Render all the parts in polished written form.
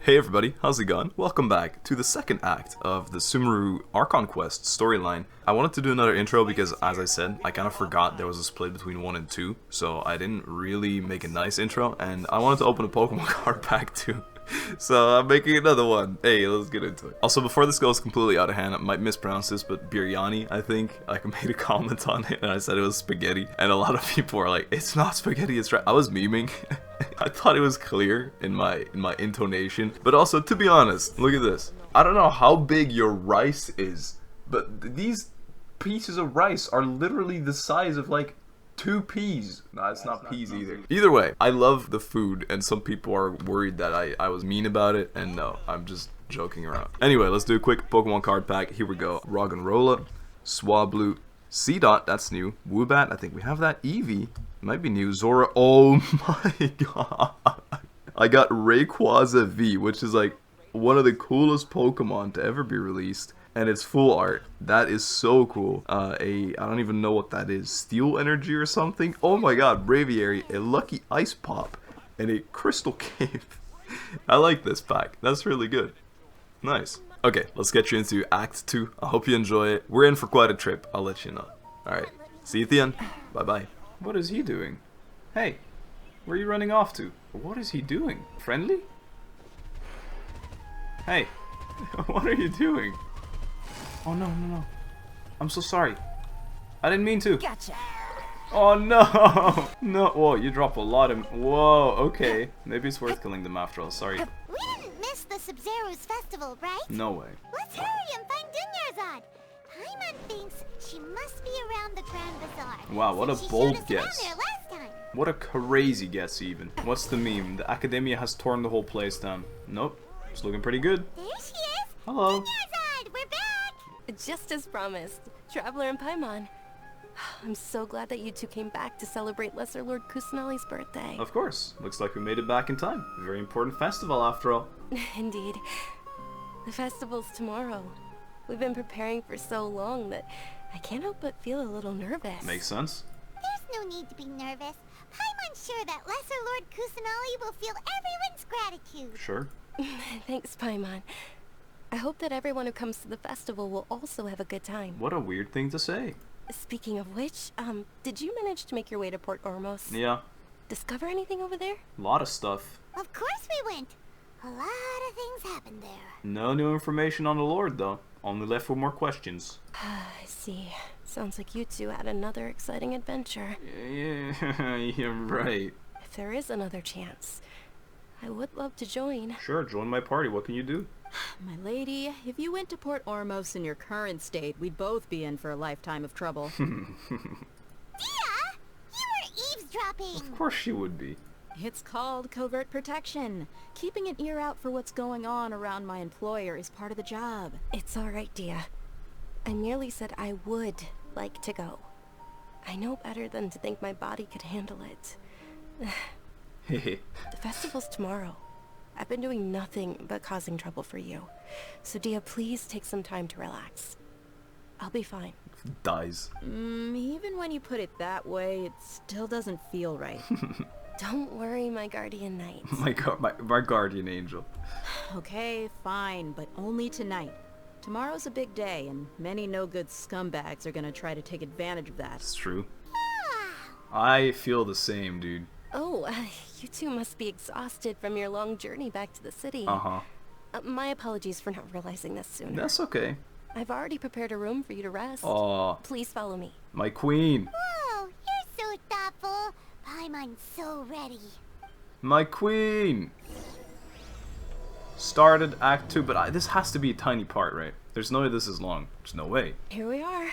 Hey everybody, how's it going? Welcome back to the second act of the Sumeru Archon quest storyline. I wanted to do another intro because, as I said, I kind of forgot there was a split between 1 and 2, so I didn't really make a nice intro, and I wanted to open a Pokemon card pack too. So I'm making another one. Hey, let's get into it. Also, before this goes completely out of hand, I might mispronounce this, but biryani, I think. I made a comment on it and I said it was spaghetti, and a lot of people are like, it's not spaghetti, it's right. I was memeing. I thought it was clear in my intonation. But also, to be honest, look at this. I don't know how big your rice is, but these pieces of rice are literally the size of like 2 peas. No, it's not peas either. Either way, I love the food, and some people are worried that I was mean about it, and no, I'm just joking around. Anyway, let's do a quick Pokemon card pack. Here we go. Roggenrola, Swablu, Seedot, that's new. Woobat, I think we have that. Eevee, might be new. Zora, oh my god. I got Rayquaza V, which is like one of the coolest Pokemon to ever be released. And it's full art. That is so cool. I don't even know what that is. Steel Energy or something? Oh my god, Braviary, a Lucky Ice Pop, and a Crystal Cave. I like this pack. That's really good. Nice. Okay, let's get you into Act 2. I hope you enjoy it. We're in for quite a trip. I'll let you know. Alright, see you at the end. Bye-bye. What is he doing? Hey, where are you running off to? What is he doing? Friendly? Hey, what are you doing? Oh no, no, no. I'm so sorry. I didn't mean to. Gotcha. Oh no! No, whoa, you drop a lot of... Whoa, okay. Maybe it's worth killing them after all, sorry. We didn't miss the Sub-Zero's festival, right? No way. Let's hurry and find Dunyarzad. Paimon thinks she must be around the Grand Bazaar. Wow, what a She bold showed us guess. around there last time. What a crazy guess even. What's the meme? The Academia has torn the whole place down. Nope. It's looking pretty good. There she is. Hello. Dunyarzad, we're back. Just as promised, Traveler and Paimon. I'm so glad that you two came back to celebrate Lesser Lord Kusanali's birthday. Of course. Looks like we made it back in time. A very important festival after all. Indeed. The festival's tomorrow. We've been preparing for so long that I can't help but feel a little nervous. Makes sense. There's no need to be nervous. Paimon's sure that Lesser Lord Kusanali will feel everyone's gratitude. Sure. Thanks, Paimon. I hope that everyone who comes to the festival will also have a good time. What a weird thing to say. Speaking of which, did you manage to make your way to Port Ormos? Yeah. Discover anything over there? A lot of stuff. Of course we went. A lot of things happened there. No new information on the Lord though. Only left with more questions. I see. Sounds like you two had another exciting adventure. Yeah, you're right. If there is another chance, I would love to join. Sure, join my party. What can you do? My lady, if you went to Port Ormos in your current state, we'd both be in for a lifetime of trouble. Dehya, you were eavesdropping. Of course she would be. It's called covert protection. Keeping an ear out for what's going on around my employer is part of the job. It's alright, Dehya. I merely said I would like to go. I know better than to think my body could handle it. Hehe. The festival's tomorrow. I've been doing nothing but causing trouble for you. So Dehya, please take some time to relax. I'll be fine. Dies. Even when you put it that way, it still doesn't feel right. Don't worry, my guardian knight. My guardian angel. Okay, fine, but only tonight. Tomorrow's a big day, and many no-good scumbags are gonna try to take advantage of that. It's true. I feel the same, dude. Oh, you two must be exhausted from your long journey back to the city. Uh-huh. My apologies for not realizing this sooner. That's okay. I've already prepared a room for you to rest. Aw, Please follow me. my queen. Whoa, you're so thoughtful. Paimon's so ready. My queen. Started Act 2, but this has to be a tiny part, right? There's no way this is long. There's no way. Here we are.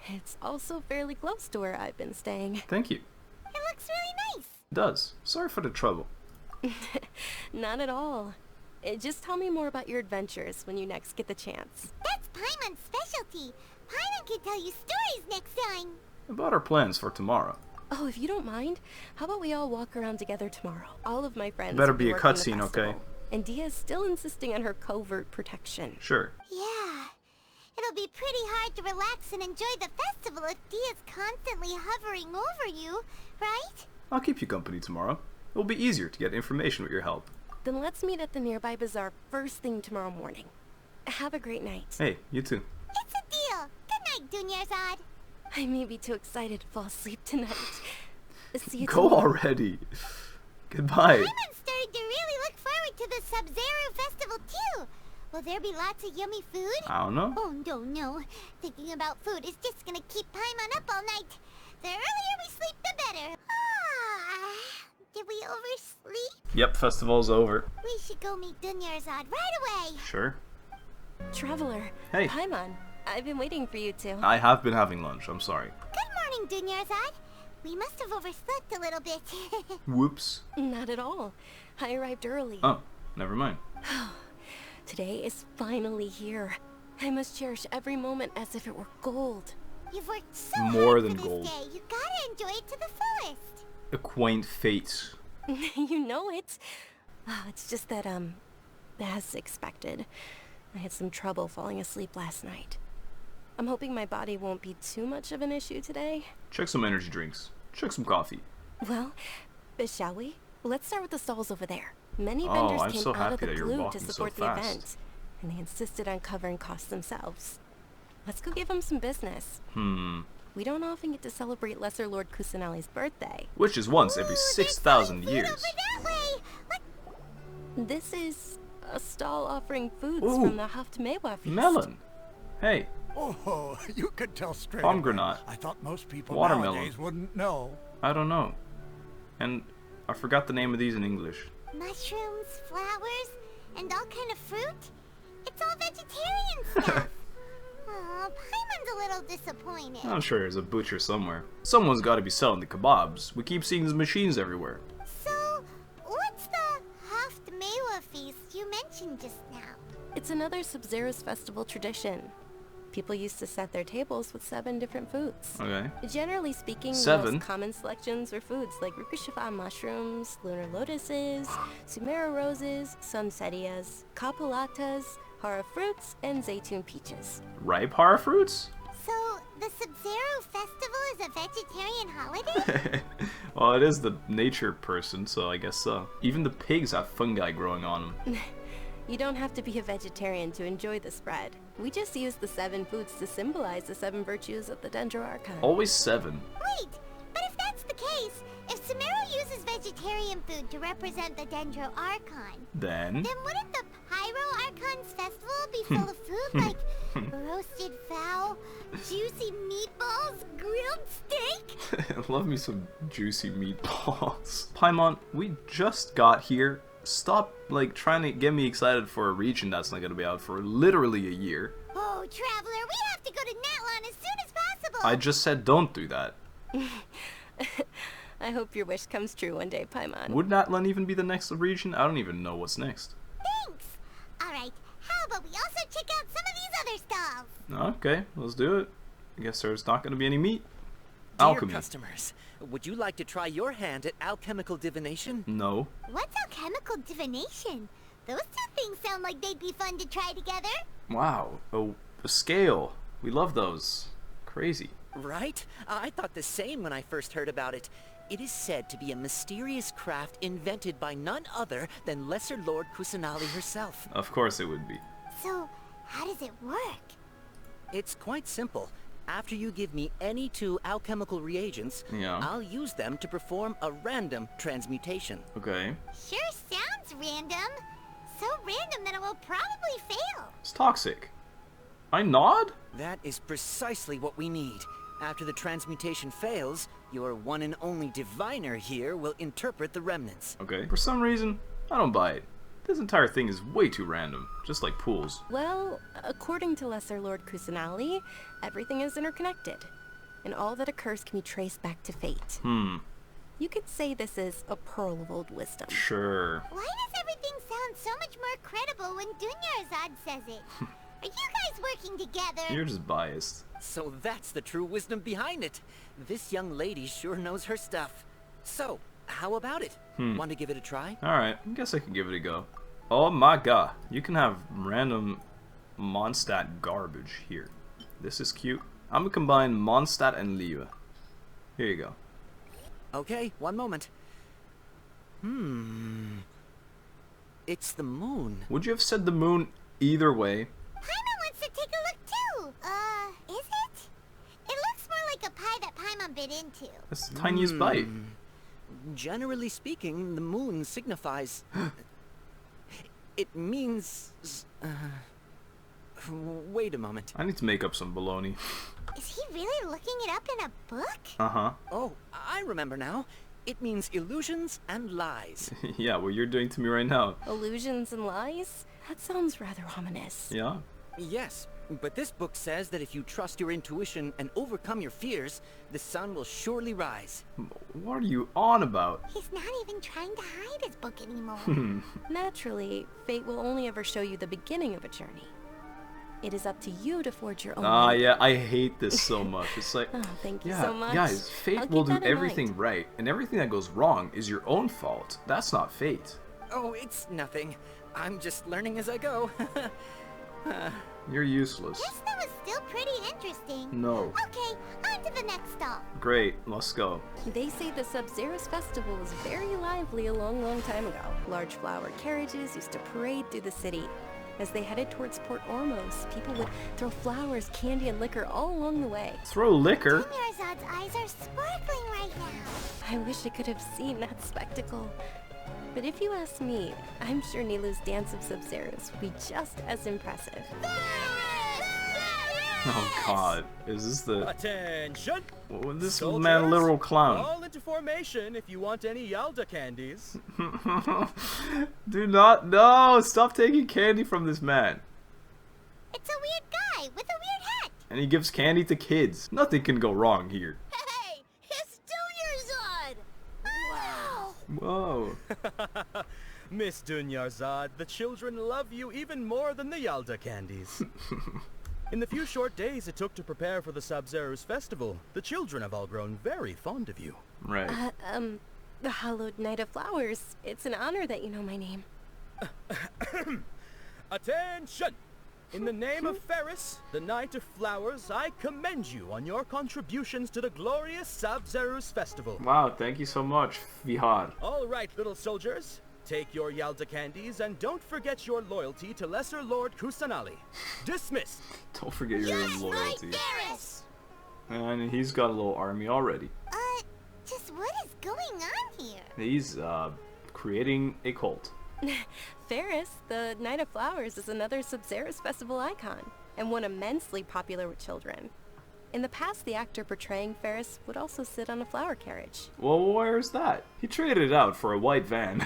It's also fairly close to where I've been staying. Thank you. It looks really nice. It does. Sorry for the trouble. Not at all. Just tell me more about your adventures when you next get the chance. That's Paimon's specialty. Paimon can tell you stories next time. About our plans for tomorrow. Oh, if you don't mind, how about we all walk around together tomorrow? All of my friends Better will be a working the cutscene, okay? festival. And Dehya's still insisting on her covert protection. Sure. Yeah. It'll be pretty hard to relax and enjoy the festival if Dehya's constantly hovering over you, right? I'll keep you company tomorrow. It will be easier to get information with your help. Then let's meet at the nearby bazaar first thing tomorrow morning. Have a great night. Hey, you too. It's a deal. Good night, Dunyarzad. I may be too excited to fall asleep tonight. See you Go tomorrow. already. Goodbye. I'm starting to really look forward to the SUS-MERU festival too. Will there be lots of yummy food? I don't know. Oh, no. Thinking about food is just gonna keep Paimon up all night. The earlier we sleep, the better. Did we oversleep? Yep, festival's over. We should go meet Dunyarzad right away. Sure. Traveler. Hey. Paimon, I've been waiting for you two. I have been having lunch, I'm sorry. Good morning, Dunyarzad. We must have overslept a little bit. Whoops. Not at all. I arrived early. Oh, never mind. Today is finally here. I must cherish every moment as if it were gold. You've worked so More hard than for this gold. day. You gotta enjoy it to the fullest. A quaint fate. You know it. It's just that, as expected, I had some trouble falling asleep last night. I'm hoping my body won't be too much of an issue today. Check some energy drinks. Check some coffee. Well, shall we? Let's start with the stalls over there. Many Oh, vendors I'm came so out happy of the that you're blue to walking so support the fast. event, and they insisted on covering costs themselves. Let's go give them some business. We don't often get to celebrate Lesser Lord Kusanali's birthday. Which is once every Ooh, 6,000 there's years. food over that way. Look, This is a stall offering foods Ooh. from the Haftmewa feast. Melon. Hey, Oh, you could tell straight Pomegranate. away. I thought most people Watermelon. nowadays wouldn't know. I don't know. And I forgot the name of these in English. mushrooms, flowers, and all kind of fruit. It's all vegetarian stuff. Oh, Paimon's a little disappointed. I'm sure there's a butcher somewhere. Someone's got to be selling the kebabs. We keep seeing these machines everywhere. So, what's the Haftmewa feast you mentioned just now? It's another Sub-Zero's festival tradition. People used to set their tables with 7 different foods. Okay. Generally speaking, the 7? most common selections were foods like Rukushifa mushrooms, lunar lotuses, Sumeru roses, sunsetias, kapulatas, hara fruits, and zaytun peaches. Ripe hara fruits? So, the Sub-Zero festival is a vegetarian holiday? Well, it is the nature person, so I guess so. Even the pigs have fungi growing on them. You don't have to be a vegetarian to enjoy the spread. We just use the 7 foods to symbolize the 7 virtues of the Dendro Archon. Always 7. Wait, but if that's the case, if Sumeru uses vegetarian food to represent the Dendro Archon, Then? then wouldn't the Pyro Archon's festival be full of food like roasted fowl, juicy meatballs, grilled steak? Love me some juicy meatballs. Paimon, we just got here. Stop, like, trying to get me excited for a region that's not going to be out for literally a year. Oh, Traveler, we have to go to Natlan as soon as possible. I just said don't do that. I hope your wish comes true one day, Paimon. Would Natlan even be the next region? I don't even know what's next. Thanks. All right, how about we also check out some of these other stalls? Okay, let's do it. I guess there's not going to be any meat. Dear Alchemy. customers, would you like to try your hand at alchemical divination? No. What's alchemical divination? Those two things sound like they'd be fun to try together. Wow. Oh, a scale. We love those. Crazy. Right? I thought the same when I first heard about it. It is said to be a mysterious craft invented by none other than Lesser Lord Kusanali herself. Of course it would be. So, how does it work? It's quite simple. After you give me any 2 alchemical reagents, Yeah. I'll use them to perform a random transmutation. Okay. Sure sounds random. So random that it will probably fail. It's toxic. I nod? That is precisely what we need. After the transmutation fails, your one and only diviner here will interpret the remnants. Okay. For some reason, I don't buy it. This entire thing is way too random. Just like pools. Well, according to Lesser Lord Kusanali, everything is interconnected, and all that occurs can be traced back to fate. You could say this is a pearl of old wisdom. Sure. Why does everything sound so much more credible when Dunyarzad says it? Are you guys working together? You're just biased. So that's the true wisdom behind it. This young lady sure knows her stuff. So, how about it? Want to give it a try? Alright, I guess I can give it a go. Oh my god. You can have random Mondstadt garbage here. This is cute. I'm gonna combine Mondstadt and Liva. Here you go. Okay, one moment. It's the moon. Would you have said the moon either way? Paimon wants to take a look too. Is it? It looks more like a pie that Paimon bit into. That's the tiniest bite. Generally speaking, the moon signifies... it means... wait a moment. I need to make up some baloney. Is he really looking it up in a book? Uh-huh. Oh, I remember now. It means illusions and lies. Yeah, what you're doing to me right now. Illusions and lies? That sounds rather ominous. Yeah? Yes, but this book says that if you trust your intuition and overcome your fears, the sun will surely rise. What are you on about? He's not even trying to hide his book anymore. Naturally, fate will only ever show you the beginning of a journey. It is up to you to forge your own Ah, way. yeah, I hate this so much. It's like, Oh, thank you yeah, so much. guys, fate I'll will keep do that in everything mind. right, and everything that goes wrong is your own fault. That's not fate. Oh, it's nothing. I'm just learning as I go. You're useless. Guess that was still pretty interesting. No. Okay, on to the next stop. Great, let's go. They say the Sub-Zero's festival was very lively a long time ago. Large flower carriages used to parade through the city. As they headed towards Port Ormos, people would throw flowers, candy, and liquor all along the way. Throw liquor? Dunyarzad's eyes are sparkling right now. I wish I could have seen that spectacle. But if you ask me, I'm sure Nilu's dance of Sub-Zeros would be just as impressive. Oh god, is this the... Attention! This Soldiers, man a literal clown. Fall into formation if you want any Yalda candies. Do not, no, stop taking candy from this man. It's a weird guy with a weird hat. And he gives candy to kids. Nothing can go wrong here. Hey, it's Dunyarzad! Wow. Whoa. Miss Dunyarzad, the children love you even more than the Yalda candies. In the few short days it took to prepare for the Sub-Zeru's festival, the children have all grown very fond of you. Right. The Hallowed Knight of Flowers. It's an honor that you know my name. Attention! In the name of Ferris, the Knight of Flowers, I commend you on your contributions to the glorious Sub-Zeru's festival. Wow, thank you so much, Vihar. All right, little soldiers. Take your Yalda candies and don't forget your loyalty to Lesser Lord Kusanali. Dismissed! Don't forget your loyalty. Ferris! And he's got a little army already. Just what is going on here? He's, creating a cult. Ferris, the Knight of Flowers, is another Sub-Zero's festival icon, and one immensely popular with children. In the past, the actor portraying Ferris would also sit on a flower carriage. Well, where's that? He traded it out for a white van.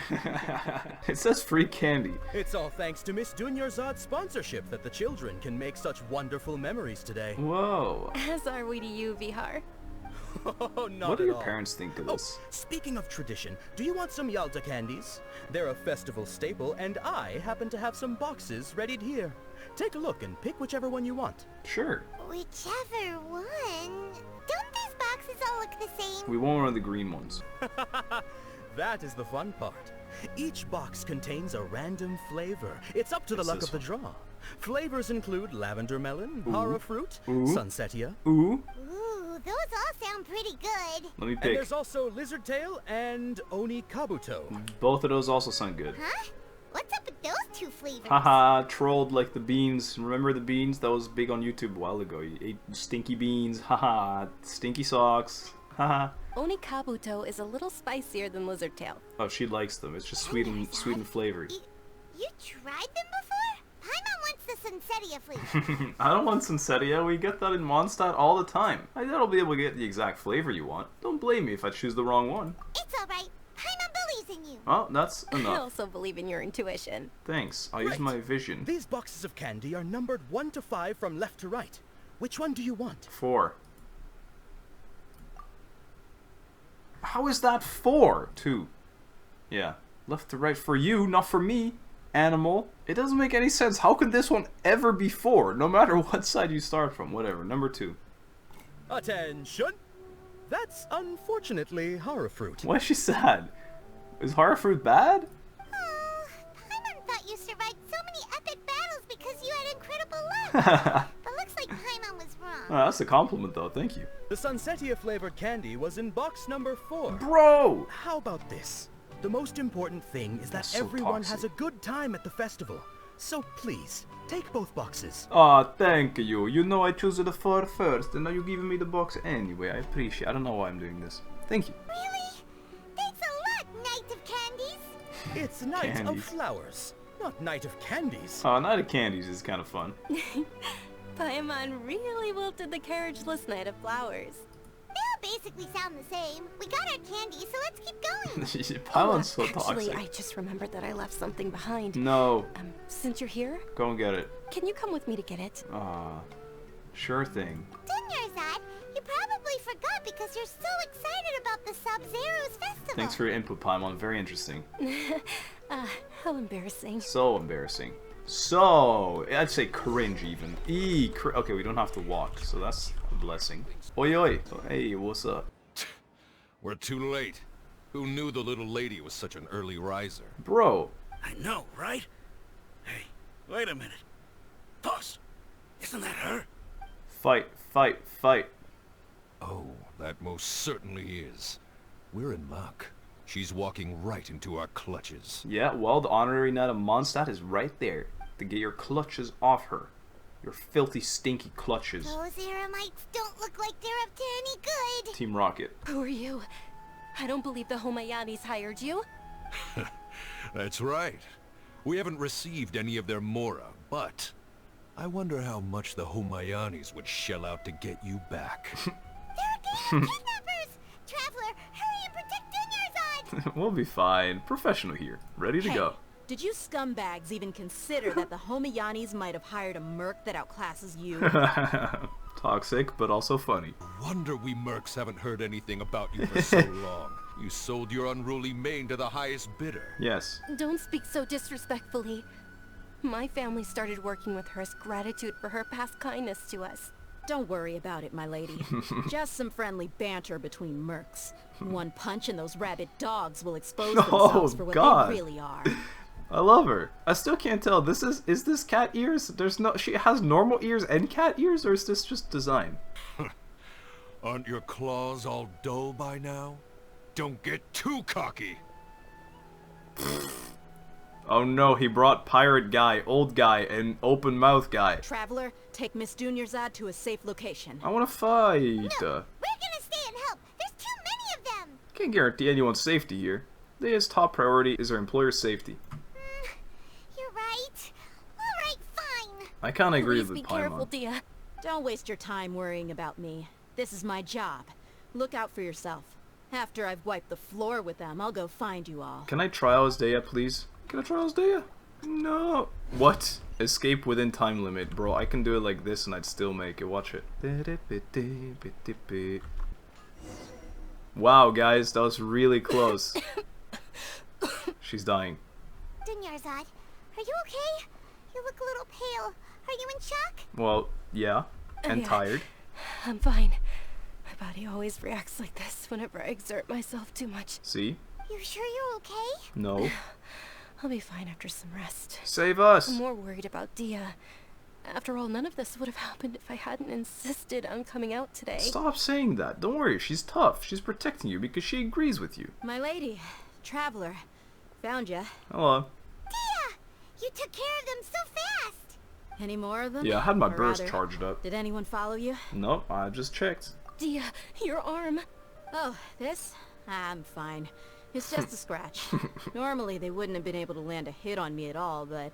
It says free candy. It's all thanks to Miss Dunyarzad's sponsorship that the children can make such wonderful memories today. Whoa. As are we to you, Vihar. Oh, not What do at your all. parents think of Oh, this? speaking of tradition, do you want some Yalda candies? They're a festival staple, and I happen to have some boxes readied here. Take a look and pick whichever one you want. Sure. Whichever one. Don't these boxes all look the same? We won't run the green ones. That is the fun part. Each box contains a random flavor. It's up to the What's luck this of the draw. Flavors include lavender melon, Ooh. hara fruit, Ooh. sunsetia, Ooh. Ooh, those all sound pretty good. Let me and pick. there's also lizard tail and oni kabuto. Both of those also sound good. Huh? What's up with those two flavors? Haha, trolled like the beans. Remember the beans? That was big on YouTube a while ago. You ate stinky beans. Haha, stinky socks. Haha. Oni Kabuto is a little spicier than Lizard Tail. Oh, she likes them. It's just sweet and flavored. You tried them before? Paimon wants the Sunsetia flavor. I don't want Sunsetia. We get that in Mondstadt all the time. I doubt I'll be able to get the exact flavor you want. Don't blame me if I choose the wrong one. It's alright. Paimon believes in you. Oh, that's I enough. also believe in your intuition. Thanks. I'll use Right. my vision. These boxes of candy are numbered 1 to 5 from left to right. Which one do you want? 4. How is that 4? 2. Yeah. Left to right for you, not for me, animal. It doesn't make any sense. How could this one ever be 4? No matter what side you start from. Whatever. Number 2. Attention! That's unfortunately hara fruit. Why is she sad? Is horror fruit bad? Oh, Paimon thought you survived so many epic battles because you had incredible luck. But looks like Paimon was wrong. Oh, that's a compliment though. Thank you. The sunsetia flavored candy was in box number 4. Bro! How about this? The most important thing is that That's so everyone has a toxic. good time at the festival. So please, take both boxes. Aw, thank you. You know I chose the fur first, and now you're giving me the box anyway. I appreciate it. I don't know why I'm doing this. Thank you. Really? Thanks a lot, Knight of Candies. It's Night of Candies. Flowers, not Night of Candies. Night of Candies is kind of fun. Paimon really wilted the carriageless Knight of Flowers. They all basically sound the same. We got our candy, so let's keep going. Pylon's so Actually, toxic. I just remembered that I left something behind. No, Since you're here, go and get it. can you come with me to get it? Sure thing. Dunyarzad, you probably forgot because you're so excited about the Sub-Zero's festival. Thanks for your input, Paimon. Very interesting. How embarrassing. So embarrassing. So, I'd say cringe even. Okay, we don't have to walk, so that's a blessing. Oi oi. Hey, what's up? We're too late. Who knew the little lady was such an early riser? Bro. I know, right? Hey, wait a minute. Pause. Isn't that her? Fight, fight, fight. Oh, that most certainly is. We're in luck. She's walking right into our clutches. Yeah, well, the honorary knight of Mondstadt is right there to get your clutches off her. Your filthy, stinky clutches. Those Eremites don't look like they're up to any good. Team Rocket. Who are you? I don't believe the Homayanis hired you. That's right. We haven't received any of their mora, but I wonder how much the Homayanis would shell out to get you back. They're a gang of kidnappers! Traveler, hurry and protect Dunyarzad! We'll be fine. Professional here. Ready to Hey, go. did you scumbags even consider that the Homayanis might have hired a merc that outclasses you? Toxic, but also funny. Wonder we mercs haven't heard anything about you for so long. You sold your unruly mane to the highest bidder. Yes. Don't speak so disrespectfully. My family started working with her as gratitude for her past kindness to us. Don't worry about it, my lady. Just some friendly banter between mercs. One punch and those rabid dogs will expose themselves for what God. they really are. I love her. I still can't tell. Is this cat ears? There's no. She has normal ears and cat ears, or is this just design? Aren't your claws all dull by now? Don't get too cocky. Oh no, he brought pirate guy, old guy, and open mouth guy. Traveler, take Miss Dunyarzad to a safe location. I want to fight. We're gonna stay and help. There's too many of them. Can't guarantee anyone's safety here. Dehya's top priority is her employer's safety. You're right. All right, fine. I kind of agree Please with be careful, Paimon. Dehya. Don't waste your time worrying about me. This is my job. Look out for yourself. After I've wiped the floor with them, I'll go find you all. Can I try out as Dehya, please? Can I try out as Dehya? No. What? Escape within time limit, bro. I can do it like this and I'd still make it. Watch it. Wow, guys, that was really close. She's dying. Dunyarzad, are you okay? You look a little pale. Are you in shock? Well, yeah. And Yeah. tired. I'm fine. My body always reacts like this whenever I exert myself too much. See? You sure you're okay? No. I'll be fine after some rest. Save us! I'm more worried about Dehya. After all, none of this would have happened if I hadn't insisted on coming out today. Stop saying that. Don't worry, she's tough. She's protecting you because she agrees with you. My lady, Traveler, found ya. Hello. Dehya! You took care of them so fast! Any more of them? Yeah, I had my Or burst rather, charged up. Did anyone follow you? Nope, I just checked. Dehya, your arm. Oh, this? I'm fine. It's just a scratch. Normally they wouldn't have been able to land a hit on me at all, but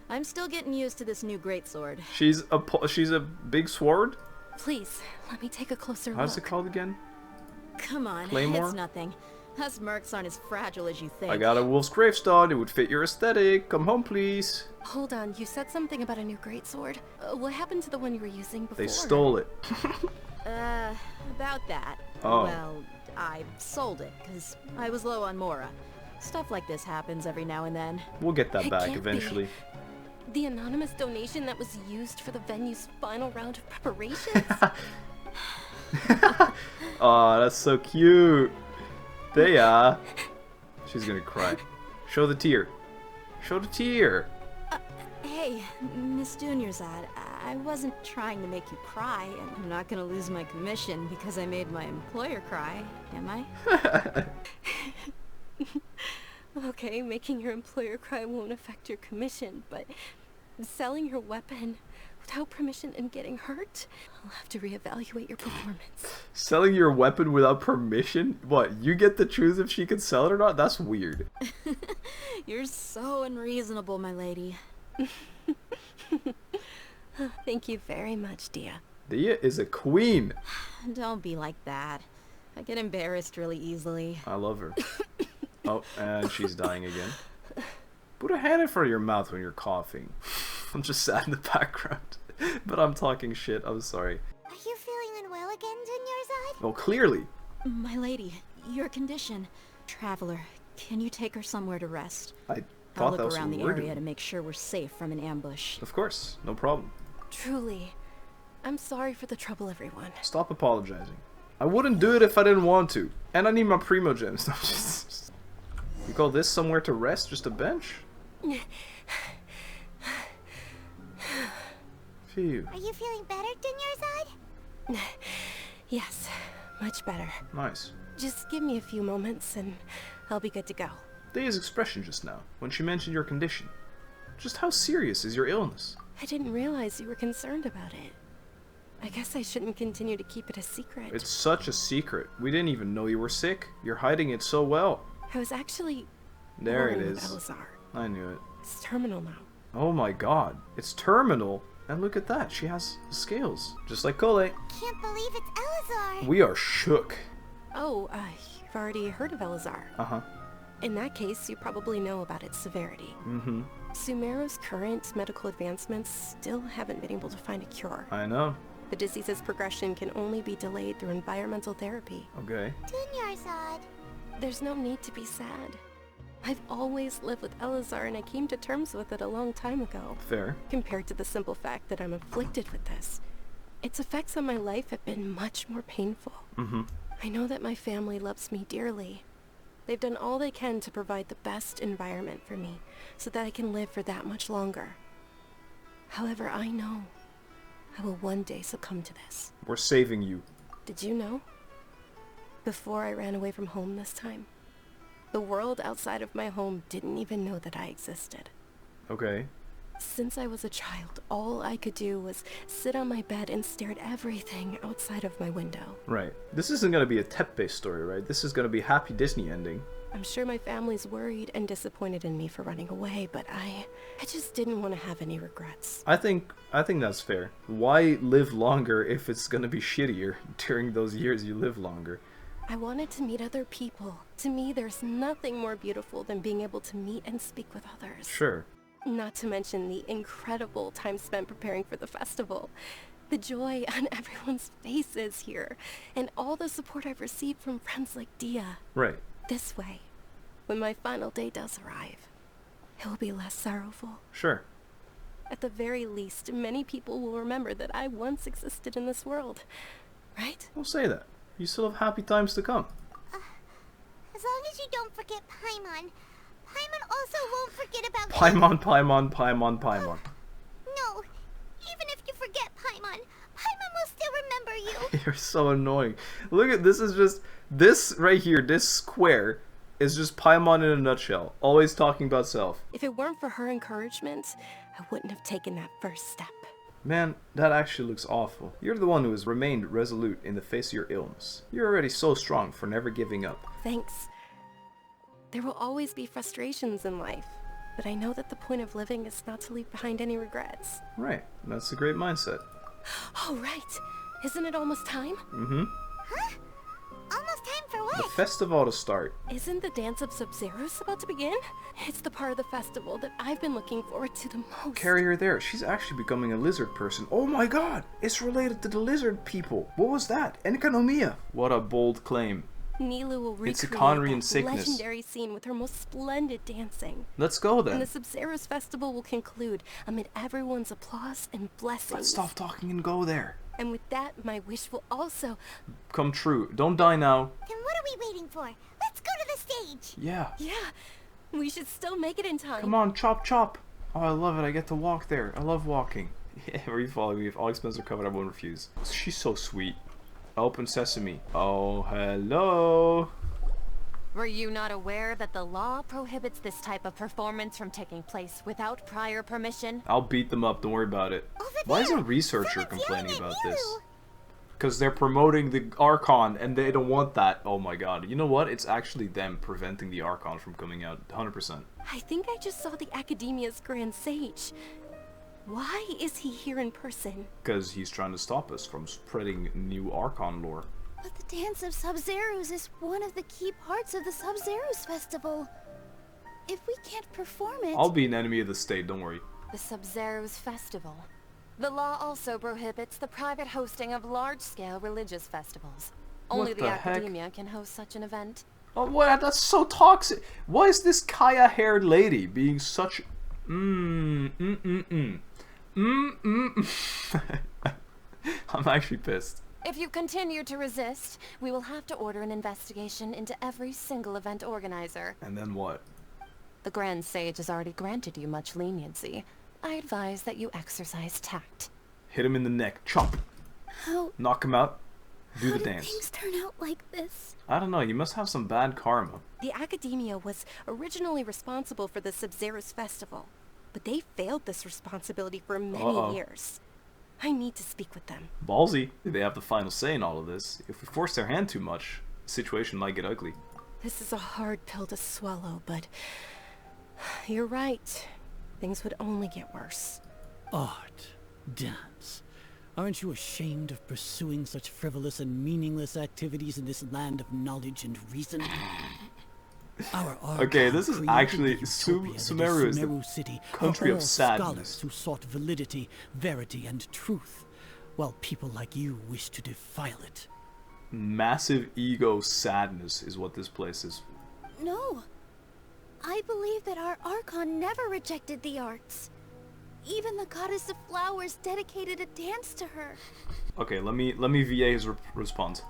I'm still getting used to this new greatsword. She's a big sword? Please, let me take a closer How's it look. called again? Come on, Claymore? it's nothing. Us mercs aren't as fragile as you think. I got a wolf's gravestone. It would fit your aesthetic. Come home, please. Hold on, you said something about a new greatsword. What happened to the one you were using before? They stole it. About that. Oh. Well, I sold it, because I was low on Mora. Stuff like this happens every now and then. We'll get that It back can't be. eventually. The anonymous donation that was used for the venue's final round of preparations? Aw, that's so cute. Dehya. She's gonna cry. Show the tear. Show the tear. Hey, Miss Dunyarzad, I wasn't trying to make you cry, and I'm not gonna lose my commission because I made my employer cry, am I? Okay, making your employer cry won't affect your commission, but selling your weapon without permission and getting hurt? I'll have to reevaluate your performance. Selling your weapon without permission? What, you get to choose if she can sell it or not? That's weird. You're so unreasonable, my lady. Thank you very much, Dehya. Dehya is a queen. Don't be like that. I get embarrassed really easily. I love her. Oh, and she's dying again. Put a hand in front of your mouth when you're coughing. I'm just sad in the background. But I'm talking shit, I'm sorry. Are you feeling unwell again, Dunyarzad? Well, clearly. My lady, your condition. Traveler, can you take her somewhere to rest? I I'll thought that look was around what the we're area doing. to make sure we're safe from an ambush. Of course, no problem. Truly, I'm sorry for the trouble, everyone. Stop apologizing. I wouldn't do it if I didn't want to. And I need my primo gems. You call this somewhere to rest? Just a bench? Phew. Are you feeling better, Dunyarzad? Yes, much better. Nice. Just give me a few moments and I'll be good to go. Dehya's expression just now, when she mentioned your condition. Just how serious is your illness? I didn't realize you were concerned about it. I guess I shouldn't continue to keep it a secret. It's such a secret. We didn't even know you were sick. You're hiding it so well. I was actually There it born with is. Elazar. I knew it. It's terminal now. Oh my god. It's terminal. And look at that. She has scales. Just like Cole. Can't believe it's Elazar. We are shook. Oh, you've already heard of Elazar. Uh-huh. In that case, you probably know about its severity. Mm-hmm. Sumeru's current medical advancements still haven't been able to find a cure. I know. The disease's progression can only be delayed through environmental therapy. Okay. Dunyarzad. There's no need to be sad. I've always lived with Elazar and I came to terms with it a long time ago. Fair. Compared to the simple fact that I'm afflicted with this, its effects on my life have been much more painful. Mm-hmm. I know that my family loves me dearly. They've done all they can to provide the best environment for me so that I can live for that much longer. However, I know I will one day succumb to this. We're saving you. Did you know? Before I ran away from home this time, the world outside of my home didn't even know that I existed. Okay. Since I was a child, all I could do was sit on my bed and stare at everything outside of my window. Right. This isn't gonna be a Tep-based story, right? This is gonna be a happy Disney ending. I'm sure my family's worried and disappointed in me for running away, but I just didn't want to have any regrets. I think that's fair. Why live longer if it's gonna be shittier during those years you live longer? I wanted to meet other people. To me, there's nothing more beautiful than being able to meet and speak with others. Sure. Not to mention the incredible time spent preparing for the festival. The joy on everyone's faces here, and all the support I've received from friends like Dehya. Right. This way, when my final day does arrive, it will be less sorrowful. Sure. At the very least, many people will remember that I once existed in this world. Right? Don't say that. You still have happy times to come. As long as you don't forget Paimon. Paimon also won't forget about Paimon, Paimon, Paimon, Paimon. No. Even if you forget Paimon, Paimon will still remember you. You're so annoying. Look at this. Is just this right here. This square is just Paimon in a nutshell. Always talking about self. If it weren't for her encouragement, I wouldn't have taken that first step. Man, that actually looks awful. You're the one who has remained resolute in the face of your illness. You're already so strong for never giving up. Thanks. There will always be frustrations in life, but I know that the point of living is not to leave behind any regrets. Right. That's a great mindset. Oh, right. Isn't it almost time? Mm-hmm. Huh? Almost time for The what? festival to start. Isn't the dance of Sub-Zeros about to begin? It's the part of the festival that I've been looking forward to the most. Carry her there. She's actually becoming a lizard person. Oh my god! It's related to the lizard people. What was that? Enkanomiya. What a bold claim. Nilu will It's a recreate Conrian that sickness. legendary scene with her most splendid dancing. Let's go And then. the Sub-Zeros festival will conclude amid everyone's applause and blessings. Let's stop talking and go there. And with that, my wish will also... Come true. Don't die now. Then what are we waiting for? Let's go to the stage. Yeah. Yeah, we should still make it in time. Come on, chop chop. Oh, I love it. I get to walk there. I love walking. Yeah, are you following me? If all expenses are covered, I won't refuse. She's so sweet. Open sesame. Oh, hello. Were you not aware that the law prohibits this type of performance from taking place without prior permission? I'll beat them up, don't worry about it. Why is a researcher complaining about this? Because they're promoting the Archon and they don't want that. Oh my god. You know what? It's actually them preventing the Archon from coming out 100%. I think I just saw the Academia's Grand Sage. Why is he here in person? Because he's trying to stop us from spreading new Archon lore. But the Dance of Sub-Zerus is one of the key parts of the Sub-Zerus festival. If we can't perform it... I'll be an enemy of the state, don't worry. The Sub-Zerus festival. The law also prohibits the private hosting of large-scale religious festivals. Only the Academia can host such an event. Oh, what? That's so toxic. Why is this Kaya-haired lady being such... I'm actually pissed. If you continue to resist, we will have to order an investigation into every single event organizer. And then what? The Grand Sage has already granted you much leniency. I advise that you exercise tact. Hit him in the neck. Chop. How... Knock him out. Do the How dance. did things turn out like this? I don't know. You must have some bad karma. The Academia was originally responsible for the Sub-Zerus festival, but they failed this responsibility for many years. I need to speak with them. Ballsy. They have the final say in all of this. If we force their hand too much, the situation might get ugly. This is a hard pill to swallow, but you're right. Things would only get worse. Art. Dance. Aren't you ashamed of pursuing such frivolous and meaningless activities in this land of knowledge and reason? Our okay, this is actually Sumeru is the city country of sadness. Scholars who sought validity, verity, and truth, while people like you wish to defile it. Massive ego sadness is what this place is. No. I believe that our Archon never rejected the arts. Even the goddess of flowers dedicated a dance to her. Okay, let me VA his response.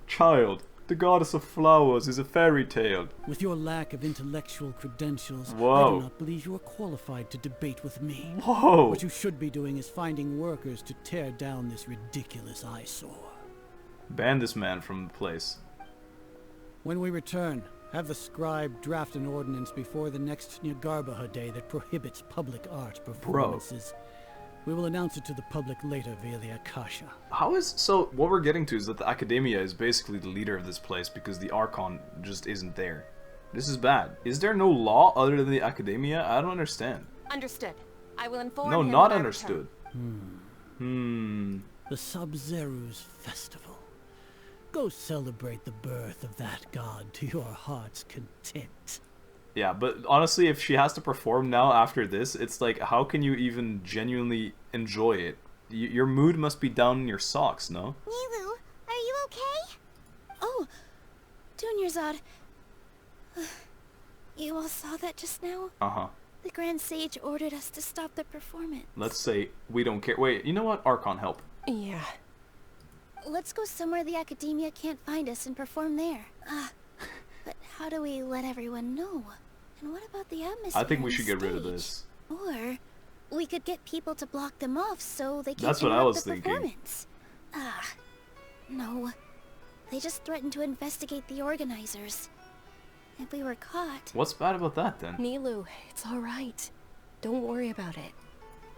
Child, the goddess of flowers is a fairy tale. With your lack of intellectual credentials, Whoa. I do not believe you are qualified to debate with me. Whoa! What you should be doing is finding workers to tear down this ridiculous eyesore. Ban this man from the place. When we return, have the scribe draft an ordinance before the next Nyargarbaha day that prohibits public art performances. We will announce it to the public later via the Akasha. So what we're getting to is that the Academia is basically the leader of this place because the Archon just isn't there. This is bad. Is there no law other than the Academia? I don't understand. Understood. I will inform No, him not when I understood. The Sub-Zerus festival. Go celebrate the birth of that god to your heart's content. Yeah, but honestly, if she has to perform now after this, it's like, how can you even genuinely enjoy it? Your mood must be down in your socks, no? Nilu, are you okay? Oh, Dunyarzad. You all saw that just now? Uh-huh. The Grand Sage ordered us to stop the performance. Let's say we don't care. Wait, you know what? Archon, help. Yeah. Let's go somewhere the Academia can't find us and perform there. But how do we let everyone know? And what about the atmosphere? I think we should get stage? rid of this. Or we could get people to block them off so they can't That's what I interrupt was the thinking. performance. No. They just threatened to investigate the organizers. If we were caught... What's bad about that, then? Nilu, it's alright. Don't worry about it.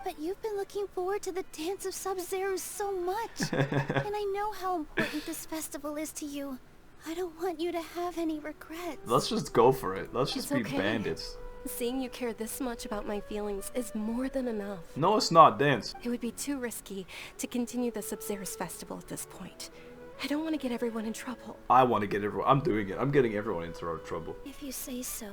But you've been looking forward to the Dance of Sub-Zerus so much. And I know how important this festival is to you. I don't want you to have any regrets. Let's just go for it. Let's just be okay. bandits. Seeing you care this much about my feelings is more than enough. No, it's not. Dance. It would be too risky to continue the Sub-Zerus festival at this point. I don't want to get everyone in trouble. I want to get everyone... I'm doing it. I'm getting everyone into trouble. If you say so.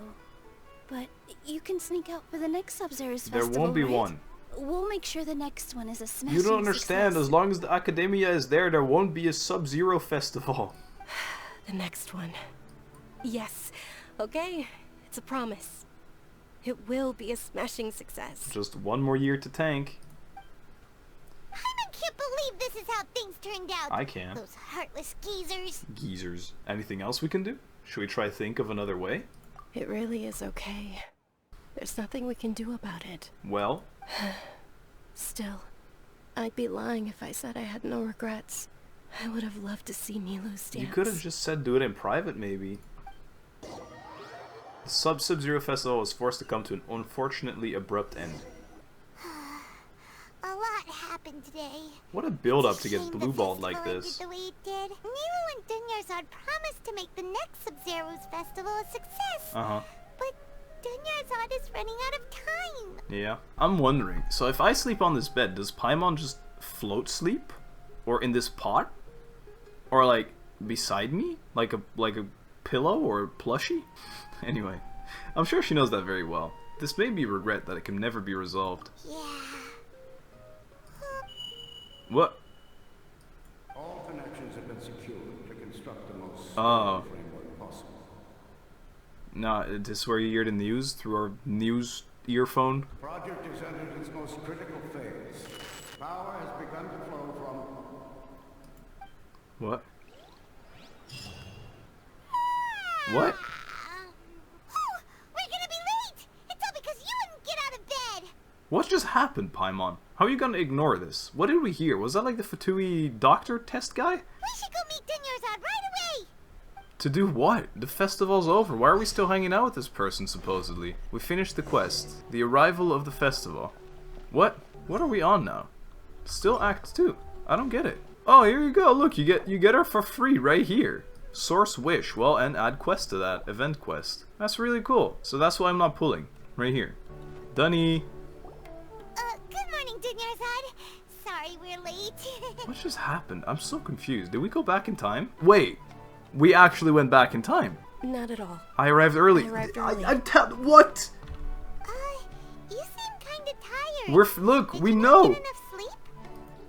But you can sneak out for the next Sub-Zerus There festival, won't be right? one. We'll make sure the next one is a smashing You don't understand. success. As long as the Academia is there, there won't be a Sub-Zero festival. The next one. Yes. Okay. It's a promise. It will be a smashing success. Just one more year to tank. I can't believe this is how things turned out. I can. Those heartless geezers. Geezers. Anything else we can do? Should we try think of another way? It really is okay. There's nothing we can do about it. Well? Still, I'd be lying if I said I had no regrets. I would have loved to see Nilu's dance. You could have just said do it in private, maybe. The Sub-Zero Festival was forced to come to an unfortunately abrupt end. A lot happened today. What a build-up to get Shame the blue-balled like festival this. ended the way it did. Nero and Dunyarzad promised to make the next Sub-Zero's festival a success. But Dunyarzad is running out of time. Yeah. I'm wondering, so if I sleep on this bed, does Paimon just float sleep? Or in this pot? Or like beside me? Like a pillow or a plushie? Anyway, I'm sure she knows that very well. This may be regret that it can never be resolved. Yeah. What? All connections have been secured to construct the most framework possible. Nah, this is where you hear the news through our news earphone. The project has entered its most critical phase. Power has begun to flow from... What? What? Oh, we're gonna be late! It's all because you wouldn't get out of bed! What just happened, Paimon? How are you gonna ignore this? What did we hear? Was that like the Fatui doctor test guy? We should go meet Dunyarzad right away! To do what? The festival's over. Why are we still hanging out with this person, supposedly? We finished the quest. The arrival of the festival. What? What are we on now? Still Act 2. I don't get it. Oh, here you go. Look, you get her for free right here. Source wish. Well, and add quest to that. Event quest. That's really cool. So that's why I'm not pulling. Right here. Dunny. Good morning, Dunyarzad. Sorry we're late. What just happened? I'm so confused. Did we go back in time? Wait. We actually went back in time. Not at all. I arrived early. I arrived early. What? You seem kinda tired. Look, Did we you know. Get enough sleep?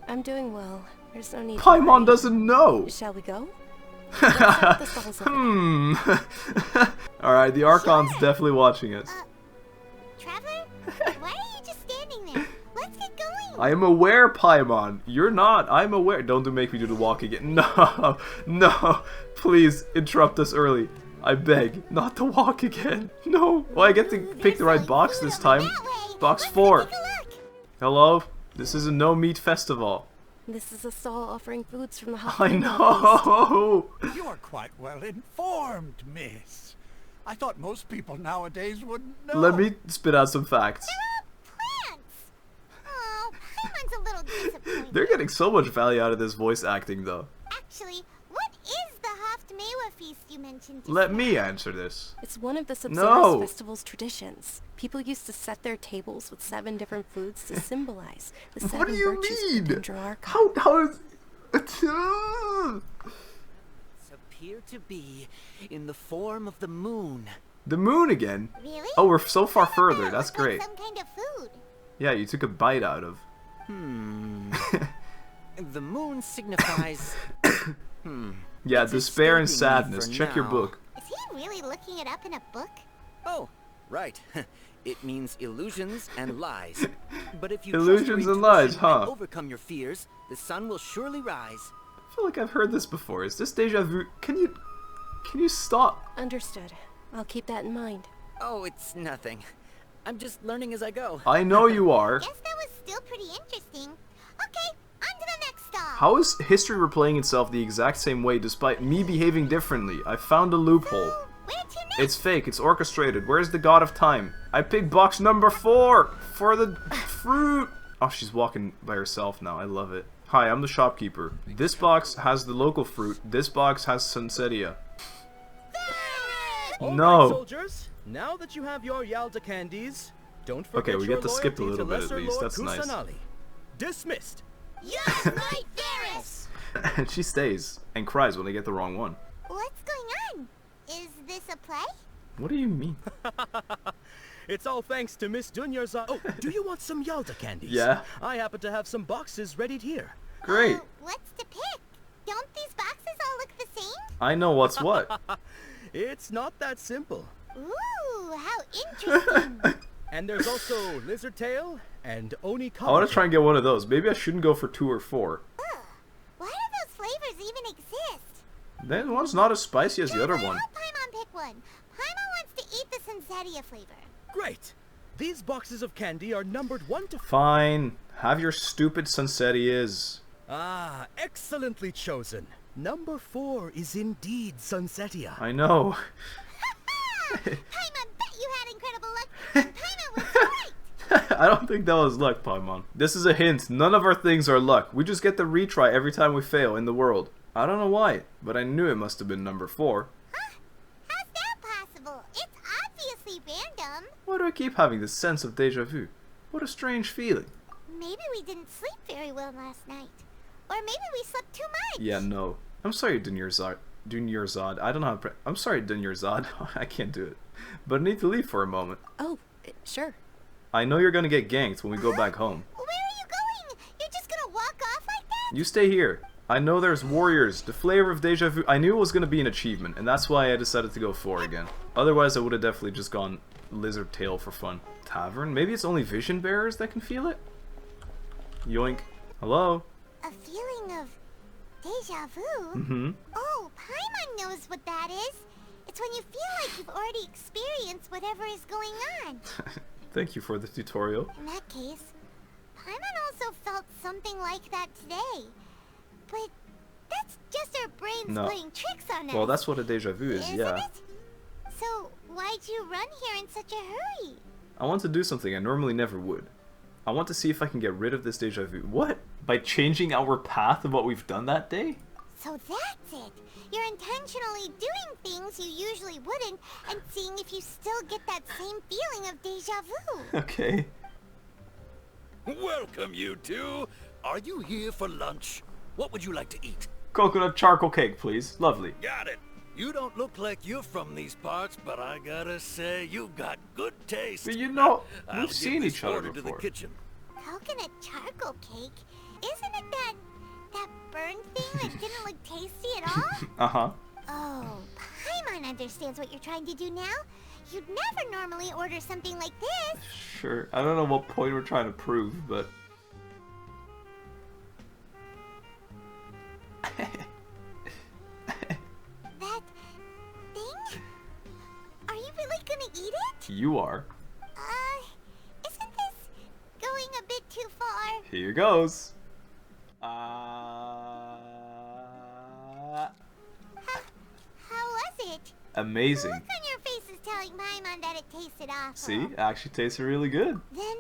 I'm doing well. There's no need Paimon to doesn't know. Shall we go? Let's set the stalls over there. Alright, the Archon's definitely watching us. Traveler? Why are you just standing there? Let's get going. I am aware, Paimon. You're not. I'm aware. Don't make me do the walk again. No. No. Please, interrupt us early. I beg. Not to walk again. No. Well, I get to pick the right box this time. Box 4. Hello? This is a no-meat festival. This is a stall offering foods from the I hospital. know. You are quite well informed, miss. I thought most people nowadays wouldn't know. Let me spit out some facts. Plants. Oh, Paimon's a little disappointed. They're getting so much value out of this voice acting, though. Actually, what is the Haft-Mewa feast you mentioned? Let me answer this. It's one of the Sub-Zero's No. festival's traditions. People used to set their tables with 7 different foods to symbolize the 7 What do you virtues mean? of the dendro Archon. How is... Appear to be in the form of the moon. The moon again? Really? Oh, we're so far I thought further. it That's looked like great. some kind of food. Yeah, you took a bite out of. The moon signifies... Yeah, It's despair and escaping me sadness. for Check your now. book. Is he really looking it up in a book? Oh, right. It means illusions and lies. But if you Illusions trust your and lies, intuition and huh? overcome your fears, the sun will surely rise. I feel like I've heard this before. Is this deja vu? Can you stop? Understood. I'll keep that in mind. Oh, it's nothing. I'm just learning as I go. I know you are. Guess that was still pretty interesting. Okay, on to the next stall. How is history replaying itself the exact same way despite me behaving differently? I found a loophole. Where to next? It's fake. It's orchestrated. Where's the god of time? I picked box number 4 for the fruit. Oh, she's walking by herself now. I love it. Hi, I'm the shopkeeper. This box has the local fruit. This box has Sunsetia. All No. right, soldiers. Now that you have your Yalda candies, don't forget Okay, we your get to skip a loyalty little to bit at Lesser least. Lord That's nice. Kusanali. Dismissed. Yes, right, Ferris. And she stays and cries when they get the wrong one. What's going on? Is this a play? What do you mean? It's all thanks to Miss Dunyarzad. Oh, do you want some Yalda candies? Yeah. I happen to have some boxes ready here. Great. What's to pick? Don't these boxes all look the same? I know what's what. It's not that simple. Ooh, how interesting. And there's also lizard tail and oni I want to try and get one of those. Maybe I shouldn't go for 2 or 4. Ugh, why do those flavors even exist? That one's not as spicy as the other Traveler, one. help Paimon pick one. Paimon wants to eat the Sunsetia flavor. Great. These boxes of candy are numbered 1 to 4. Fine. Have your stupid Sunsetias. Ah, excellently chosen. Number 4 is indeed Sunsetia. I know. Paimon incredible luck, and Paimon was right! I don't think that was luck, Paimon. This is a hint. None of our things are luck. We just get to retry every time we fail in the world. I don't know why, but I knew it must have been number 4. Huh? How's that possible? It's obviously random. Why do I keep having this sense of deja vu? What a strange feeling. Maybe we didn't sleep very well last night. Or maybe we slept too much. Yeah, no. I'm sorry, Dunyarzad. I don't know how to I'm sorry, Dunyarzad. I can't do it. But I need to leave for a moment. Oh, sure. I know you're gonna get ganked when we go back home. Where are you going? You're just gonna walk off like that? You stay here. I know there's warriors. The flavor of deja vu. I knew it was gonna be an achievement, and that's why I decided to go 4 again. Otherwise, I would have definitely just gone lizard tail for fun. Tavern? Maybe it's only vision bearers that can feel it? Yoink. Hello? A feeling of deja vu? Mm-hmm. Oh, Paimon knows what that is. It's when you feel like you've already experienced whatever is going on. Thank you for the tutorial. In that case, Paimon also felt something like that today. But that's just our brains playing tricks on us. Well, that's what a deja vu is, Isn't yeah. it? So, why'd you run here in such a hurry? I want to do something I normally never would. I want to see if I can get rid of this deja vu. What? By changing our path of what we've done that day? So that's it. You're intentionally doing things you usually wouldn't and seeing if you still get that same feeling of deja vu. Okay. Welcome, you two. Are you here for lunch? What would you like to eat? Coconut charcoal cake, please. Lovely. Got it. You don't look like you're from these parts, but I gotta say, you've got good taste. But you know, I'll we've give seen this each other order to before. the kitchen. Coconut charcoal cake? Isn't it that burned thing that didn't look tasty at all? Uh-huh. Oh, Paimon understands what you're trying to do now. You'd never normally order something like this. Sure. I don't know what point we're trying to prove, but... That thing? Are you really gonna eat it? You are. Isn't this going a bit too far? Here goes. How was it? Amazing. The look on your face is telling Paimon that it tasted awful. See? It actually tastes really good. Then,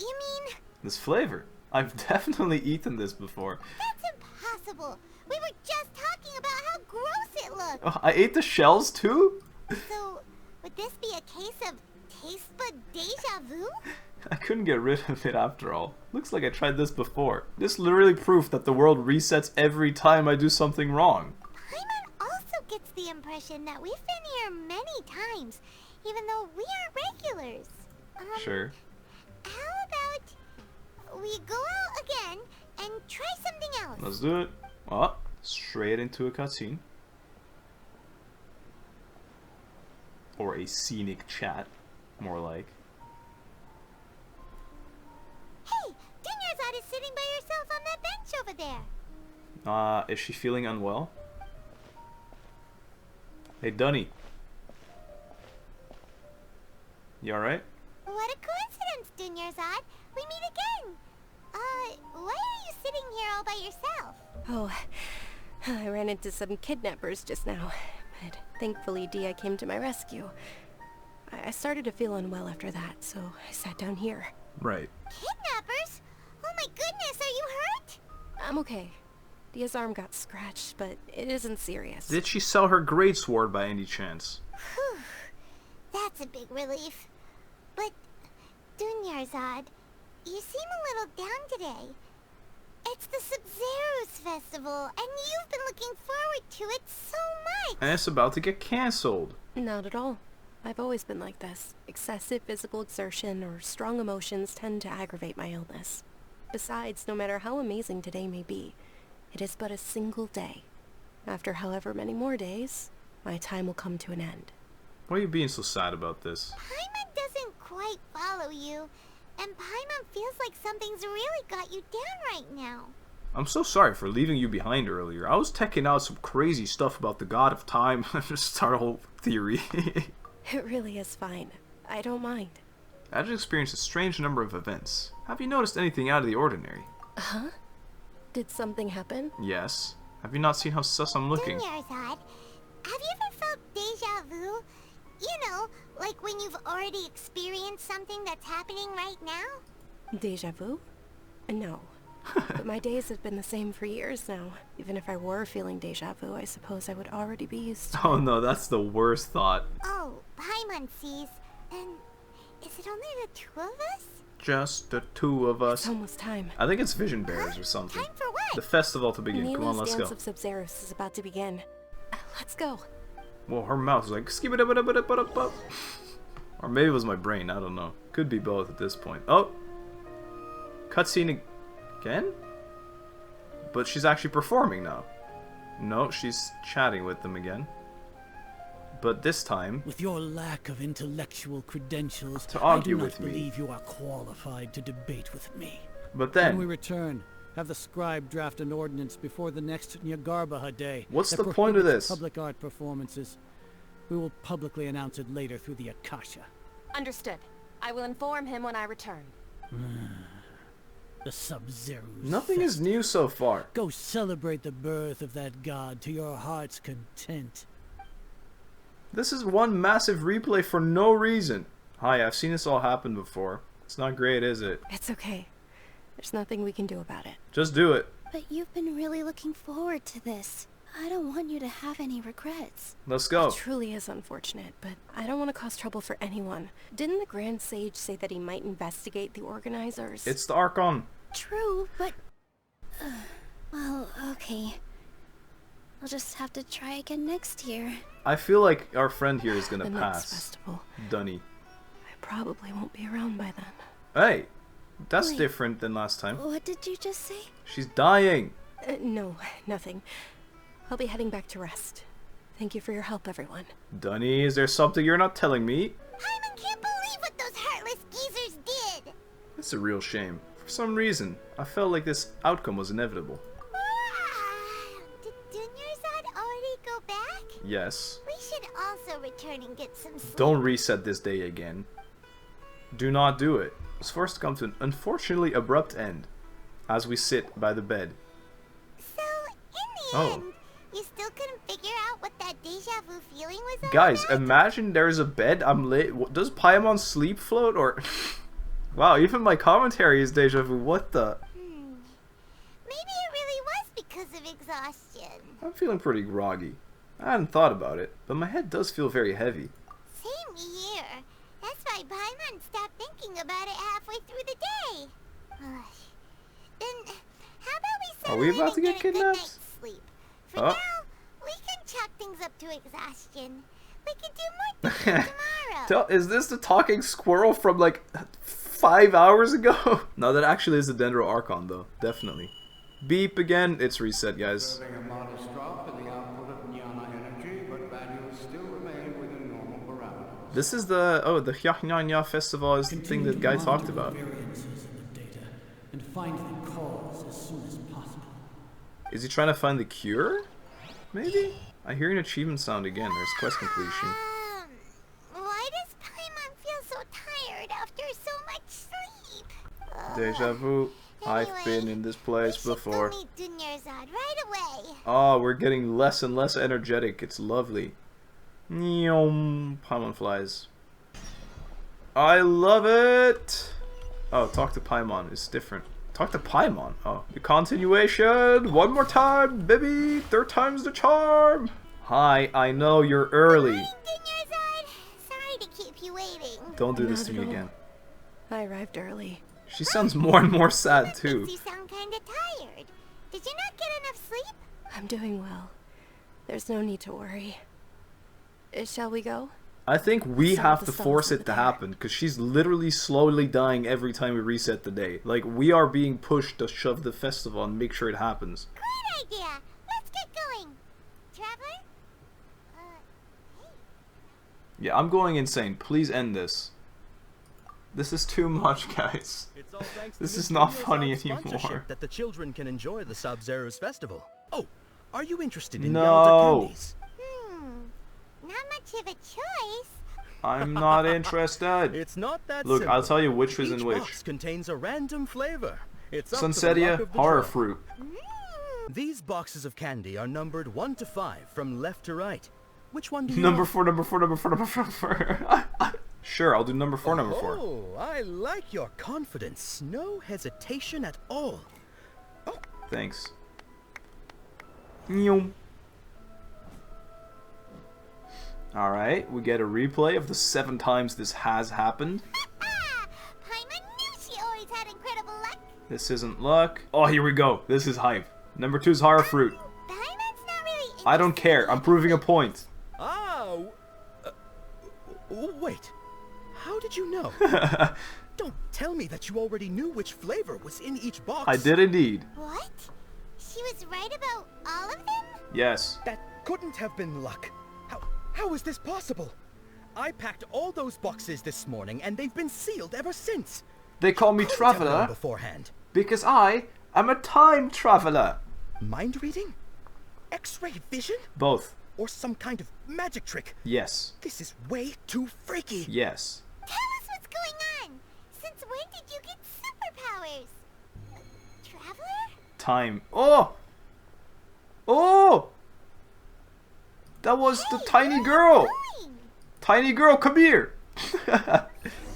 you mean... This flavor. I've definitely eaten this before. That's impossible. We were just talking about how gross it looked. Oh, I ate the shells too? So, would this be a case of taste bud deja vu? I couldn't get rid of it after all. Looks like I tried this before. This literally proof that the world resets every time I do something wrong. Paimon also gets the impression that we've been here many times, even though we aren't regulars. Sure. How about we go out again and try something else? Let's do it. Oh, straight into a cutscene. Or a scenic chat, more like. Hey, Dunyarzad is sitting by herself on that bench over there. Is she feeling unwell? Hey, Dunny. You alright? What a coincidence, Dunyarzad. We meet again. Why are you sitting here all by yourself? Oh, I ran into some kidnappers just now, but thankfully Dehya came to my rescue. I started to feel unwell after that, so I sat down here. Right. Kidnappers? Oh my goodness, are you hurt? I'm okay. Dehya's arm got scratched, but it isn't serious. Did she sell her greatsword by any chance? Whew. That's a big relief. But, Dunyarzad, you seem a little down today. It's the SUS-MERU festival, and you've been looking forward to it so much. And it's about to get cancelled. Not at all. I've always been like this. Excessive physical exertion or strong emotions tend to aggravate my illness. Besides, no matter how amazing today may be, it is but a single day. After however many more days, my time will come to an end. Why are you being so sad about this? Paimon doesn't quite follow you, and Paimon feels like something's really got you down right now. I'm so sorry for leaving you behind earlier. I was checking out some crazy stuff about the god of time. Just our whole theory. It really is fine. I don't mind. I just experienced a strange number of events. Have you noticed anything out of the ordinary? Huh? Did something happen? Yes. Have you not seen how sus I'm looking? Dunyarzad, have you ever felt deja vu? You know, Like when you've already experienced something that's happening right now? Deja vu? No. But my days have been the same for years now. Even if I were feeling deja vu, I suppose I would already be used to it. Oh no, that's the worst thought. Oh, Paimon sees. And is it only the two of us? Just the two of us. It's almost time. I think it's vision bearers or something. Time for what? The festival to begin. Come on, let's go. The dance of Sub-Zero is about to begin. Let's go. Well, her mouth was like skibidi-bidi-bidi-bidi-bidi. Or maybe it was my brain, I don't know. Could be both at this point. Oh! Cutscene again? But she's actually performing now. No, she's chatting with them again. But this time... With your lack of intellectual credentials, to argue I do with not me. believe you are qualified to debate with me. But then... When we return, have the scribe draft an ordinance before the next Nyargarbaha day. What's the point of this? Public art performances. We will publicly announce it later through the Akasha. Understood. I will inform him when I return. The Sub-Zero. Nothing is new so far. Go celebrate the birth of that god to your heart's content. This is one massive replay for no reason. Hi, I've seen this all happen before. It's not great, is it? It's okay. There's nothing we can do about it. Just do it. But you've been really looking forward to this. I don't want you to have any regrets. Let's go. It truly is unfortunate, but I don't want to cause trouble for anyone. Didn't the Grand Sage say that he might investigate the organizers? It's the Archon. True, but... well, okay. I'll just have to try again next year. I feel like our friend here is gonna the pass. next festival. Dunny. I probably won't be around by then. Hey! That's Wait, different than last time. What did you just say? She's dying! No, nothing. I'll be heading back to rest. Thank you for your help, everyone. Dunny, is there something you're not telling me? Paimon can't believe what those heartless geezers did! That's a real shame. For some reason, I felt like this outcome was inevitable. Did Dunyarzad already go back? Yes. We should also return and get some sleep. Don't reset this day again. Do not do it. It's forced to come to an unfortunately abrupt end as we sit by the bed. So, in the end, you still couldn't figure out what that deja vu feeling was all Guys, about? imagine there's a bed, I'm lit. Does Paimon sleep float or... Wow, even my commentary is deja vu. What the... Maybe it really was because of exhaustion. I'm feeling pretty groggy. I hadn't thought about it, but my head does feel very heavy. Same here. That's why Paimon stopped thinking about it halfway through the day. Then, how about we settle Are we in about to and get a good kidnapped? night's sleep? For now, we can chalk things up to exhaustion. We can do more things tomorrow. Is this the talking squirrel from like 5 hours ago? No, that actually is the Dendro Archon though. Definitely. Beep again. It's reset, guys. Observing a modest drop in the output of jnana energy, but values still remain within normal parameters. This is the the Hyahnyanya festival is the thing that guy talked about. Variances in the data and find the cause as soon as possible. Is he trying to find the cure? Maybe? I hear an achievement sound again. There's quest completion. Why does Paimon feel so tired after so much sleep? Deja vu. I've been in this place before. We should go meet Dunyarzad right away. Oh, we're getting less and less energetic. It's lovely. Nyom. Paimon flies. I love it! Oh, talk to Paimon. It's different. Talk to Paimon. Oh. The continuation! One more time, baby! Third time's the charm! Hi, I know you're early. Hi, Dunyarzad. Sorry to keep you waiting. Don't do this Not to at me all. again. I arrived early. She sounds more and more sad Makes too. you sound kinda tired. Did you not get enough sleep? I'm doing well. There's no need to worry. Shall we go? I think we Some have of to the sun's force over it to there. happen because she's literally slowly dying every time we reset the day. Like, we are being pushed to shove the festival and make sure it happens. Great idea. Let's get going. Traveler? Hey. Yeah, I'm going insane. Please end this. This is too much, guys. It's all thanks to This Miss is not Dunyarzad's funny sponsorship anymore. that the children can enjoy the Sub-Zero's festival. Oh, are you interested in No. Yalda candies? Not much of a choice. I'm not interested. It's not that Look, simple. I'll tell you which is Each in which. box contains a random flavor. It's up to the luck Sunsetia, of the horror draw. fruit. These boxes of candy are numbered 1 to 5 from left to right. Which one do you Number want? 4, number 4, number 4, number 4. Sure, I'll do number 4, number 4. Oh, I like your confidence. No hesitation at all. Oh, Thanks. Nyum. Alright, we get a replay of the 7 times this has happened. Paimon knew she always had incredible luck. This isn't luck. Oh, here we go. This is hype. Number 2 is horror fruit. Paimon's not really I don't care. I'm proving a point. ah. Wait. How did you know? Don't tell me that you already knew which flavor was in each box. I did indeed. What? She was right about all of them? Yes. That couldn't have been luck. How is this possible? I packed all those boxes this morning, and they've been sealed ever since. They call me Couldn't have known Traveler beforehand. because I am a time traveler. Mind reading? X-ray vision? Both. Or some kind of magic trick? Yes. This is way too freaky. Yes. Tell us what's going on. Since when did you get superpowers? Traveler? Time. Oh! Oh! That was the tiny girl. Going? Tiny girl, come here.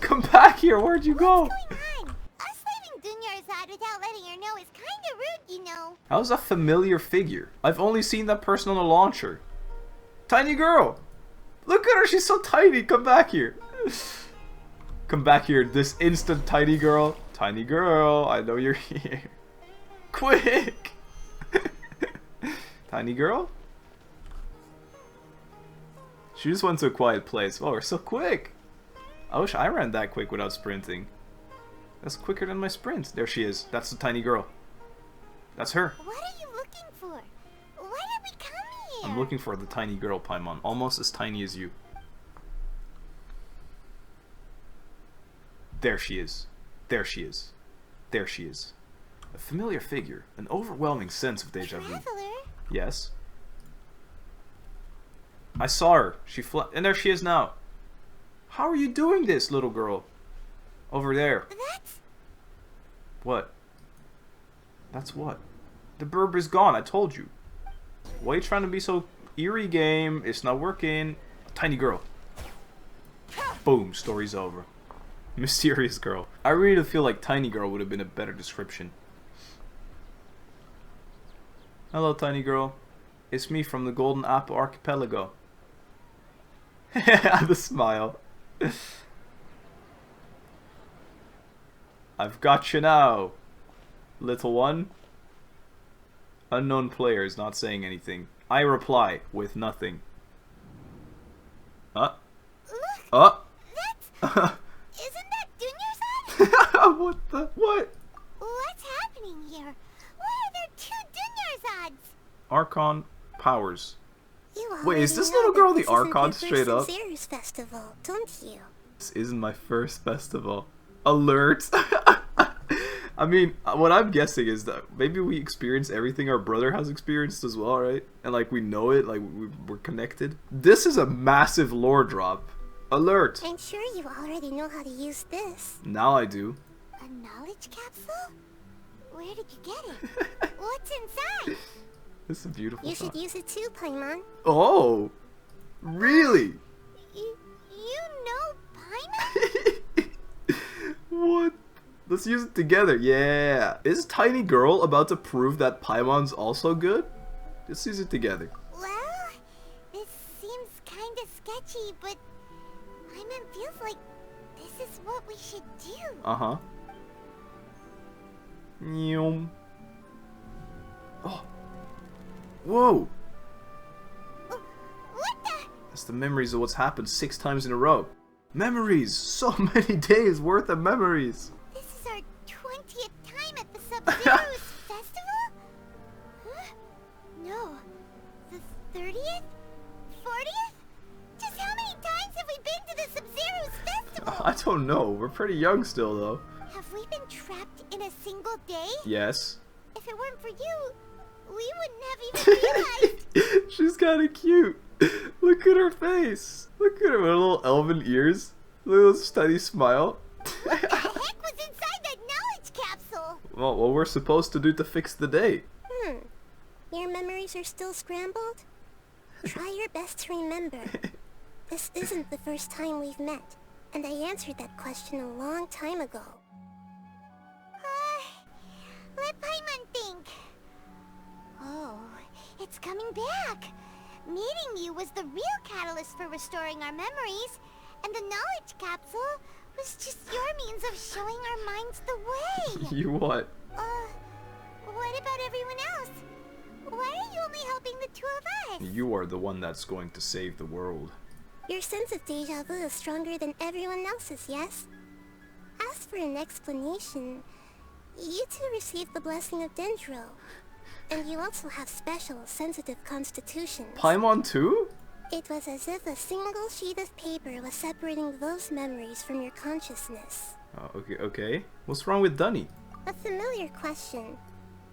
Come back here. Where'd you go? What's going on? Us leaving Dunyarzad without letting her know is kinda rude, you know. How's a familiar figure? I've only seen that person on a launcher. Tiny girl. Look at her. She's so tiny. Come back here. Come back here this instant, tiny girl. Tiny girl, I know you're here. Quick! Tiny girl? She just went to a quiet place. Oh, we're so quick! I wish I ran that quick without sprinting. That's quicker than my sprint. There she is. That's the tiny girl. That's her. What are you looking for? Why did we come here? I'm looking for the tiny girl, Paimon. Almost as tiny as you. There she is. There she is. There she is. A familiar figure. An overwhelming sense of deja vu. Traveler? Yes. I saw her. And there she is now. How are you doing this, little girl? Over there. That's... What? That's what? The burb is gone, I told you. Why are you trying to be so eerie, game? It's not working. Tiny girl. Boom, story's over. Mysterious girl. I really feel like tiny girl would have been a better description. Hello, tiny girl. It's me from the Golden Apple Archipelago. The smile. I've got you now, little one. Unknown players not saying anything. I reply with nothing. Look! That's... Isn't that Dunyarzad? What the... What? What's happening here? Why are there 2 Dunyarzads? Archon powers. You Wait, is this already know little girl that the this isn't Archon your straight first up? Sumeru's festival, don't you? This isn't my first festival. Alert! I mean, what I'm guessing is that maybe we experience everything our brother has experienced as well, right? And like we know it, like we're connected. This is a massive lore drop. Alert! I'm sure you already know how to use this. Now I do. A knowledge capsule? Where did you get it? What's inside? This is a beautiful You thought. should use it too, Paimon. Oh! Really? You know Paimon? What? Let's use it together. Yeah. Is Tiny Girl about to prove that Paimon's also good? Let's use it together. Well, this seems kinda sketchy, but Paimon feels like this is what we should do. Uh-huh. Nyum. Oh. Whoa. What the? That's the memories of what's happened 6 times in a row. Memories! So many days worth of memories! This is our 20th time at the Sub-Zero's festival? Huh? No. The 30th? 40th? Just how many times have we been to the Sub-Zero's festival? I don't know. We're pretty young still, though. Have we been trapped in a single day? Yes. If it weren't for you, we wouldn't have even realized. She's kinda cute. Look at her face. Look at her little elven ears. Look at this tiny smile. What the heck was inside that knowledge capsule? Well, what we're supposed to do to fix the day? Your memories are still scrambled? Try your best to remember. This isn't the first time we've met, and I answered that question a long time ago. Let Paimon think. Oh, it's coming back. Meeting you was the real catalyst for restoring our memories, and the knowledge capsule was just your means of showing our minds the way. You what? What about everyone else? Why are you only helping the two of us? You are the one that's going to save the world. Your sense of deja vu is stronger than everyone else's, yes? As for an explanation, you two received the blessing of dendro. And you also have special, sensitive constitutions. Paimon too? It was as if a single sheet of paper was separating those memories from your consciousness. Oh, okay. What's wrong with Dunny? A familiar question.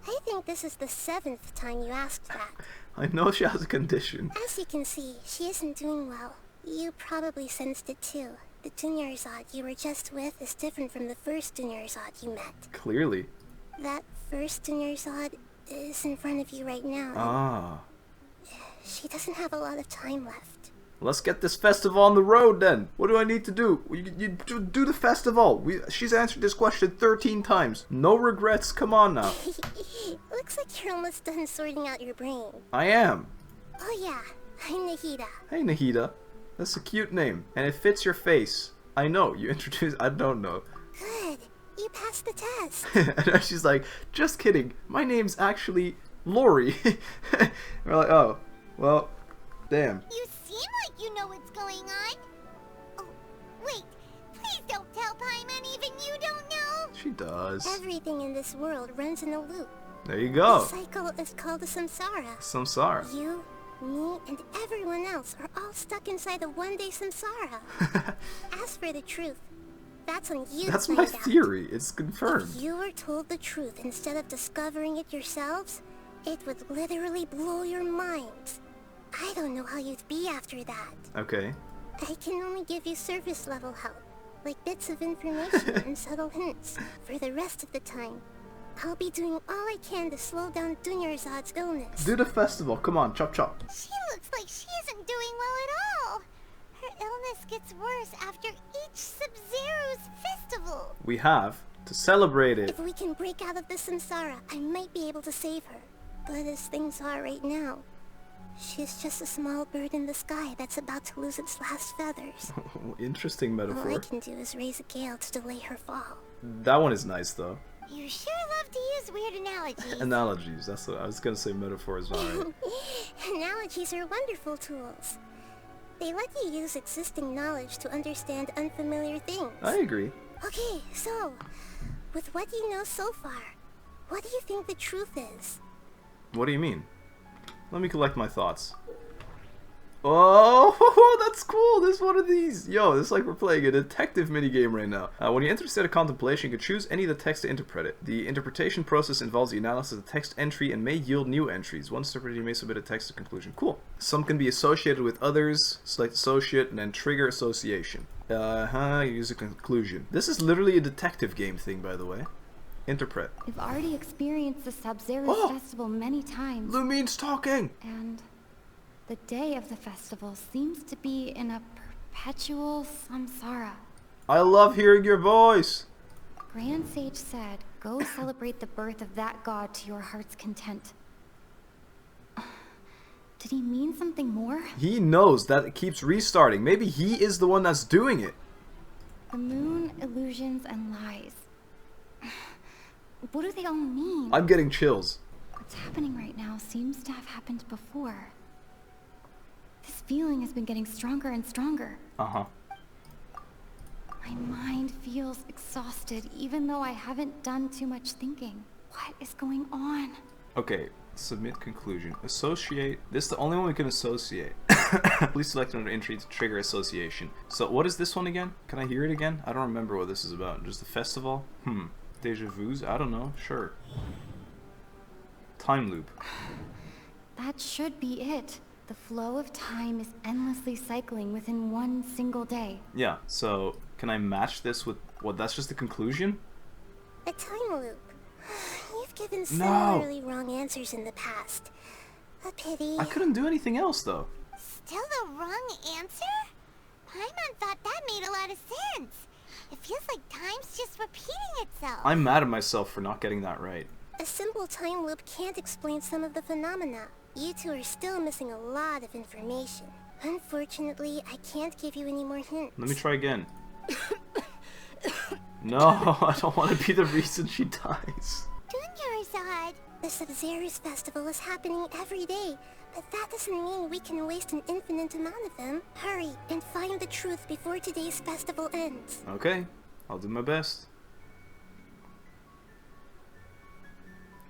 I think this is the 7th time you asked that. I know she has a condition. As you can see, she isn't doing well. You probably sensed it too. The Dunyarzad you were just with is different from the first Dunyarzad you met. Clearly. That first Dunyarzad is in front of you right now. Ah. She doesn't have a lot of time left. Let's get this festival on the road then. What do I need to do? You do the festival. She's answered this question 13 times. No regrets. Come on now. Looks like you're almost done sorting out your brain. I am. Oh yeah, I'm Nahida. Hey Nahida. That's a cute name. And it fits your face. I know. You introduced... I don't know. Good. You passed the test. And she's like, just kidding. My name's actually Lori. We're like, oh, well, damn. You seem like you know what's going on. Oh, wait. Please don't tell Paimon even you don't know. She does. Everything in this world runs in a loop. There you go. The cycle is called the samsara. Samsara. You, me, and everyone else are all stuck inside a one-day samsara. As for the truth, that's on you. That's my theory. It's confirmed. If you were told the truth instead of discovering it yourselves, it would literally blow your minds. I don't know how you'd be after that. Okay. I can only give you surface level help, like bits of information and subtle hints. For the rest of the time, I'll be doing all I can to slow down Dunyarzad's illness. Do the festival. Come on, chop chop. She looks like she isn't doing well at all. Her illness gets worse after each Sub-Zero's festival. We have to celebrate it. If we can break out of the samsara, I might be able to save her. But as things are right now, she's just a small bird in the sky that's about to lose its last feathers. Interesting metaphor. All I can do is raise a gale to delay her fall. That one is nice though. You sure love to use weird analogies. Analogies, that's what I was gonna say. Metaphors, alright. Analogies are wonderful tools. They let you use existing knowledge to understand unfamiliar things. I agree. Okay, so, with what you know so far, what do you think the truth is? What do you mean? Let me collect my thoughts. Oh, that's cool. There's one of these. Yo, it's like we're playing a detective minigame right now. When you enter a state of contemplation, you can choose any of the text to interpret it. The interpretation process involves the analysis of the text entry and may yield new entries. Once interpreted, you may submit a text to conclusion. Cool. Some can be associated with others, select associate, and then trigger association. Use a conclusion. This is literally a detective game thing, by the way. Interpret. We've already experienced the Sub-Zero's festival many times. Lumine's talking! And the day of the festival seems to be in a perpetual samsara. I love hearing your voice! Grand Sage said, go celebrate the birth of that god to your heart's content. Did he mean something more? He knows that it keeps restarting. Maybe he is the one that's doing it. The moon, illusions, and lies. What do they all mean? I'm getting chills. What's happening right now seems to have happened before. This feeling has been getting stronger and stronger. Uh-huh. My mind feels exhausted, even though I haven't done too much thinking. What is going on? Okay, submit conclusion. Associate. This is the only one we can associate. Please select another entry to trigger association. So what is this one again? Can I hear it again? I don't remember what this is about. Just the festival? Deja vu's? I don't know. Sure. Time loop. That should be it. The flow of time is endlessly cycling within one single day. Yeah, so can I match this with what? That's just the conclusion? A time loop. You've given similarly wrong answers in the past. A pity. I couldn't do anything else, though. Still the wrong answer? Paimon thought that made a lot of sense. It feels like time's just repeating itself. I'm mad at myself for not getting that right. A simple time loop can't explain some of the phenomena. You two are still missing a lot of information. Unfortunately, I can't give you any more hints. Let me try again. No, I don't want to be the reason she dies. Dunyarzad! The SUS-MERU festival is happening every day, but that doesn't mean we can waste an infinite amount of them. Hurry and find the truth before today's festival ends. Okay, I'll do my best.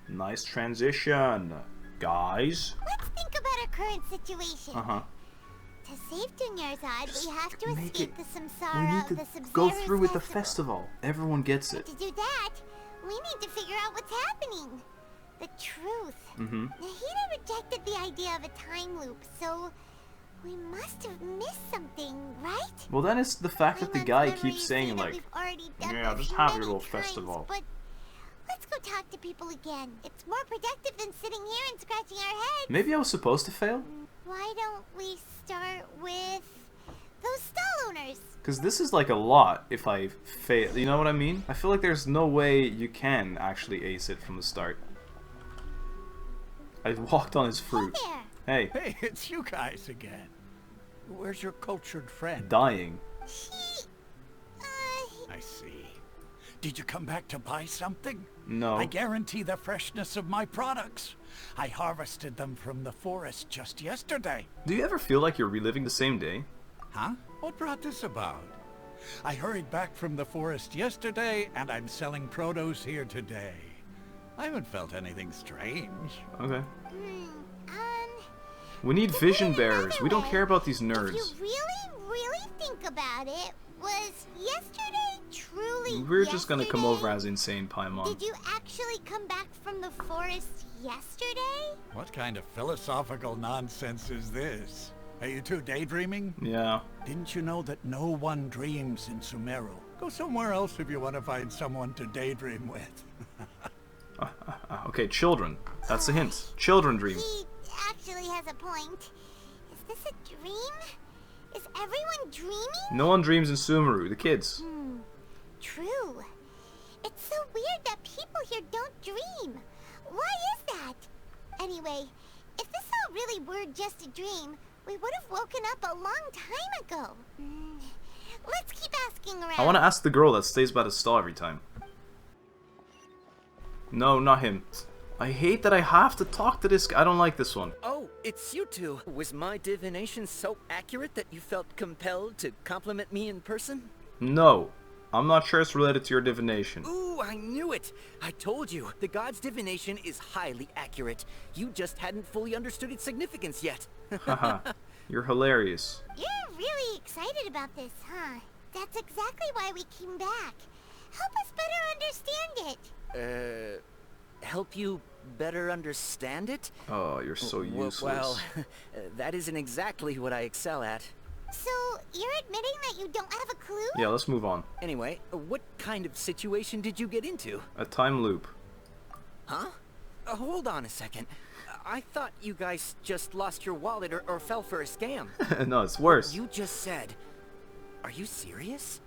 Nice transition, guys. Let's think about our current situation. To save Dunyarzad, we have to escape the samsara of the SUS-MERU Go through with the festival. festival. Everyone gets it. To do that, we need to figure out what's happening. The truth. Nahida rejected the idea of a time loop, so we must have missed something, right? Well, then it's the fact that the guy keeps saying, that like, we've already done yeah, this just have your many little times, festival. But let's go talk to people again. It's more productive than sitting here and scratching our heads. Maybe I was supposed to fail? Why don't we start with those stall owners? Because this is like a lot if I fail, you know what I mean? I feel like there's no way you can actually ace it from the start. I walked on his fruit. Hey. Hey, it's you guys again. Where's your cultured friend? Dying. I see. Did you come back to buy something? No. I guarantee the freshness of my products. I harvested them from the forest just yesterday. Do you ever feel like you're reliving the same day? Huh? What brought this about? I hurried back from the forest yesterday, and I'm selling produce here today. I haven't felt anything strange. Okay. We need vision bearers. We don't care about these nerds. If you really think about it, was yesterday truly We're just gonna come over as insane Paimon. Did you actually come back from the forest yesterday? What kind of philosophical nonsense is this? Are you two daydreaming? Yeah. Didn't you know that no one dreams in Sumeru? Go somewhere else if you want to find someone to daydream with. Okay, children. That's a hint. Children dream. He actually has a point. Is this a dream? Is everyone dreaming? No one dreams in Sumeru. The kids. True. It's so weird that people here don't dream. Why is that? Anyway, if this all really were just a dream, we would have woken up a long time ago. Let's keep asking around. I want to ask the girl that stays by the stall every time. No, not him. I hate that I have to talk to this guy. I don't like this one. Oh, it's you two. Was my divination so accurate that you felt compelled to compliment me in person? No. I'm not sure it's related to your divination. Ooh, I knew it! I told you, the god's divination is highly accurate. You just hadn't fully understood its significance yet. Haha. You're hilarious. You're really excited about this, huh? That's exactly why we came back. Help us better understand it. Help you better understand it? Oh, you're so useless. Well, that isn't exactly what I excel at. So, you're admitting that you don't have a clue? Yeah, let's move on. Anyway, what kind of situation did you get into? A time loop. Huh? Hold on a second. I thought you guys just lost your wallet or fell for a scam. No, it's worse. You just said... Are you serious?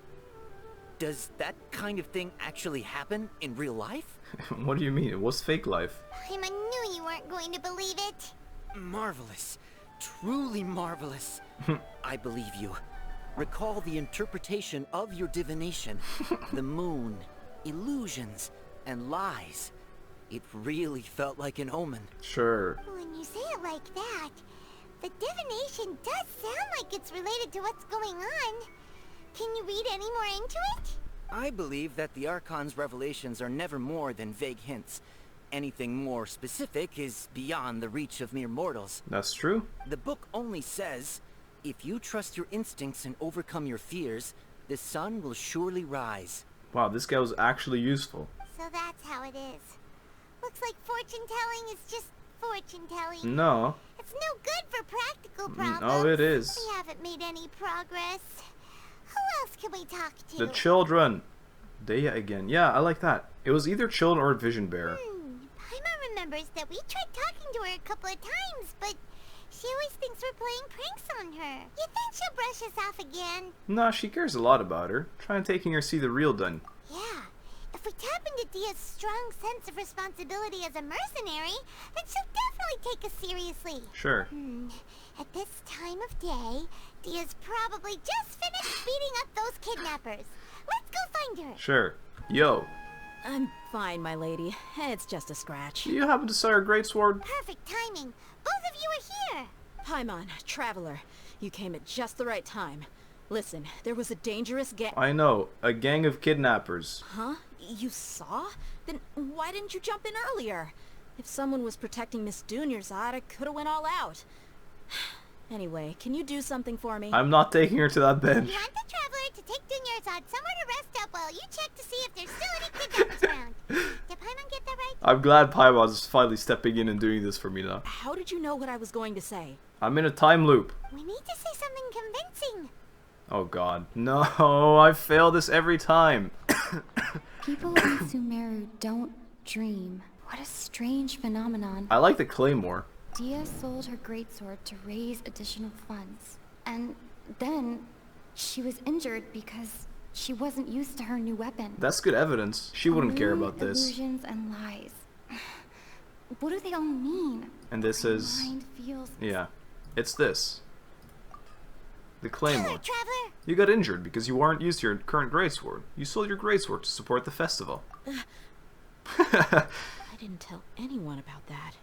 Does that kind of thing actually happen in real life? What do you mean? It was fake life. I knew you weren't going to believe it. Marvelous. Truly marvelous. I believe you. Recall the interpretation of your divination. The moon, illusions, and lies. It really felt like an omen. Sure. When you say it like that, the divination does sound like it's related to what's going on. Can you read any more into it? I believe that the Archon's revelations are never more than vague hints. Anything more specific is beyond the reach of mere mortals. That's true. The book only says, if you trust your instincts and overcome your fears, the sun will surely rise. Wow, this guy was actually useful. So that's how it is. Looks like fortune-telling is just fortune-telling. No. It's no good for practical problems. Oh, it is. We haven't made any progress. Who else can we talk to? The children. Dehya again. Yeah, I like that. It was either children or vision bearer. Paimon remembers that we tried talking to her a couple of times, but she always thinks we're playing pranks on her. You think she'll brush us off again? Nah, she cares a lot about her. Try taking her see the real Dun. Yeah. If we tap into Dehya's strong sense of responsibility as a mercenary, then she'll definitely take us seriously. Sure. At this time of day, Dehya's probably just finished beating up those kidnappers. Let's go find her. Sure. Yo. I'm fine, my lady. It's just a scratch. Do you happen to say her greatsword? Perfect timing. Both of you are here. Paimon, Traveler, you came at just the right time. Listen, there was a dangerous gang. I know. A gang of kidnappers. Huh? You saw? Then why didn't you jump in earlier? If someone was protecting Miss Dunyarzad, I could have went all out. Anyway, can you do something for me? I'm not taking her to that bench. You want the Traveler to take Dunyarzad somewhere to rest up while you check to see if there's still any kidnappers around. Did Paimon get that right? I'm glad Paimon's finally stepping in and doing this for me now. How did you know what I was going to say? I'm in a time loop. We need to say something convincing. Oh god. No, I fail this every time. People in Sumeru don't dream. What a strange phenomenon. I like the claymore. Dehya sold her greatsword to raise additional funds. And then she was injured because she wasn't used to her new weapon. That's good evidence. She wouldn't care about this. Illusions and lies. What do they all mean? And this is... Mind feels... Yeah. It's this. The claymore. Traveler. You got injured because you weren't used to your current greatsword. You sold your greatsword to support the festival. I didn't tell anyone about that.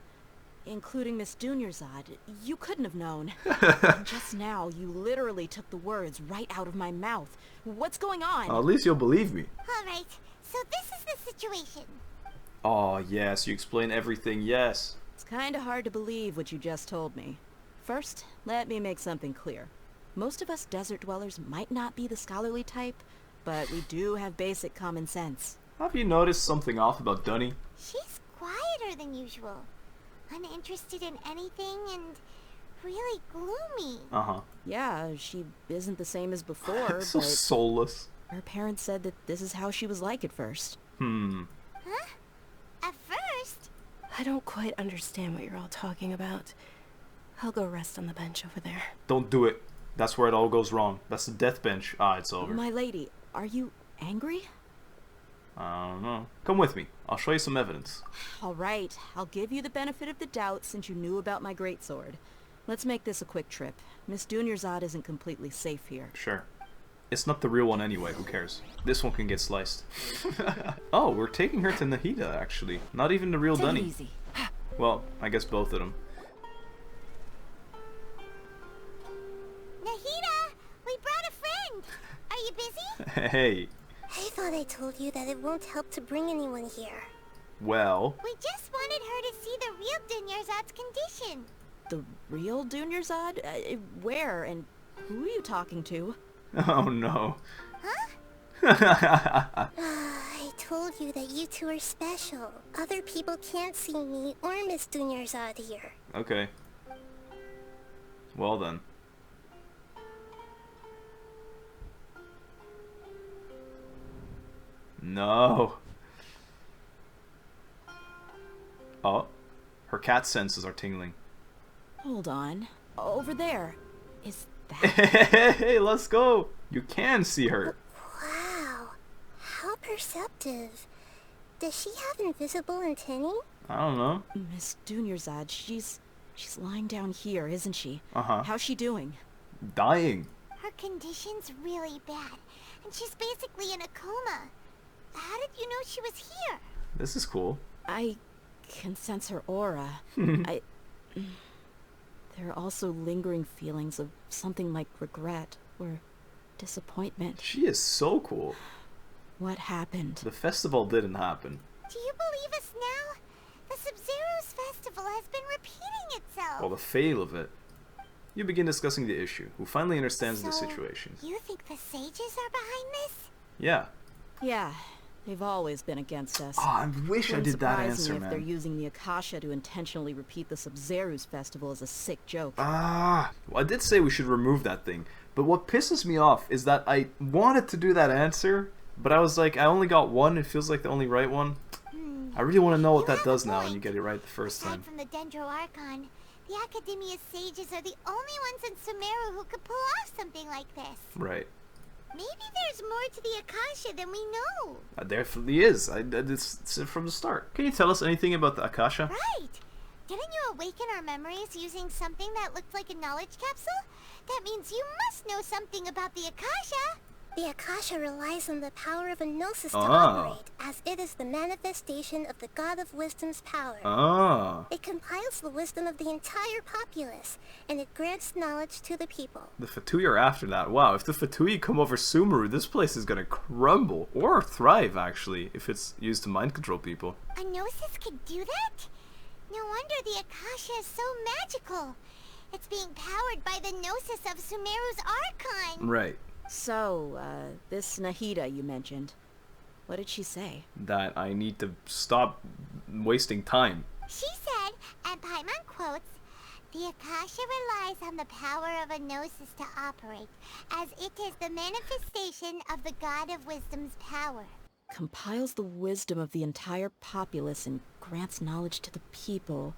Including Miss Dunyarzad. You couldn't have known. And just now, you literally took the words right out of my mouth. What's going on? At least you'll believe me. Alright, so this is the situation. Oh, yes, you explain everything, yes. It's kinda hard to believe what you just told me. First, let me make something clear. Most of us desert dwellers might not be the scholarly type, but we do have basic common sense. Have you noticed something off about Dunny? She's quieter than usual. Uninterested in anything and really gloomy. Uh-huh. Yeah, she isn't the same as before, So but soulless. her parents said that this is how she was like at first. Huh? At first? I don't quite understand what you're all talking about. I'll go rest on the bench over there. Don't do it. That's where it all goes wrong. That's the death bench. Ah, it's over. My lady, are you angry? I don't know. Come with me. I'll show you some evidence. All right, I'll give you the benefit of the doubt since you knew about my greatsword. Let's make this a quick trip. Miss Dunyarzad isn't completely safe here. Sure. It's not the real one anyway, who cares? This one can get sliced. Oh, we're taking her to Nahida, actually. Not even the real Dunny. Easy. Well, I guess both of them. Nahida, we brought a friend. Are you busy? Hey. I thought I told you that it won't help to bring anyone here. Well... We just wanted her to see the real Dunyarzad's condition. The real Dunyarzad? Where and who are you talking to? Oh no. Huh? I told you that you two are special. Other people can't see me or Miss Dunyarzad here. Okay. Well then. No. Oh. Her cat senses are tingling. Hold on. Over there. Is that... Hey, let's go. You can see her. Wow. How perceptive. Does she have invisible antennae? I don't know. Miss Dunyarzad, she's lying down here, isn't she? Uh-huh. How's she doing? Dying. Her condition's really bad, and she's basically in a coma. How did you know she was here? This is cool. I can sense her aura. There are also lingering feelings of something like regret or disappointment. She is so cool. What happened? The festival didn't happen. Do you believe us now? The Sub-Zero's festival has been repeating itself. Well, the fail of it. You begin discussing the issue. Who finally understands the situation? You think the sages are behind this? Yeah. Yeah, they've always been against us. Oh, I wish I did that answer, if man. they're using the Akasha to intentionally repeat the Sub-Zeru's festival as a sick joke. Well, I did say we should remove that thing, but what pisses me off is that I wanted to do that answer, but I was like, I only got one. It feels like the only right one. I really want to know what that does now when you get it right the first Aside time. from the dendro Archon, the Academia's sages are the only ones in Sumeru who could pull off something like this. Right. Maybe there's more to the Akasha than we know. There definitely is. It's from the start. Can you tell us anything about the Akasha? Right. Didn't you awaken our memories using something that looked like a knowledge capsule? That means you must know something about the Akasha. The Akasha relies on the power of a gnosis to operate, as it is the manifestation of the God of Wisdom's power. It compiles the wisdom of the entire populace, and it grants knowledge to the people. The Fatui are after that. Wow, if the Fatui come over Sumeru, this place is gonna crumble. Or thrive, actually, if it's used to mind control people. A gnosis could do that? No wonder the Akasha is so magical. It's being powered by the gnosis of Sumeru's Archon. Right. So, this Nahida you mentioned, what did she say? That I need to stop wasting time. She said, and Paimon quotes, the Akasha relies on the power of a gnosis to operate, as it is the manifestation of the God of Wisdom's power. Compiles the wisdom of the entire populace and grants knowledge to the people.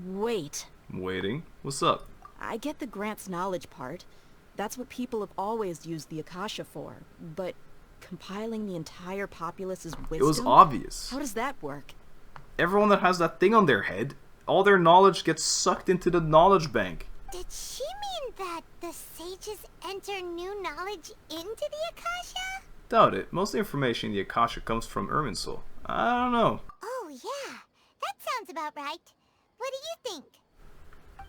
Wait. Waiting? What's up? I get the grants knowledge part. That's what people have always used the Akasha for. But compiling the entire populace's wisdom? It was obvious. How does that work? Everyone that has that thing on their head, all their knowledge gets sucked into the knowledge bank. Did she mean that the sages enter new knowledge into the Akasha? Doubt it. Most of the information in the Akasha comes from Irminsul. I don't know. Oh yeah, that sounds about right. What do you think?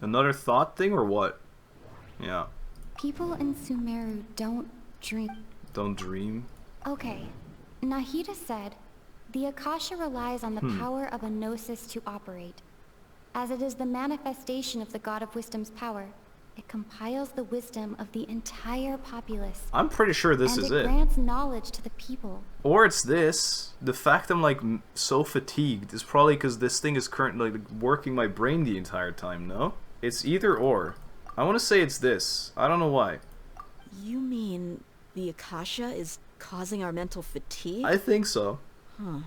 Another thought thing or what? Yeah. People in Sumeru don't dream. Don't dream? Okay. Nahida said, the Akasha relies on the power of a gnosis to operate. As it is the manifestation of the God of Wisdom's power, it compiles the wisdom of the entire populace. I'm pretty sure this is and it. it grants knowledge to the people. Or it's this. The fact I'm like so fatigued is probably because this thing is currently like working my brain the entire time, no? It's either or. I want to say it's this. I don't know why. You mean the Akasha is causing our mental fatigue? I think so. Huh.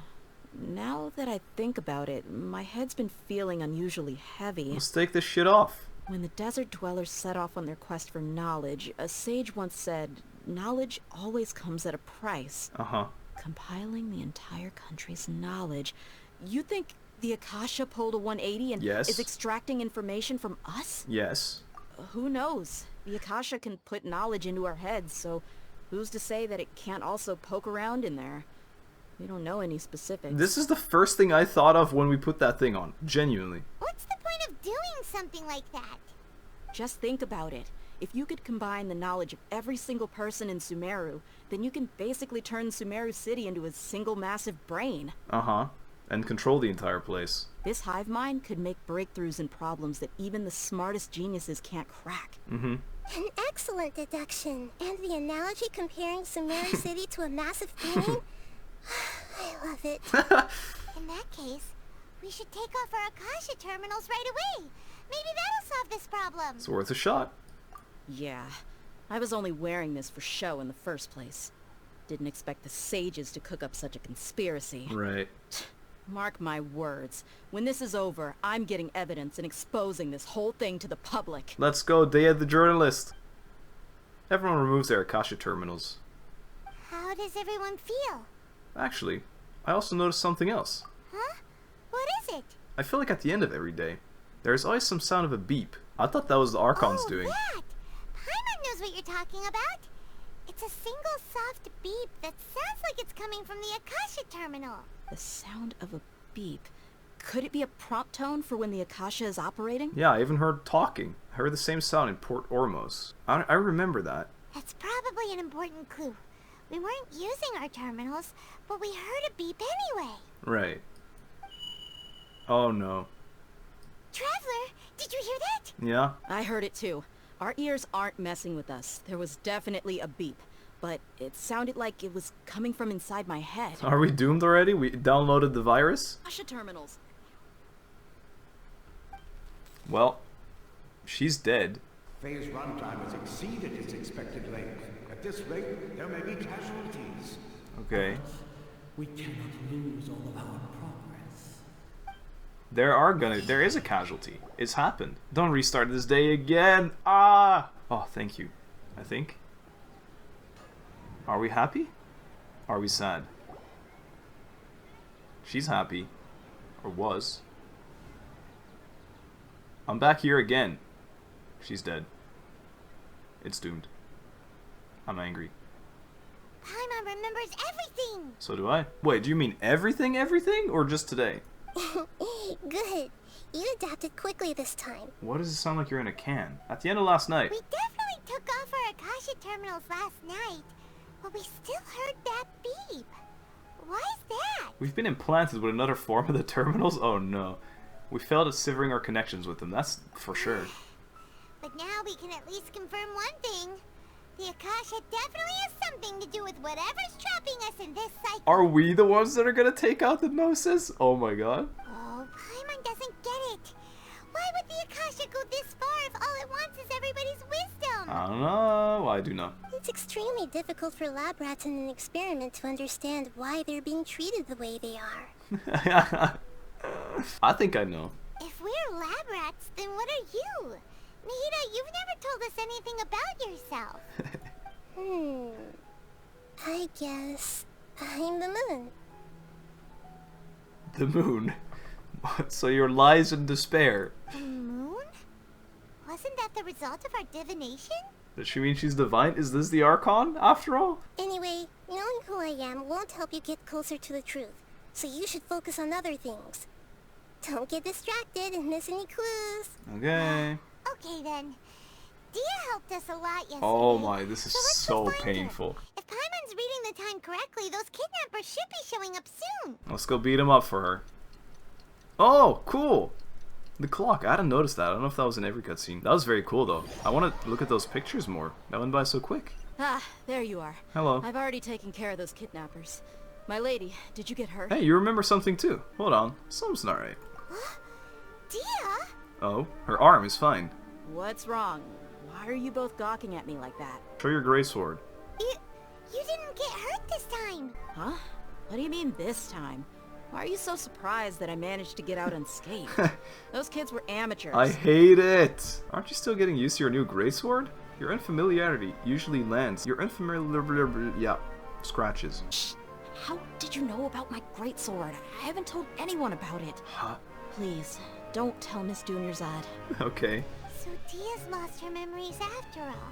Now that I think about it, my head's been feeling unusually heavy. Let's take this shit off. When the desert dwellers set off on their quest for knowledge, a sage once said, knowledge always comes at a price. Compiling the entire country's knowledge. You think the Akasha pulled a 180 and is extracting information from us? Yes. Who knows? The Akasha can put knowledge into our heads, so who's to say that it can't also poke around in there? We don't know any specifics. This is the first thing I thought of when we put that thing on. Genuinely. What's the point of doing something like that? Just think about it. If you could combine the knowledge of every single person in Sumeru, then you can basically turn Sumeru City into a single massive brain. And control the entire place. This hive mind could make breakthroughs in problems that even the smartest geniuses can't crack. An excellent deduction. And the analogy comparing Sumeru City to a massive brain? I love it. In that case, we should take off our Akasha terminals right away. Maybe that'll solve this problem. It's worth a shot. Yeah, I was only wearing this for show in the first place. Didn't expect the sages to cook up such a conspiracy. Right. Mark my words. When this is over, I'm getting evidence and exposing this whole thing to the public. Let's go, Dehya the journalist. Everyone removes their Akasha terminals. How does everyone feel? Actually, I also noticed something else. Huh? What is it? I feel like at the end of every day, there's always some sound of a beep. I thought that was the Archons doing. That! Paimon knows what you're talking about. It's a single soft beep that sounds like it's coming from the Akasha terminal. The sound of a beep. Could it be a prompt tone for when the Akasha is operating? Yeah, I even heard talking. I heard the same sound in Port Ormos. I remember that. That's probably an important clue. We weren't using our terminals, but we heard a beep anyway. Right. Oh no. Traveler, did you hear that? Yeah? I heard it too. Our ears aren't messing with us. There was definitely a beep, but it sounded like it was coming from inside my head. Are we doomed already? We downloaded the virus? Akasha terminals. Well, she's dead. Phase runtime has exceeded its expected length. At this rate, there may be casualties. Okay. We cannot lose all of our progress. There is a casualty. It's happened. Don't restart this day again. Ah! Oh, thank you. I think. Are we happy? Are we sad? She's happy. Or was. I'm back here again. She's dead. It's doomed. I'm angry. Paimon remembers everything! So do I. Wait, do you mean everything, or just today? Good. You adapted quickly this time. What does it sound like you're in a can? At the end of last night. We definitely took off our Akasha terminals last night, but we still heard that beep. Why is that? We've been implanted with another form of the terminals? Oh no. We failed at severing our connections with them, that's for sure. But now we can at least confirm one thing. The Akasha definitely has something to do with whatever's trapping us in this cycle. Are we the ones that are gonna take out the Gnosis? Oh my god. Oh, Paimon doesn't get it. Why would the Akasha go this far if all it wants is everybody's wisdom? I don't know. I do know. It's extremely difficult for lab rats in an experiment to understand why they're being treated the way they are. I think I know. If we're lab rats, then what are you? Nahida, you've never told us anything about yourself. I guess I'm the moon. The moon? So your lies and despair. The moon? Wasn't that the result of our divination? Does she mean she's divine? Is this the Archon, after all? Anyway, knowing who I am won't help you get closer to the truth, so you should focus on other things. Don't get distracted and miss any clues. Okay. Okay then. Dehya helped us a lot yesterday. Oh my, this is let's so go find painful. her. If Paimon's reading the time correctly, those kidnappers should be showing up soon. Let's go beat him up for her. Oh, cool. The clock. I hadn't noticed that. I don't know if that was in every cutscene. That was very cool though. I want to look at those pictures more. That went by so quick. Ah, there you are. Hello. I've already taken care of those kidnappers. My lady, did you get hurt? Hey, you remember something too. Hold on. Something's not right. Dehya? Oh, her arm is fine. What's wrong? Why are you both gawking at me like that? Show your gray sword. You didn't get hurt this time. Huh? What do you mean this time? Why are you so surprised that I managed to get out unscathed? Those kids were amateurs. I hate it. Aren't you still getting used to your new greatsword? Your unfamiliarity usually lands. Your scratches. Shh. How did you know about my greatsword? I haven't told anyone about it. Huh? Please, don't tell Miss Dunyarzad. Okay. So Dehya's lost her memories after all.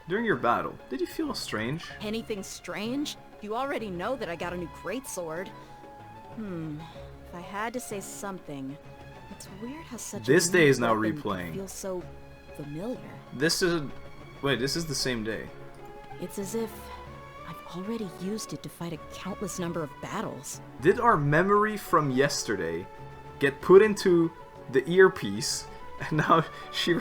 During your battle, did you feel strange? Anything strange? You already know that I got a new greatsword. If I had to say something, it's weird how such this a day is now weapon replaying. Feels so familiar. This is wait, this is the same day. It's as if I've already used it to fight a countless number of battles. Did our memory from yesterday get put into the earpiece and now she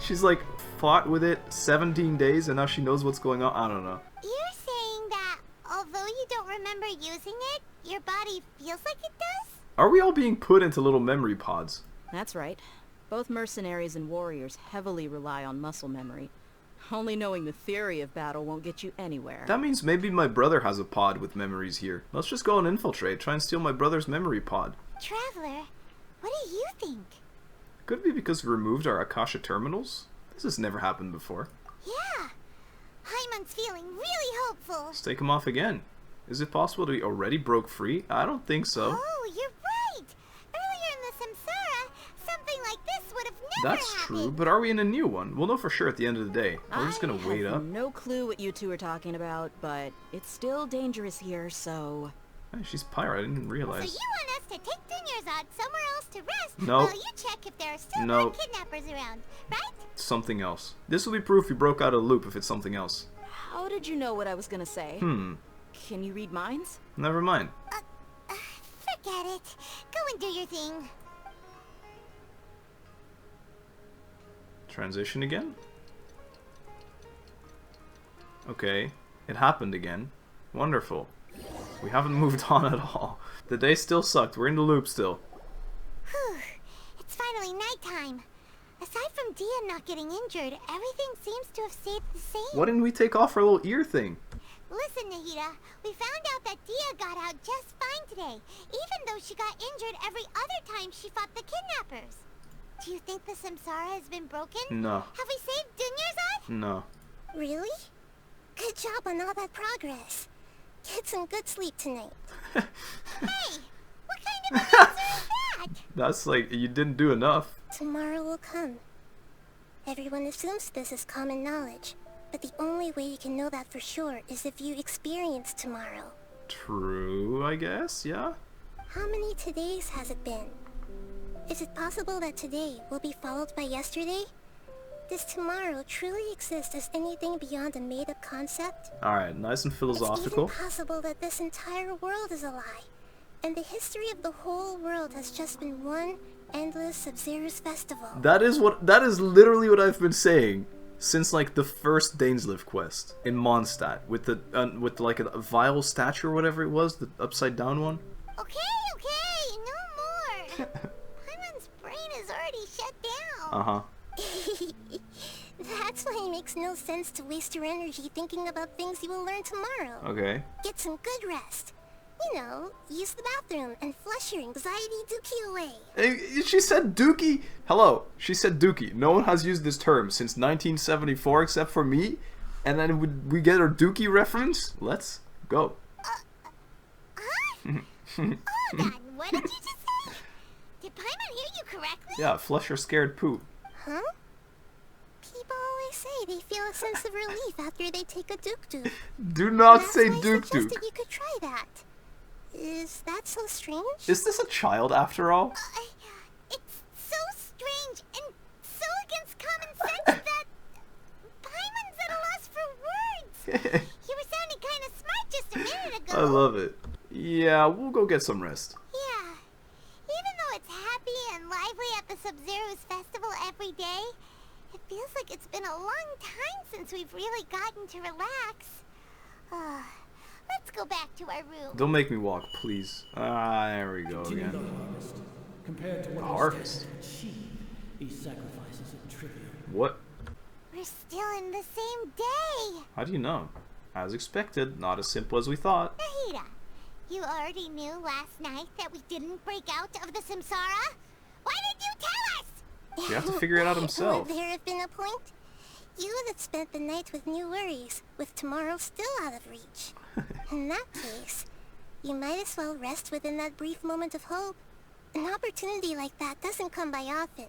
she's like fought with it 17 days and now she knows what's going on? I don't know. You're saying that although you don't remember using it, your body feels like it does? Are we all being put into little memory pods? That's right. Both mercenaries and warriors heavily rely on muscle memory. Only knowing the theory of battle won't get you anywhere. That means maybe my brother has a pod with memories here. Let's just go and infiltrate, try and steal my brother's memory pod. Traveler, what do you think? Could it be because we removed our Akasha terminals? This has never happened before. Yeah. Paimon's feeling really hopeful. Let's take him off again. Is it possible that we already broke free? I don't think so. Oh, you're right! Earlier in the samsara, something like this would have never That's happened. true, but are we in a new one? We'll know for sure at the end of the day. We're just gonna wait I have up. no clue what you two are talking about, but it's still dangerous here, so... Hey, she's pirate, I didn't realize. So you want us to take Dunyarzad somewhere else to rest No. while you check if there are still No. more kidnappers around, right? Something else. This will be proof we broke out of the loop if it's something else. How did you know what I was gonna say? Can you read minds? Never mind. Forget it. Go and do your thing. Transition again? Okay. It happened again. Wonderful. We haven't moved on at all. The day still sucked. We're in the loop still. Whew. It's finally nighttime. Aside from Dehya not getting injured, everything seems to have stayed the same. Why didn't we take off our little ear thing? Listen, Nahida, we found out that Dehya got out just fine today, even though she got injured every other time she fought the kidnappers. Do you think the samsara has been broken? No. Have we saved Dunyarzad? No. Really? Good job on all that progress. Get some good sleep tonight. Hey, what kind of an answer is that? That's like, you didn't do enough. Tomorrow will come. Everyone assumes this is common knowledge, but the only way you can know that for sure is if you experience tomorrow. True, I guess, yeah? How many todays has it been? Is it possible that today will be followed by yesterday? Does tomorrow truly exist as anything beyond a made-up concept? Alright, nice and philosophical. It's even possible that this entire world is a lie, and the history of the whole world has just been one endless Sub-Zero's festival. That is literally what I've been saying since like the first Dainslift quest in Mondstadt with the like a vile statue or whatever it was, the upside down one. Okay, no more. Paimon's brain is already shut down. Uh-huh. That's why it makes no sense to waste your energy thinking about things you will learn tomorrow. Okay. Get some good rest. You know, use the bathroom and flush your anxiety dookie away. Hey, she said dookie? Hello, she said dookie. No one has used this term since 1974 except for me. And then we get our dookie reference? Let's go. Hold on, what did you just say? Did Paimon hear you correctly? Yeah, flush your scared poop. Huh? People always say they feel a sense of relief after they take a dook-dook. Do not say dook-dook. dook-dook. I suggested you could try that. Is that so strange? Is this a child after all? It's so strange and so against common sense that Paimon's at a loss for words. You were sounding kind of smart just a minute ago. I love it. Yeah, we'll go get some rest. Yeah. Even though it's happy and lively at the Sub-Zero's festival every day, it feels like it's been a long time since we've really gotten to relax. Let's go back to our room. Don't make me walk, please. There we go again. Compared to what harvest. These sacrifices are trivial. What? We're still in the same day. How do you know? As expected, not as simple as we thought. Nahida, you already knew last night that we didn't break out of the samsara? Why did you tell us? You have to figure it out himself. Would there have been a point? You would have spent the night with new worries, with tomorrow still out of reach. In that case, you might as well rest within that brief moment of hope. An opportunity like that doesn't come by often,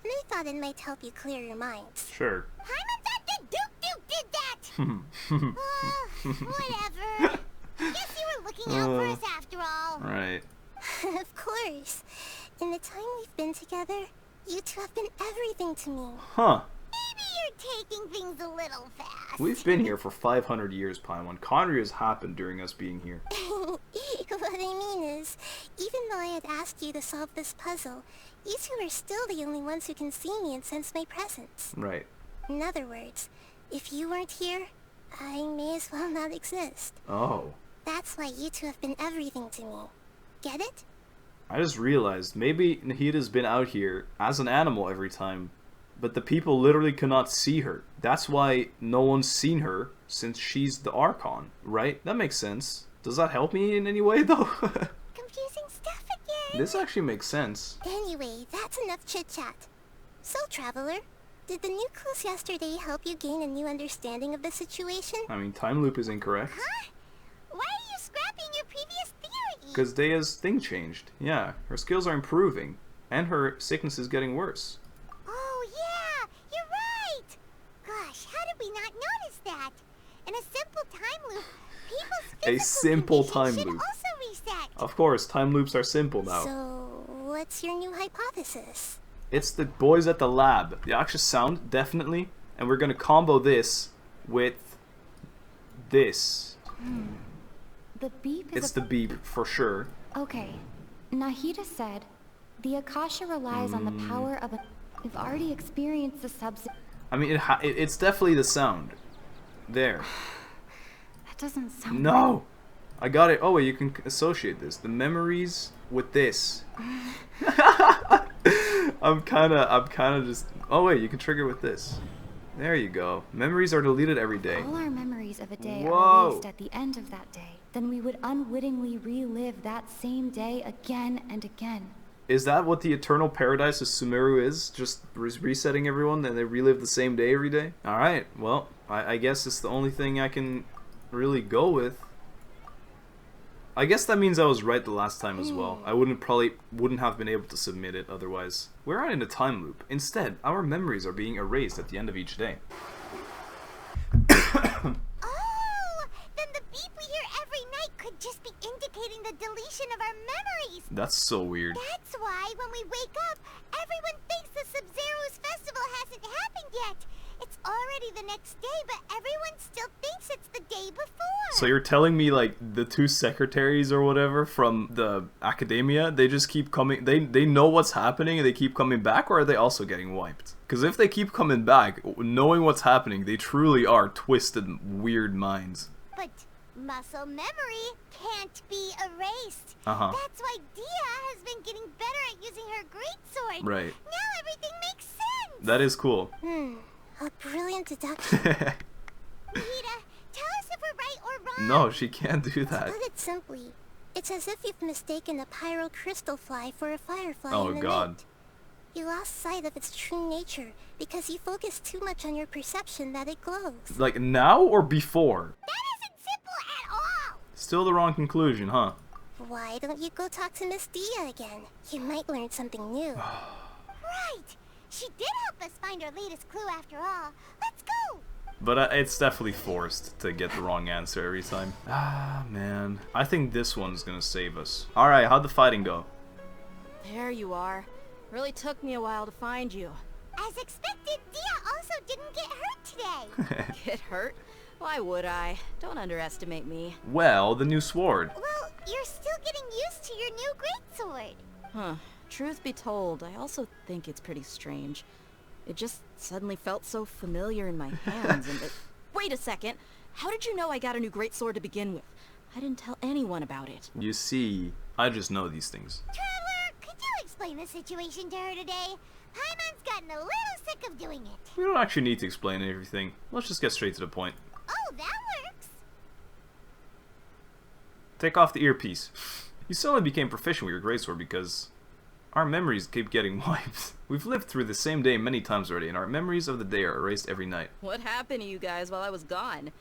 and I thought it might help you clear your minds. Sure. Paimon thought that Duke did that! Whatever. Guess you were looking out for us after all. Right. Of course. In the time we've been together, you two have been everything to me. Huh. Maybe you're taking things a little fast. We've been here for 500 years, Paimon. Conry has happened during us being here. What I mean is, even though I had asked you to solve this puzzle, you two are still the only ones who can see me and sense my presence. Right. In other words, if you weren't here, I may as well not exist. Oh. That's why you two have been everything to me. Get it? I just realized, maybe Nahida's been out here as an animal every time, but the people literally cannot see her. That's why no one's seen her since she's the Archon, right? That makes sense. Does that help me in any way, though? Confusing stuff again. This actually makes sense. Anyway, that's enough chit-chat. So, Traveler, did the new clues yesterday help you gain a new understanding of the situation? I mean, time loop is incorrect. Huh? Why are you scrapping your previous theory? Because Dehya's thing changed. Yeah, her skills are improving, and her sickness is getting worse. Oh, yeah, you're right. Gosh, how did we not notice that? In a simple time loop, people's physical simple condition time should loop. also reset. Of course, time loops are simple now. So, what's your new hypothesis? It's the boys at the lab. The Akasha sound, definitely. And we're gonna combo this with this. The beep is It's the beep, for sure. Okay. Nahida said, the Akasha relies on the power of a... We've already experienced the I mean, it's definitely the sound. There. That doesn't sound... No! I got it. Oh, wait, you can associate this. The memories with this. I'm kinda just... Oh, wait, you can trigger with this. There you go. Memories are deleted every day. All our memories of a day Whoa. are erased at the end of that day. Then we would unwittingly relive that same day again and again. Is that what the eternal paradise of Sumeru is? Just resetting everyone and they relive the same day every day? Alright, well, I guess it's the only thing I can really go with. I guess that means I was right the last time as well. I wouldn't have been able to submit it otherwise. We're not in a time loop. Instead, our memories are being erased at the end of each day. Oh, then the beep we hear every night could just be indicating the deletion of our memories. That's so weird. That's why when we wake up, everyone thinks the Sub-Zero's festival hasn't happened yet. It's already the next day, but everyone still thinks it's the day before. So you're telling me, like, the two secretaries or whatever from the academia, they just keep coming, they know what's happening and they keep coming back, or are they also getting wiped? Because if they keep coming back, knowing what's happening, they truly are twisted, weird minds. But muscle memory can't be erased. That's why Dehya has been getting better at using her greatsword. Right. Now everything makes sense. That is cool. A brilliant deduction. Nahida, tell us if we're right or wrong. No, she can't do that. To put it simply, it's as if you've mistaken a pyro crystal fly for a firefly Oh in the god. night. You lost sight of its true nature because you focused too much on your perception that it glows. Like now or before? That isn't simple at all. Still the wrong conclusion, huh? Why don't you go talk to Miss Dehya again? You might learn something new. Right. She did help us find our latest clue after all. Let's go. But it's definitely forced to get the wrong answer every time. Ah, man. I think this one's gonna save us. Alright, how'd the fighting go? There you are. Really took me a while to find you. As expected, Dehya also didn't get hurt today. Get hurt? Why would I? Don't underestimate me. Well, the new sword. Well, you're still getting used to your new greatsword. Huh. Truth be told, I also think it's pretty strange. It just suddenly felt so familiar in my hands and it... Wait a second! How did you know I got a new greatsword to begin with? I didn't tell anyone about it. You see, I just know these things. Traveler, could you explain the situation to her today? Paimon's gotten a little sick of doing it. We don't actually need to explain everything. Let's just get straight to the point. Oh, that works. Take off the earpiece. You suddenly became proficient with your greatsword because our memories keep getting wiped. We've lived through the same day many times already, and our memories of the day are erased every night. What happened to you guys while I was gone?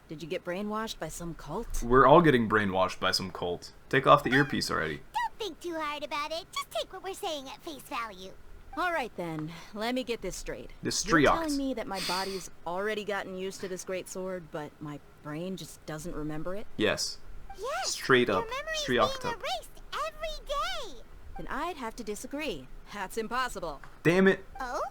Did you get brainwashed by some cult? We're all getting brainwashed by some cult. Take off the earpiece already. Don't think too hard about it. Just take what we're saying at face value. Alright then, let me get this straight. This You're striox. telling me that my body's already gotten used to this greatsword, but my brain just doesn't remember it? Yes. Yes. Straight up. Your memory's Striocked being up. erased every day. Then I'd have to disagree. That's impossible. Damn it. Oh?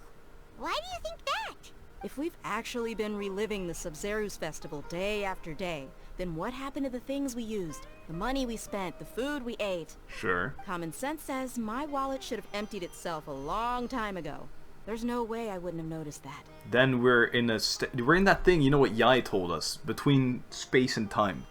Why do you think that? If we've actually been reliving the Sub-Zeru's festival day after day, then what happened to the things we used? The money we spent, the food we ate? Sure. Common sense says my wallet should have emptied itself a long time ago. There's no way I wouldn't have noticed that. Then we're in that thing, you know what Yai told us, between space and time.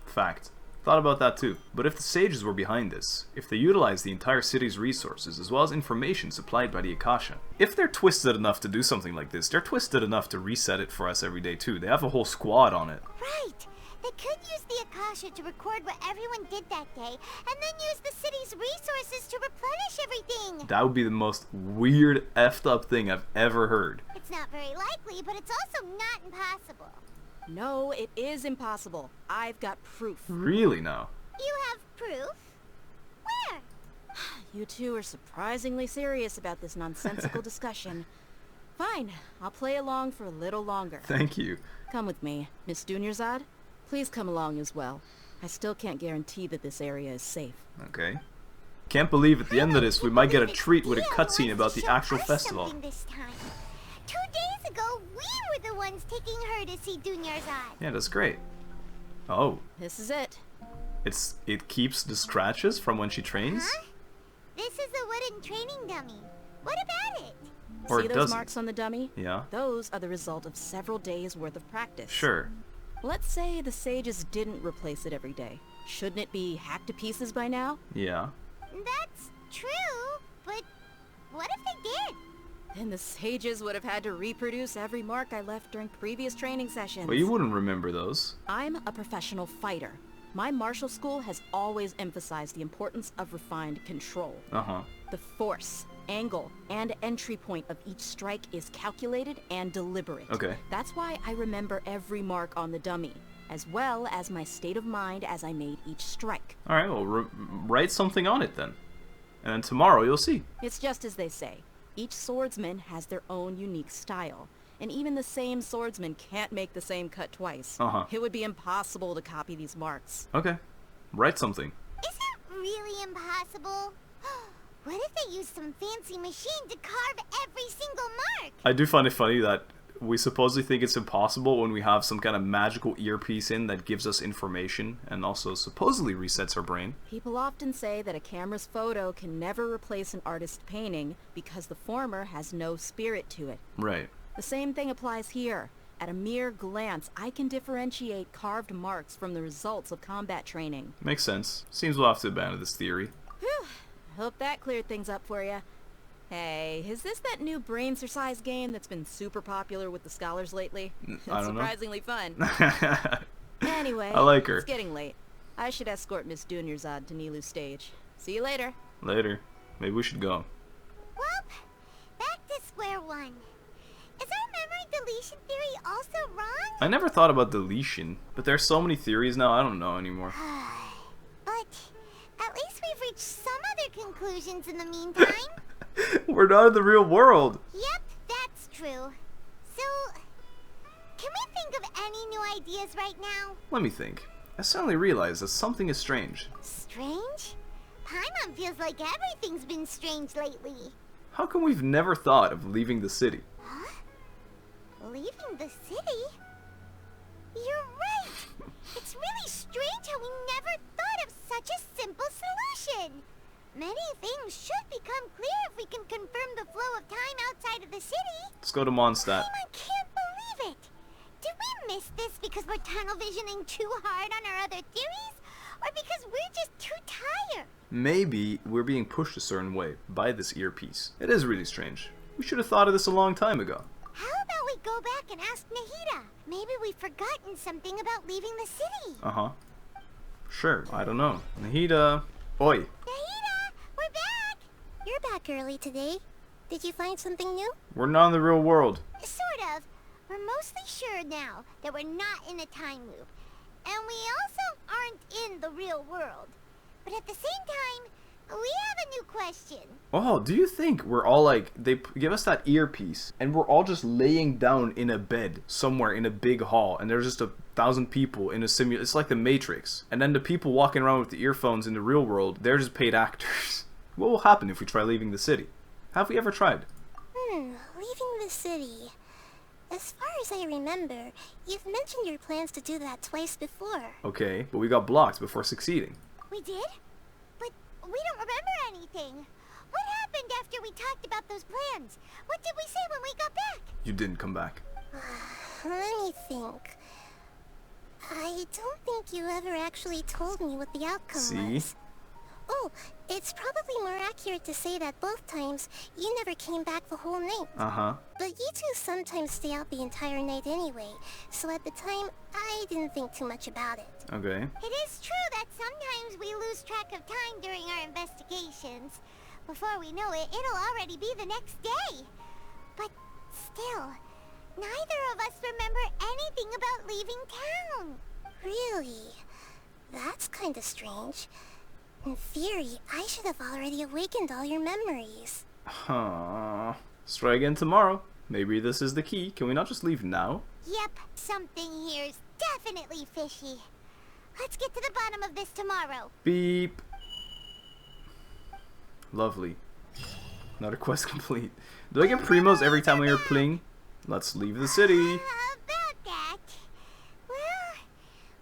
Fact. Thought about that too. But if the sages were behind this, if they utilized the entire city's resources as well as information supplied by the Akasha, if they're twisted enough to do something like this, they're twisted enough to reset it for us every day too. They have a whole squad on it. Right. They could use the Akasha to record what everyone did that day, and then use the city's resources to replenish everything. That would be the most weird, effed up thing I've ever heard. It's not very likely, but it's also not impossible. No, it is impossible. I've got proof. Really now? You have proof? Where? You two are surprisingly serious about this nonsensical discussion. Fine, I'll play along for a little longer. Thank you. Come with me. Miss Dunyarzad, please come along as well. I still can't guarantee that this area is safe. Okay. Can't believe at the end of this we might get a treat with a cutscene about the actual festival. This time. 2 days ago, we were the ones taking her to see Dunyarzad. Yeah, that's great. Oh. This is it. It keeps the scratches from when she trains? Huh? This is a wooden training dummy. What about it? Or See it those doesn't. marks on the dummy? Yeah. Those are the result of several days worth of practice. Sure. Let's say the sages didn't replace it every day. Shouldn't it be hacked to pieces by now? Yeah. That's true, but what if they did? And the sages would have had to reproduce every mark I left during previous training sessions. Well, you wouldn't remember those. I'm a professional fighter. My martial school has always emphasized the importance of refined control. The force, angle, and entry point of each strike is calculated and deliberate. Okay. That's why I remember every mark on the dummy, as well as my state of mind as I made each strike. Alright, well, write something on it then. And then tomorrow you'll see. It's just as they say. Each swordsman has their own unique style. And even the same swordsman can't make the same cut twice. It would be impossible to copy these marks. Okay. Write something. Is it really impossible? What if they use some fancy machine to carve every single mark? I do find it funny that we supposedly think it's impossible when we have some kind of magical earpiece in that gives us information and also supposedly resets our brain. People often say that a camera's photo can never replace an artist's painting because the former has no spirit to it. Right. The same thing applies here. At a mere glance, I can differentiate carved marks from the results of combat training. Makes sense. Seems we'll have to abandon this theory. Whew. Hope that cleared things up for you. Hey, is this that new brain exercise game that's been super popular with the scholars lately? It's surprisingly fun. Anyway, I like her. It's getting late. I should escort Miss Dunyarzad to Nilu's stage. See you later. Later. Maybe we should go. Well, back to square one. Is our memory deletion theory also wrong? I never thought about deletion, but there's so many theories now, I don't know anymore. But at least we've reached some other conclusions in the meantime. We're not in the real world. Yep, that's true. So, can we think of any new ideas right now? Let me think. I suddenly realized that something is strange. Strange? Paimon feels like everything's been strange lately. How come we've never thought of leaving the city? Huh? Leaving the city? You're right! It's really strange how we never thought of such a simple solution. Many things should become clear if we can confirm the flow of time outside of the city. Let's go to Mondstadt. I can't believe it! Did we miss this because we're tunnel visioning too hard on our other theories? Or because we're just too tired? Maybe we're being pushed a certain way by this earpiece. It is really strange. We should have thought of this a long time ago. How about we go back and ask Nahida? Maybe we've forgotten something about leaving the city. Sure, I don't know. Nahida. Oi. Nahida, we're back! You're back early today. Did you find something new? We're not in the real world. Sort of. We're mostly sure now that we're not in a time loop. And we also aren't in the real world. But at the same time, we have a new question. Oh, do you think we're all like, they give us that earpiece, and we're all just laying down in a bed somewhere in a big hall, and there's just 1,000 people in a simulation. It's like the Matrix. And then the people walking around with the earphones in the real world, they're just paid actors. What will happen if we try leaving the city? Have we ever tried? Leaving the city. As far as I remember, you've mentioned your plans to do that twice before. Okay, but we got blocked before succeeding. We did? But we don't remember anything. What happened after we talked about those plans? What did we say when we got back? You didn't come back. Let me think. I don't think you ever actually told me what the outcome was. Oh, it's probably more accurate to say that both times you never came back the whole night. But you two sometimes stay out the entire night anyway, so at the time, I didn't think too much about it. Okay. It is true that sometimes we lose track of time during our investigations. Before we know it, it'll already be the next day. But still, neither of us remember anything about leaving town. Really? That's kinda strange. In theory, I should have already awakened all your memories. Let's try again tomorrow. Maybe this is the key. Can we not just leave now? Yep, something here's definitely fishy. Let's get to the bottom of this tomorrow. Beep. Lovely. Another quest complete. Do I get primos every time we are playing? Let's leave the city. About that. Well,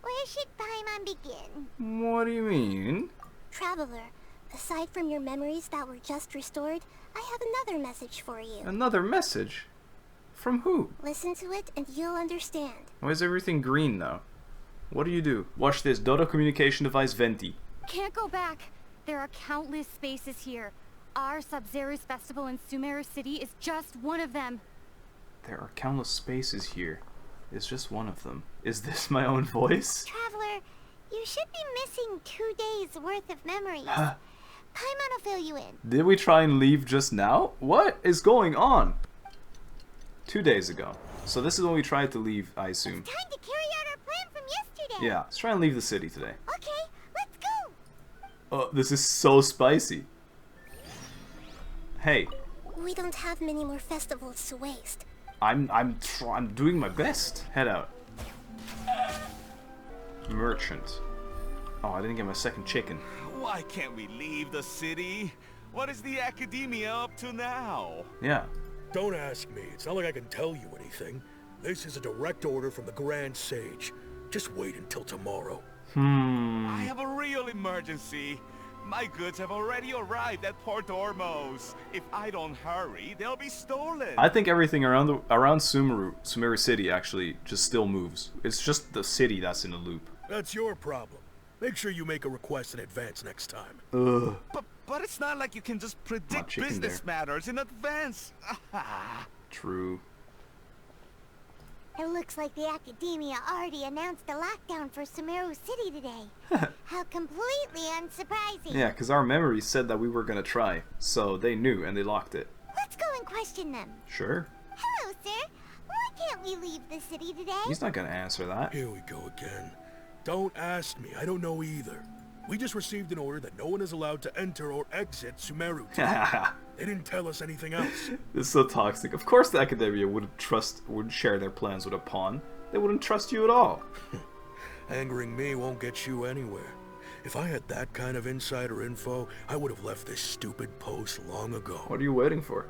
where should Paimon begin? What do you mean? Traveler, aside from your memories that were just restored, I have another message for you. Another message? From who? Listen to it and you'll understand. Why is everything green now? What do you do? Watch this. Dodo communication device Venti. Can't go back. There are countless spaces here. our Sub-Zeru's festival in Sumeru City is just one of them. There are countless spaces here. It's just one of them. Is this my own voice? Traveler, you should be missing 2 days worth of memories. Paimon will fill you in. Did we try and leave just now? What is going on? 2 days ago. So this is when we tried to leave, I assume. It's time to carry out our plan from yesterday. Yeah, let's try and leave the city today. Okay, let's go. Oh, this is so spicy. Hey. We don't have many more festivals to waste. I'm doing my best. Head out. Merchant. Oh, I didn't get my second chicken. Why can't we leave the city? What is the academia up to now? Yeah. Don't ask me. It's not like I can tell you anything. This is a direct order from the Grand Sage. Just wait until tomorrow. I have a real emergency. My goods have already arrived at Port Ormos. If I don't hurry, they'll be stolen. I think everything around Sumeru City actually just still moves. It's just the city that's in a loop. That's your problem. Make sure you make a request in advance next time. Ugh. But it's not like you can just predict business matters in advance. True. It looks like the academia already announced a lockdown for Sumeru City today. How completely unsurprising. Yeah, because our memory said that we were gonna try, so they knew and they locked it. Let's go and question them. Sure. Hello, sir. Why can't we leave the city today? He's not gonna answer that. Here we go again. Don't ask me. I don't know either. We just received an order that no one is allowed to enter or exit Sumeru today. They didn't tell us anything else. This is so toxic. Of course the academia wouldn't share their plans with a pawn. They wouldn't trust you at all. Angering me won't get you anywhere. If I had that kind of insider info, I would have left this stupid post long ago. What are you waiting for?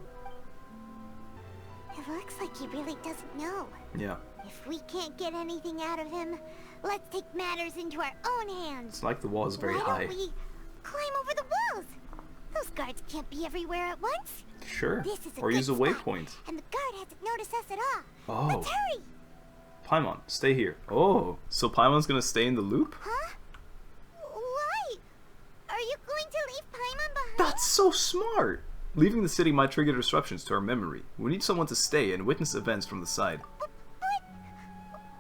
It looks like he really doesn't know. Yeah. If we can't get anything out of him, let's take matters into our own hands. It's like the wall is very high. Why don't we climb over the walls? Those guards can't be everywhere at once. Sure. This is Or use a spot, waypoint. And the guard hasn't noticed us at all. Oh. Let's hurry. Paimon, stay here. Oh, so Paimon's gonna stay in the loop? Huh? Why? Are you going to leave Paimon behind? That's so smart! Leaving the city might trigger disruptions to our memory. We need someone to stay and witness events from the side. But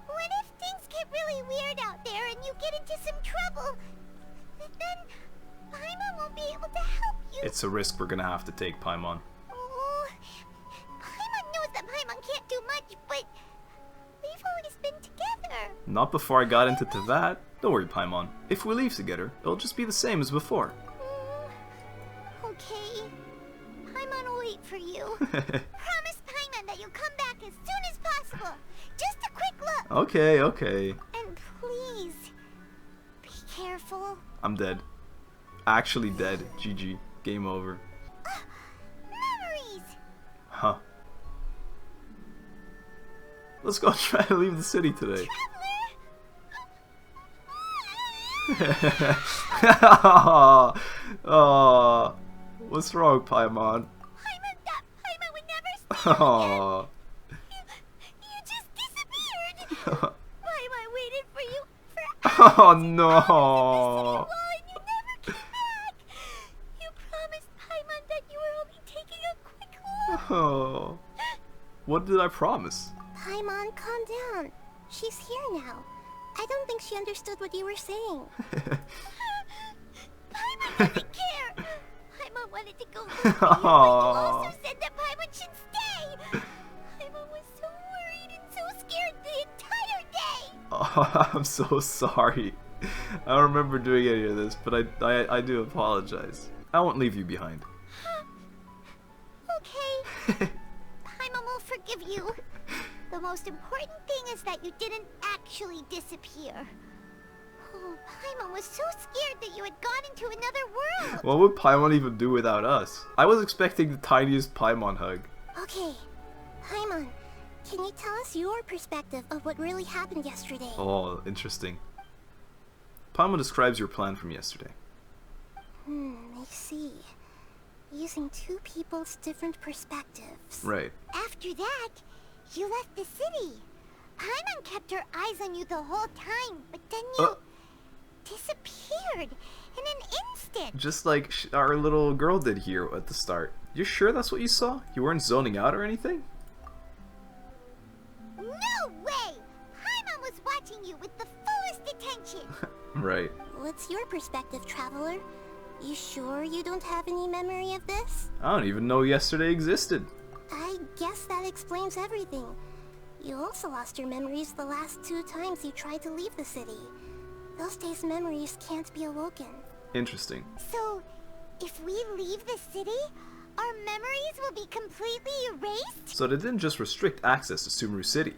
what if things get really weird out there and you get into some trouble? Then Paimon won't be able to help you. It's a risk we're gonna have to take, Paimon. Oh, Paimon knows that Paimon can't do much, but we've always been together. Not before I got into that. Don't worry, Paimon. If we leave together, it'll just be the same as before. Okay. Paimon will wait for you. Promise Paimon that you'll come back as soon as possible. Just a quick look. Okay, okay. And please, be careful. I'm dead. Actually dead. GG. Game over. Memories! Huh. Let's go try to leave the city today. Oh, what's wrong, Paimon? Paimon would never stay Oh. You just disappeared. Paimon waited for you for hours. Oh no. And you never came back. You promised Paimon that you were only taking a quick look. Oh. What did I promise? Paimon, calm down. She's here now. I don't think she understood what you were saying. Paimon doesn't care. Paimon wanted to go with you, but you also said that Paimon should stay. Paimon was so worried and so scared the entire day. Oh, I'm so sorry. I don't remember doing any of this, but I do apologize. I won't leave you behind. Okay. Paimon will forgive you. The most important thing is that you didn't actually disappear. Oh, Paimon was so scared that you had gone into another world. What would Paimon even do without us? I was expecting the tiniest Paimon hug. Okay. Paimon, can you tell us your perspective of what really happened yesterday? Oh, interesting. Paimon describes your plan from yesterday. I see. Using two people's different perspectives. Right. After that, you left the city. Paimon kept her eyes on you the whole time, but then you disappeared. in an instant. Just like our little girl did here at the start. You sure that's what you saw? You weren't zoning out or anything? No way! Paimon was watching you with the fullest attention. Right. What's your perspective, traveler? You sure you don't have any memory of this? I don't even know yesterday existed. I guess that explains everything. You also lost your memories the last 2 times you tried to leave the city. Those days' memories can't be awoken. Interesting. So, if we leave the city, our memories will be completely erased? So they didn't just restrict access to Sumeru City.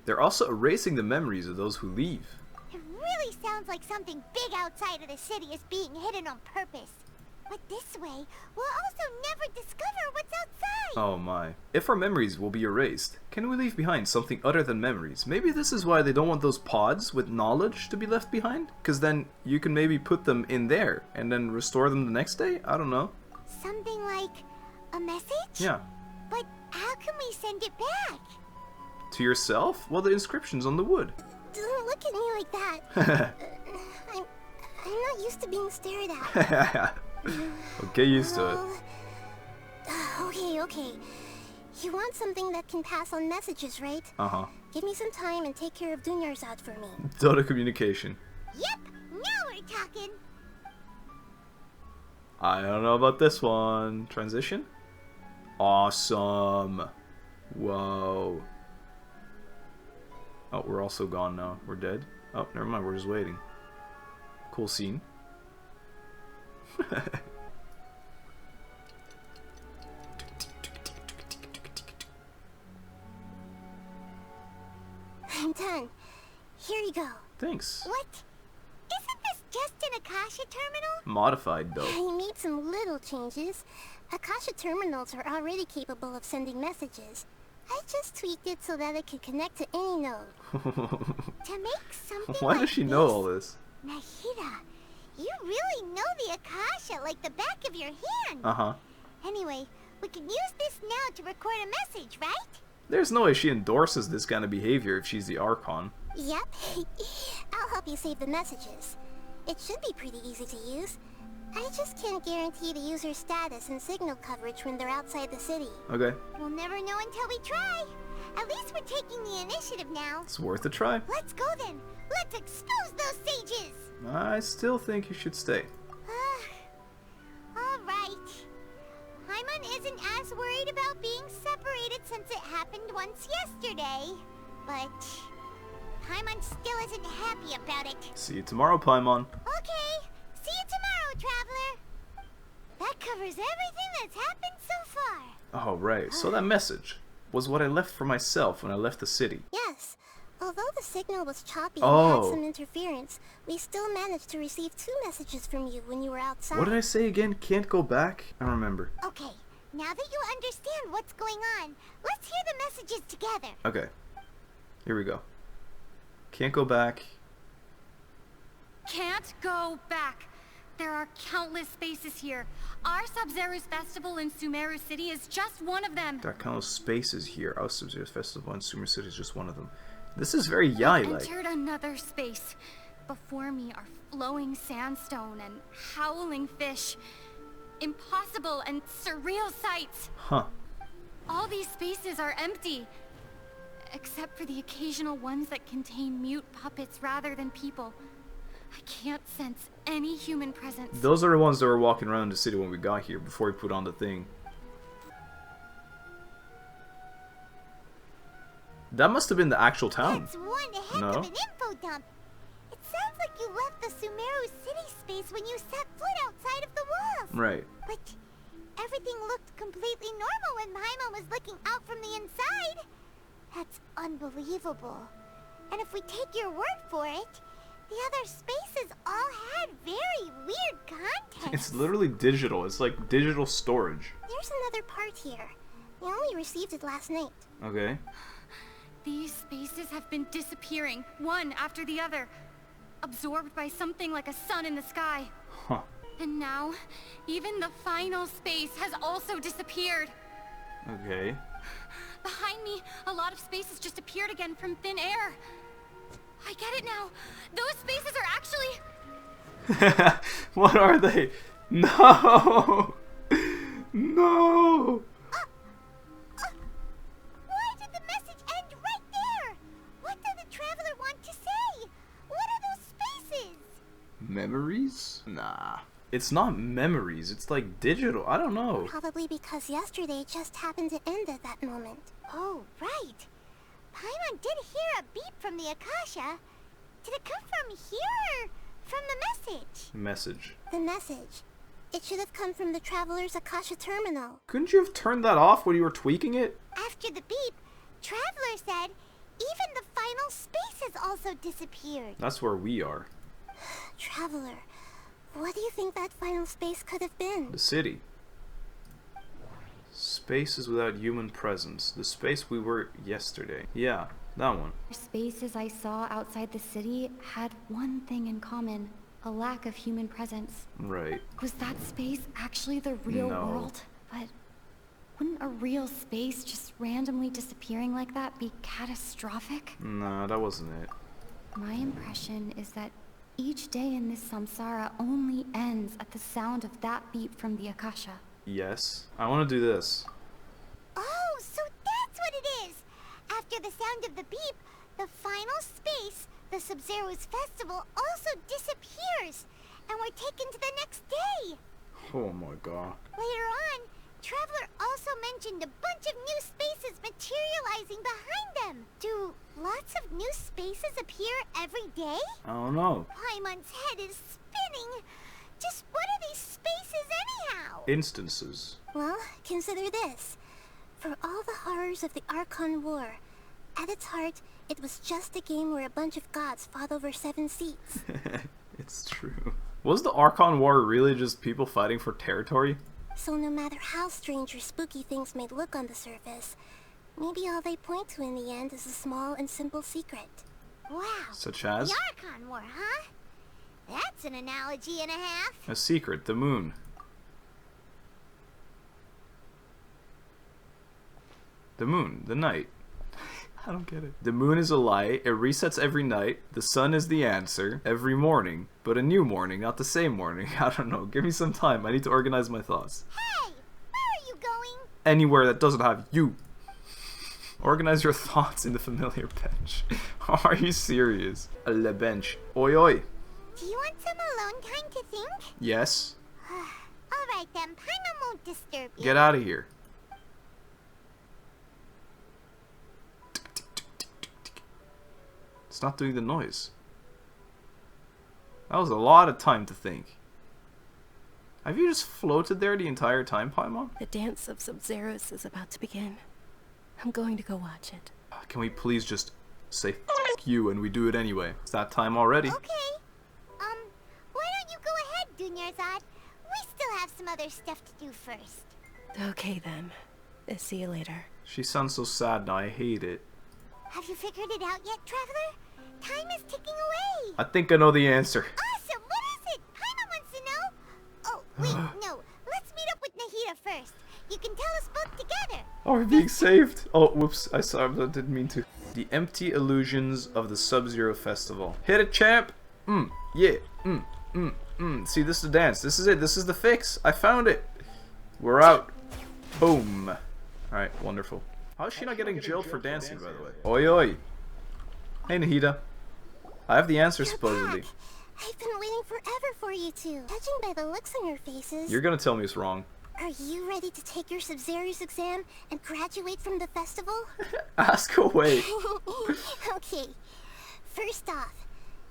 They're also erasing the memories of those who leave. It really sounds like something big outside of the city is being hidden on purpose. But this way, we'll also never discover what's outside. Oh my. If our memories will be erased, can we leave behind something other than memories? Maybe this is why they don't want those pods with knowledge to be left behind? Because then you can maybe put them in there and then restore them the next day? I don't know. Something like a message? Yeah. But how can we send it back? To yourself? Well, the inscription's on the wood. Don't look at me like that. I'm not used to being stared at. Okay, used to it. Okay. You want something that can pass on messages, right? Uh-huh. Give me some time and take care of Dunyarzad for me. Data communication. Yep, now we're talking. I don't know about this one. Transition? Awesome. Whoa. Oh, we're also gone now. We're dead? Oh, never mind. We're just waiting. Cool scene. I'm done. Here you go. Thanks. What? Isn't this just an Akasha terminal? Modified, though. I made some little changes. Akasha terminals are already capable of sending messages. I just tweaked it so that it could connect to any node. To make something Why like does she know all this? Nahida, you really know the Akasha like the back of your hand. Uh-huh. Anyway, we can use this now to record a message, right? There's no way she endorses this kind of behavior if she's the Archon. Yep. I'll help you save the messages. It should be pretty easy to use. I just can't guarantee the user's status and signal coverage when they're outside the city. Okay. We'll never know until we try. At least we're taking the initiative now. It's worth a try. Let's go then. Let's expose those sages. I still think you should stay. Alright. Paimon isn't as worried about being separated since it happened once yesterday. But Paimon still isn't happy about it. See you tomorrow, Paimon. Okay. See you tomorrow, traveler. That covers everything that's happened so far. Oh, right. So that message was what I left for myself when I left the city. Yes. Although the signal was choppy and had some interference, we still managed to receive 2 messages from you when you were outside. What did I say again? Can't go back? I don't remember. Okay, now that you understand what's going on, let's hear the messages together. Okay. Here we go. Can't go back. Can't go back. There are countless spaces here. Our Sub-Zeru's festival in Sumeru City is just one of them. There are countless spaces here. Our Sub-Zero's festival in Sumeru City is just one of them. This is very Yai-like. Entered another space. Before me are flowing sandstone and howling fish. Impossible and surreal sights. Huh. All these spaces are empty. Except for the occasional ones that contain mute puppets rather than people. I can't sense any human presence. Those are the ones that were walking around the city when we got here, before we put on the thing. That must have been the actual town. That's one heck of an info dump. It sounds like you left the Sumeru city space when you set foot outside of the walls. Right. But everything looked completely normal when Paimon was looking out from the inside. That's unbelievable. And if we take your word for it, the other spaces all had very weird content. It's literally digital. It's like digital storage. There's another part here. We only received it last night. Okay. These spaces have been disappearing, one after the other, absorbed by something like a sun in the sky. Huh. And now, even the final space has also disappeared. Okay. Behind me, a lot of spaces just appeared again from thin air. I get it now. Those spaces are actually What are they? No! No! Why did the message end right there? What did the traveler want to say? What are those spaces? Memories? Nah. It's not memories, it's like digital. I don't know. Probably because yesterday just happened to end at that moment. Oh, right. Paimon did hear a beep from the Akasha. Did it come from here or from the message? Message. The message. It should have come from the Traveler's Akasha terminal. Couldn't you have turned that off when you were tweaking it? After the beep, Traveler said even the final space has also disappeared. That's where we are. Traveler, what do you think that final space could have been? The city. Spaces without human presence. The space we were yesterday. Yeah, that one. Spaces I saw outside the city had one thing in common. A lack of human presence. Right. Was that space actually the real world? But wouldn't a real space just randomly disappearing like that be catastrophic? Nah, that wasn't it. My impression is that each day in this samsara only ends at the sound of that beep from the Akasha. Yes. I want to do this. Oh, so that's what it is! After the sound of the beep, the final space, the SUS-MERU's festival, also disappears, and we're taken to the next day. Oh my god. Later on, Traveler also mentioned a bunch of new spaces materializing behind them. Do lots of new spaces appear every day? I don't know. Paimon's head is spinning. Just what are these spaces anyhow? Instances. Well, consider this. For all the horrors of the Archon War, at its heart, it was just a game where a bunch of gods fought over 7 seats. It's true. Was the Archon War really just people fighting for territory? So no matter how strange or spooky things may look on the surface, maybe all they point to in the end is a small and simple secret. Wow. Such as? The Archon War, huh? That's an analogy and a half. A secret, the moon. The moon, the night. I don't get it. The moon is a lie, it resets every night, the sun is the answer, every morning, but a new morning, not the same morning. I don't know, give me some time, I need to organize my thoughts. Hey, where are you going? Anywhere that doesn't have you. Organize your thoughts in the familiar bench. Are you serious? Le bench. Oi oi. Do you want some alone time to think? Yes. Alright then, Paimon won't disturb you. Get out of here. It's not doing the noise. That was a lot of time to think. Have you just floated there the entire time, Paimon? The dance of Sub-Zeros is about to begin. I'm going to go watch it. Can we please just say F you and we do it anyway? It's that time already. Okay. Why don't you go ahead, Dunyarzad? We still have some other stuff to do first. Okay then. See you later. She sounds so sad now, I hate it. Have you figured it out yet, Traveler? Time is ticking away. I think I know the answer. Awesome! What is it? Paimon wants to know. Oh, wait, no. Let's meet up with Nahida first. You can tell us both together. Oh, we're being saved. Oh, whoops. I didn't mean to. The empty illusions of the Sub-Zero Festival. Hit it, champ. Yeah. See, this is the dance. This is it. This is the fix. I found it. We're out. Boom. Alright, wonderful. How is she not getting jailed for dancing, by the way? Oi, oi. Hey, Nahida. I have the answer, supposedly. I've been waiting forever for you two. Judging by the looks on your faces... You're gonna tell me it's wrong. Are you ready to take your Sub-Zero's exam and graduate from the festival? Ask away. Okay. First off,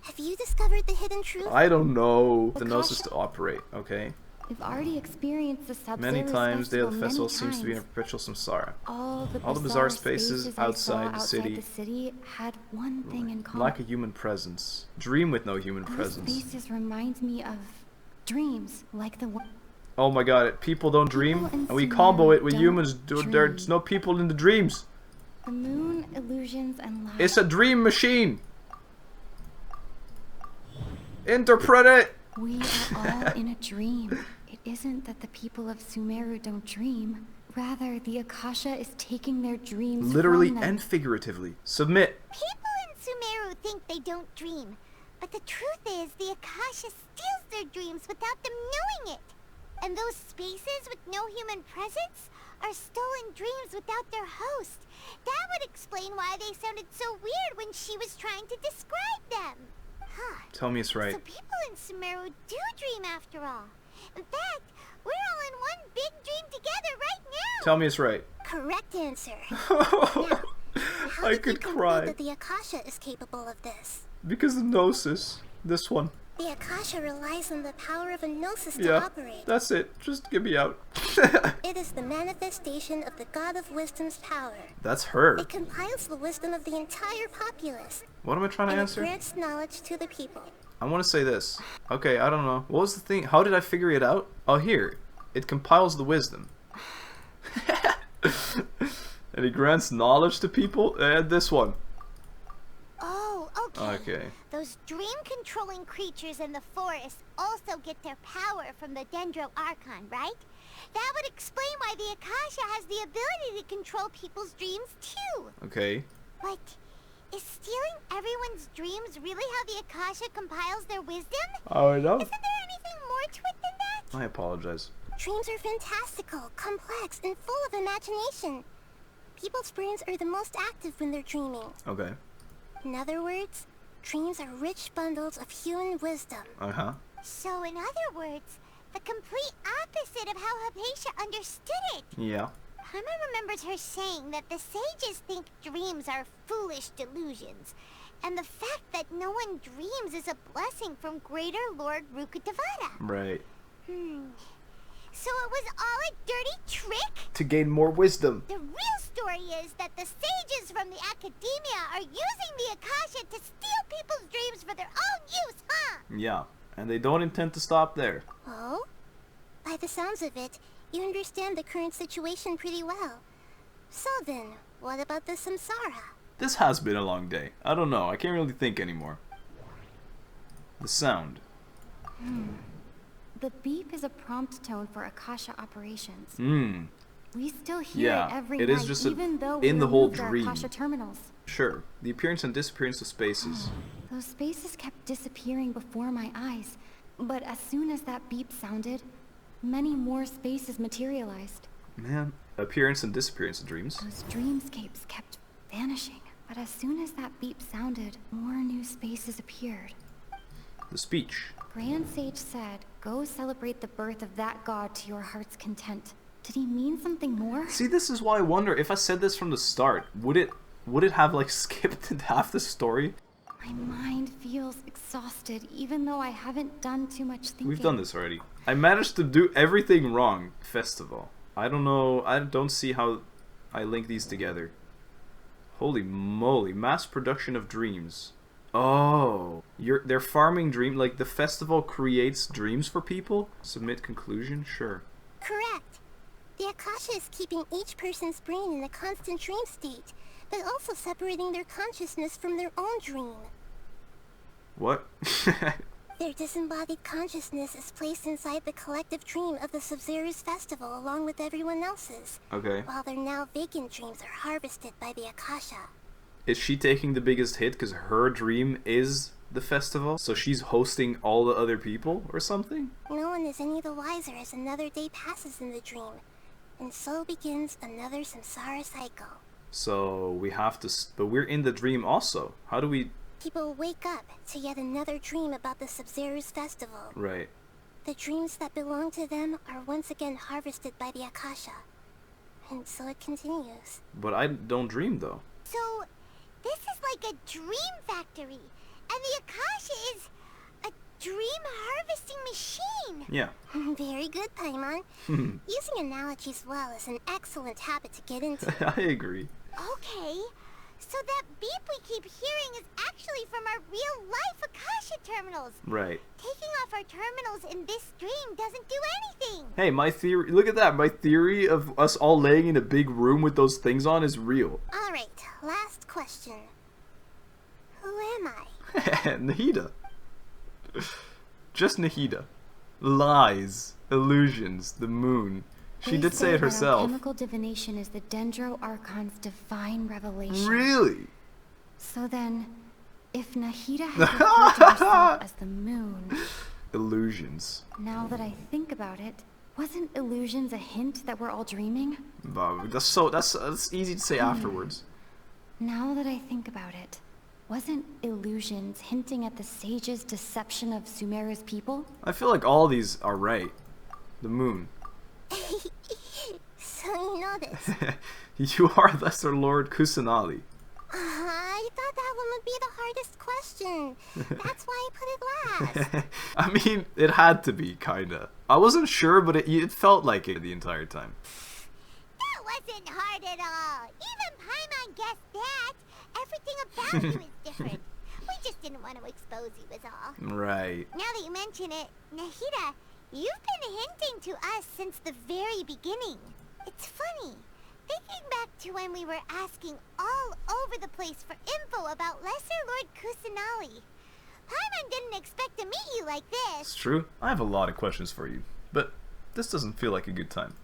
have you discovered the hidden truth? I don't know. The gnosis to operate, okay? We've already experienced the Sub-Zero's many times, Day of the Festival many seems to be in a times. perpetual samsara. All the bizarre spaces outside the city had one thing in common. lack a human presence. Dream with no human Those presence. spaces remind me of dreams, like the one. Oh my god, people don't dream, in and we Sumeru combo it with don't humans. There's dream. no people in the dreams. The moon, illusions, and light. It's a dream machine. Interpret it. We are all in a dream. It isn't that the people of Sumeru don't dream. Rather, the Akasha is taking their dreams Literally from them. and figuratively. Submit. People in Sumeru think they don't dream. But the truth is, the Akasha steals their dreams without them knowing it. And those spaces with no human presence are stolen dreams without their host. That would explain why they sounded so weird when she was trying to describe them. Huh. Tell me it's right. So people in Sumeru do dream after all. In fact, we're all in one big dream together right now. Tell me it's right. Correct answer. Now, how I did could you conclude cry. that the Akasha is capable of this? Because of Gnosis. This one. The Akasha relies on the power of a Gnosis to Yeah, operate. that's it. Just get me out. It is the manifestation of the God of Wisdom's power. That's her. It compiles the wisdom of the entire populace. What am I trying to and answer? it grants knowledge to the people. I want to say this. Okay, I don't know. What was the thing? How did I figure it out? Oh, here. It compiles the wisdom. And it grants knowledge to people? And this one. Oh, okay. Okay. Those dream-controlling creatures in the forest also get their power from the dendro Archon, right? That would explain why the Akasha has the ability to control people's dreams too. Okay. But is stealing everyone's dreams really how the Akasha compiles their wisdom? I know. Isn't there anything more to it than that? I apologize. Dreams are fantastical, complex, and full of imagination. People's brains are the most active when they're dreaming. Okay. In other words, dreams are rich bundles of human wisdom. Uh-huh. So in other words, the complete opposite of how Hypatia understood it. Yeah. Hama remembers her saying that the sages think dreams are foolish delusions, and the fact that no one dreams is a blessing from Greater Lord Rukkhadevata. Right. So it was all a dirty trick? To gain more wisdom. The real story is that the sages from the academia are using the Akasha to steal people's dreams for their own use, huh? Yeah. And they don't intend to stop there. Oh? By the sounds of it, you understand the current situation pretty well. So then, what about the samsara? This has been a long day. I don't know. I can't really think anymore. The sound. The beep is a prompt tone for Akasha operations. We still hear Yeah, it every it night, is just even though we in the whole removed our dream. Akasha terminals. Sure. The appearance and disappearance of spaces. Those spaces kept disappearing before my eyes, but as soon as that beep sounded, many more spaces materialized. Man. Appearance and disappearance of dreams. Those dreamscapes kept vanishing, but as soon as that beep sounded, more new spaces appeared. The speech. Grand Sage said, "Go celebrate the birth of that god to your heart's content." Did he mean something more? See, this is why I wonder if I said this from the start, would it have like skipped half the story? My mind feels exhausted, even though I haven't done too much thinking. We've done this already. I managed to do everything wrong. Festival. I don't know. I don't see how I link these together. Holy moly. Mass production of dreams. Oh. They're farming dream. Like the festival creates dreams for people? Submit conclusion? Sure. Correct. The Akasha is keeping each person's brain in a constant dream state, but also separating their consciousness from their own dream. What? Their disembodied consciousness is placed inside the collective dream of the SUS-MERU festival along with everyone else's. Okay. While their now vacant dreams are harvested by the Akasha. Is she taking the biggest hit because her dream is the festival? So she's hosting all the other people or something? No one is any the wiser as another day passes in the dream. And so begins another samsara cycle. So we have to... But we're in the dream also. How do we... People wake up to yet another dream about the SUS-MERU festival. Right. The dreams that belong to them are once again harvested by the Akasha. And so it continues. But I don't dream though. So, this is like a dream factory, and the Akasha is a dream harvesting machine. Yeah. Very good, Paimon. Using analogies well is an excellent habit to get into. I agree. Okay, so that beep we keep hearing is actually from our real-life Akasha terminals. Right. Taking off our terminals in this dream doesn't do anything. Hey, my theory... Look at that. My theory of us all laying in a big room with those things on is real. Alright, last question. Who am I? Nahida. Just Nahida. Lies. Illusions. The moon. She did say it herself. Alchemical divination is the dendro Archon's divine revelation. Really? So then, If Nahida had referred to herself as the moon... Illusions. Now that I think about it, wasn't illusions a hint that we're all dreaming? That's easy to say afterwards. Now that I think about it, wasn't illusions hinting at the sage's deception of Sumeru's people? I feel like all these are right. The moon. So you know this. You are Lesser Lord Kusanali. I thought that one would be the hardest question. That's why I put it last. I mean, it had to be, kinda. I wasn't sure, but it felt like it the entire time. That wasn't hard at all. Even Paimon guessed that. Everything about you is different. We just didn't want to expose you was all. Right. Now that you mention it, Nahida, you've been hinting to us since the very beginning. It's funny. Thinking back to when we were asking all over the place for info about Lesser Lord Kusanali. Paimon didn't expect to meet you like this. It's true. I have a lot of questions for you, but this doesn't feel like a good time.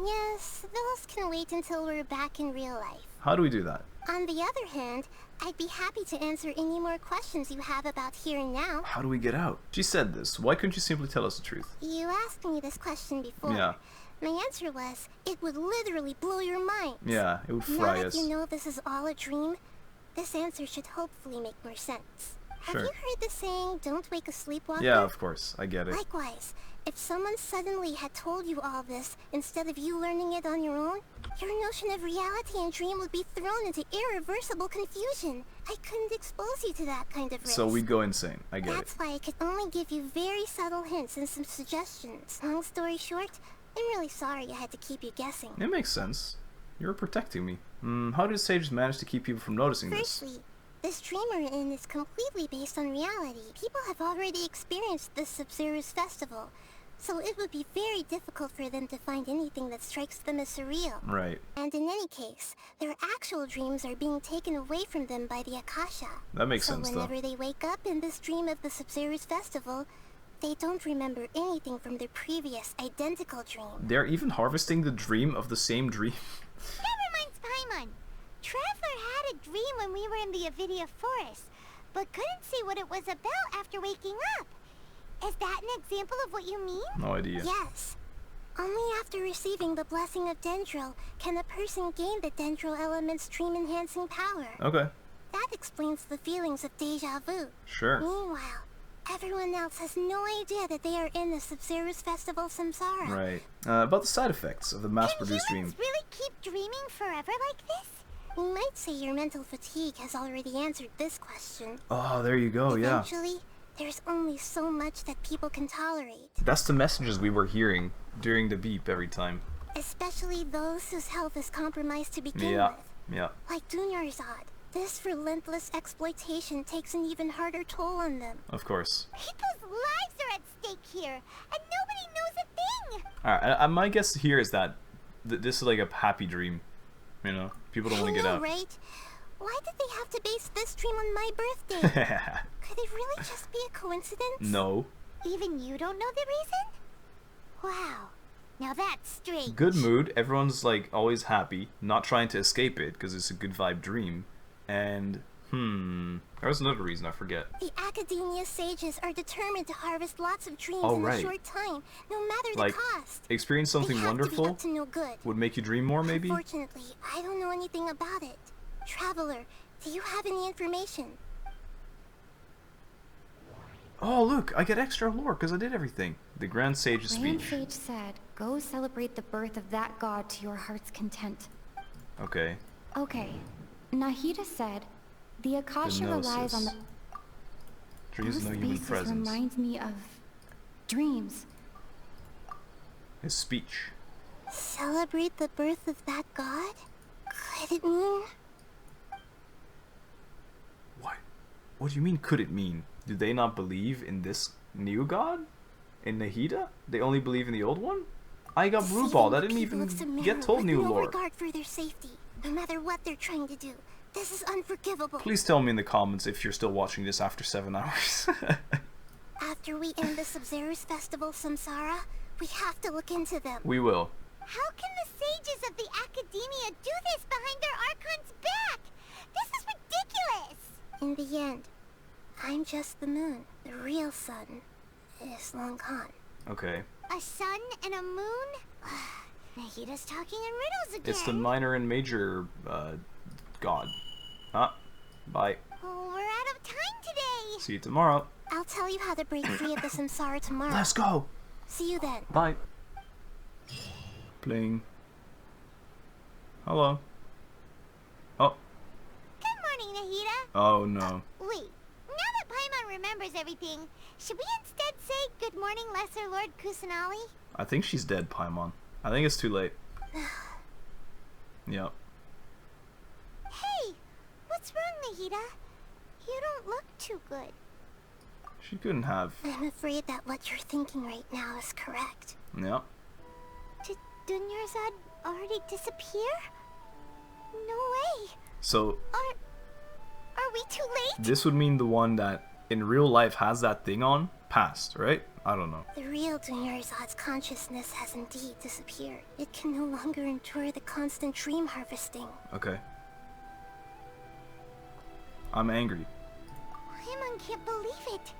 Yes, those can wait until we're back in real life. How do we do that? On the other hand, I'd be happy to answer any more questions you have about here and now. How do we get out? She said this. Why couldn't you simply tell us the truth? You asked me this question before. Yeah. My answer was, it would literally blow your mind. Yeah, it would fry Now us. that you know this is all a dream, this answer should hopefully make more sense. Sure. Have you heard the saying, don't wake a sleepwalker? Yeah, of course. I get it. Likewise, if someone suddenly had told you all this instead of you learning it on your own, your notion of reality and dream would be thrown into irreversible confusion. I couldn't expose you to that kind of risk. So we go insane. I get That's why I could only give you very subtle hints and some suggestions. Long story short, I'm really sorry I had to keep you guessing. it. It makes sense. You're protecting me. How did sages manage to keep people from noticing this? Firstly, this dream we're in is completely based on reality. People have already experienced the Sub-Zero's festival, so it would be very difficult for them to find anything that strikes them as surreal. Right. And in any case, their actual dreams are being taken away from them by the Akasha. That makes sense, So though. whenever they wake up in this dream of the Sub-Zero's festival, they don't remember anything from their previous identical dream. They're even harvesting the dream of the same dream. Never mind Paimon. Traveler had a dream when we were in the Avidia forest, but couldn't see what it was about after waking up. Is that an example of what you mean? No idea. Yes. Only after receiving the blessing of Dendro can a person gain the Dendro element's dream-enhancing power. Okay. That explains the feelings of deja vu. Sure. Meanwhile, everyone else has no idea that they are in the Sub-Zero's festival samsara. Right. About the side effects of the mass-produced dream. Humans really keep dreaming forever like this? You might say your mental fatigue has already answered this question. Oh, there you go, yeah. Eventually, there's only so much that people can tolerate. That's the messages we were hearing during the beep every time. Especially those whose health is compromised to begin Yeah, with. yeah. Like Dunyarzad. This relentless exploitation takes an even harder toll on them. Of course. People's lives are at stake here, and nobody knows a thing! Alright, my guess here is that this is like a happy dream. You know? People don't want to get out. Right? Why did they have to base this dream on my birthday? Could it really just be a coincidence? No. Even you don't know the reason? Wow. Now that's strange. Good mood. Everyone's like always happy, not trying to escape it because it's a good vibe dream. And there was another reason I forget. The Academia sages are determined to harvest lots of dreams Oh, in right. a short time, no matter Like, the cost. experience something They have to be wonderful up to no good. would make you dream more, maybe? Unfortunately, I don't know anything about it. Traveler, do you have any information? Oh, look, I get extra lore because I did everything. The Grand Sage's Grand speech. Sage said, go celebrate the birth of that god to your heart's content. Okay. Okay. Nahida said, the Akasha relies on the... Dreams Those no human spaces presence. reminds me of... dreams. His speech. Celebrate the birth of that god? Could it mean? What do you mean, could it mean? Do they not believe in this new god? In Nahida? They only believe in the old one? I got blue balled. I didn't even get told new no lore. regard for their safety, no matter what they're trying to do. This is unforgivable. Please tell me in the comments if you're still watching this after 7 hours. After we end the Sub-Zero's festival samsara, we have to look into them. We will. How can the sages of the Academia do this behind their Archon's back? This is ridiculous! In the end, I'm just the moon. The real sun is long gone. Okay. A sun and a moon? Nahida's talking in riddles again. It's the minor and major god. Ah, bye. Oh, we're out of time today. See you tomorrow. I'll tell you how to break free of the samsara tomorrow. Let's go. See you then. Bye. Playing. Hello. Oh. Good morning, Nahida. Oh no. Wait, now that Paimon remembers everything, should we instead say good morning, Lesser Lord Kusanali? I think she's dead, Paimon. I think it's too late. Yep. Hey, what's wrong, Nahida? You don't look too good. She couldn't have. I'm afraid that what you're thinking right now is correct. Yep. Did Dunyarzad already disappear? No way. So Are we too late? this would mean the one that in real life has that thing on passed, right? I don't know. The real Dunyarzad's consciousness has indeed disappeared. It can no longer endure the constant dream harvesting. Okay. I'm angry. Paimon can't believe it.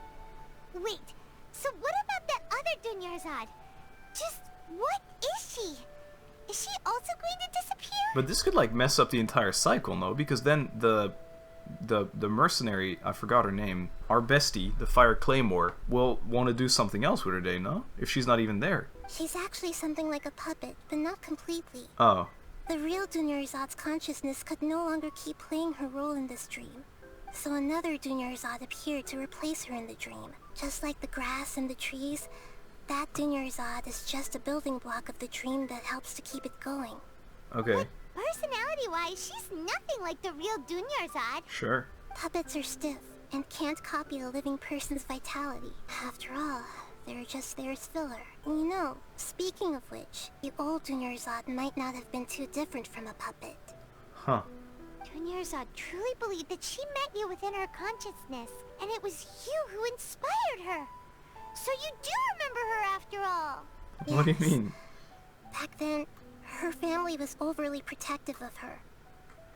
Wait, so what about that other Dunyarzad? Just what is she? Is she also going to disappear? But this could like mess up the entire cycle, no? Because then the mercenary, I forgot her name, our bestie, the Fire Claymore, will want to do something else with her day, no? If she's not even there. She's actually something like a puppet, but not completely. Oh. The real Dunyarzad's consciousness could no longer keep playing her role in this dream. So another Dunyarzad appeared to replace her in the dream. Just like the grass and the trees, that Dunyarzad is just a building block of the dream that helps to keep it going. Okay. Personality-wise, she's nothing like the real Dunyarzad. Sure. Puppets are stiff and can't copy a living person's vitality. After all, they're just there as filler. And you know, speaking of which, the old Dunyarzad might not have been too different from a puppet. Huh. Dunyarzad truly believed that she met you within her consciousness, and it was you who inspired her. So you do remember her after all. What do you mean? Back then, her family was overly protective of her.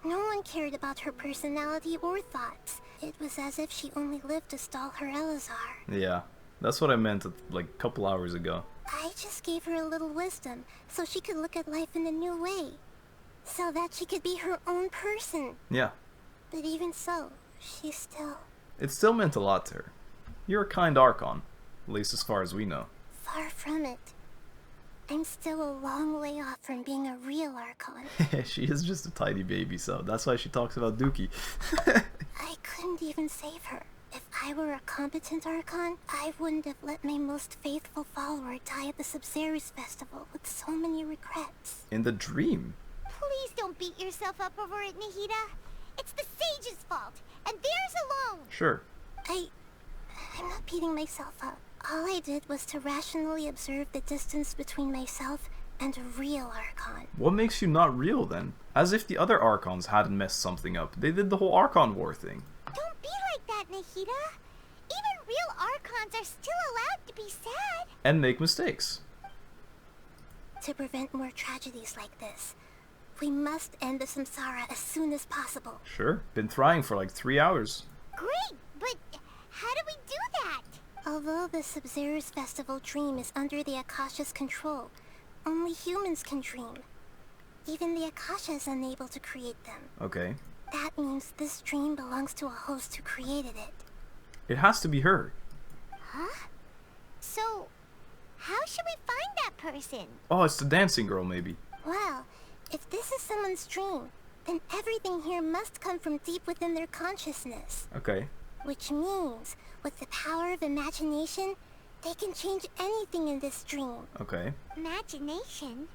No one cared about her personality or thoughts. It was as if she only lived to stall her Elazar. Yeah. That's what I meant like a couple hours ago. I just gave her a little wisdom so she could look at life in a new way. So that she could be her own person. Yeah. But even so, she still... It still meant a lot to her. You're a kind Archon. At least as far as we know. Far from it. I'm still a long way off from being a real Archon. She is just a tiny baby, so that's why she talks about Dookie. I couldn't even save her. If I were a competent Archon, I wouldn't have let my most faithful follower die at the SUS-MERU festival with so many regrets. In the dream? Please don't beat yourself up over it, Nahida. It's the sage's fault, and theirs alone. Sure. I'm not beating myself up. All I did was to rationally observe the distance between myself and a real Archon. What makes you not real then? As if the other Archons hadn't messed something up. They did the whole Archon War thing. Don't be like that, Nahida. Even real Archons are still allowed to be sad. And make mistakes. To prevent more tragedies like this, we must end the samsara as soon as possible. Sure. Been trying for like 3 hours. Great, but how do we do that? Although the SUS-MERU festival dream is under the Akasha's control, only humans can dream. Even the Akasha is unable to create them. Okay. That means this dream belongs to a host who created it. It has to be her. Huh? So, how should we find that person? Oh, it's the dancing girl, maybe. Well, if this is someone's dream, then everything here must come from deep within their consciousness. Okay. Which means, with the power of imagination, they can change anything in this dream. Okay. Imagination?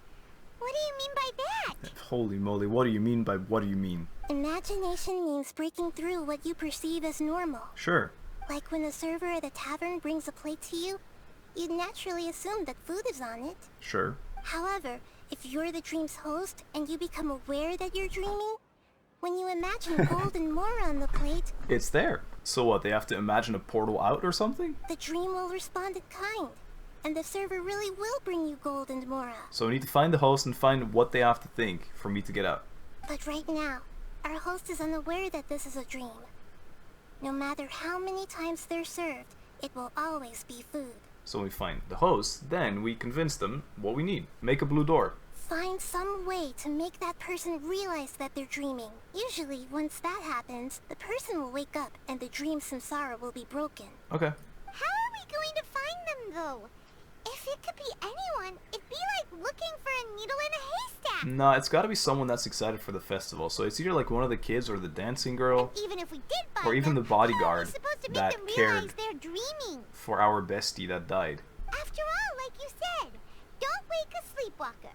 What do you mean by that? Holy moly, what do you mean by what do you mean? Imagination means breaking through what you perceive as normal. Sure. Like when a server at a tavern brings a plate to you, you'd naturally assume that food is on it. Sure. However, if you're the dream's host and you become aware that you're dreaming, when you imagine gold and more on the plate, it's there. So what, they have to imagine a portal out or something? The dream will respond in kind, and the server really will bring you gold and mora. So we need to find the host and find what they have to think for me to get out. But right now, our host is unaware that this is a dream. No matter how many times they're served, it will always be food. So we find the host, then we convince them what we need. Make a blue door. Find some way to make that person realize that they're dreaming. Usually, once that happens, the person will wake up and the dream samsara will be broken. Okay. How are we going to find them, though? If it could be anyone, it'd be like looking for a needle in a haystack. Nah, it's gotta be someone that's excited for the festival. So it's either like one of the kids or the dancing girl. And even if we did find or even them, the bodyguard how are we supposed to make that them realize cared they're dreaming? for our bestie that died. After all, like you said, don't wake a sleepwalker.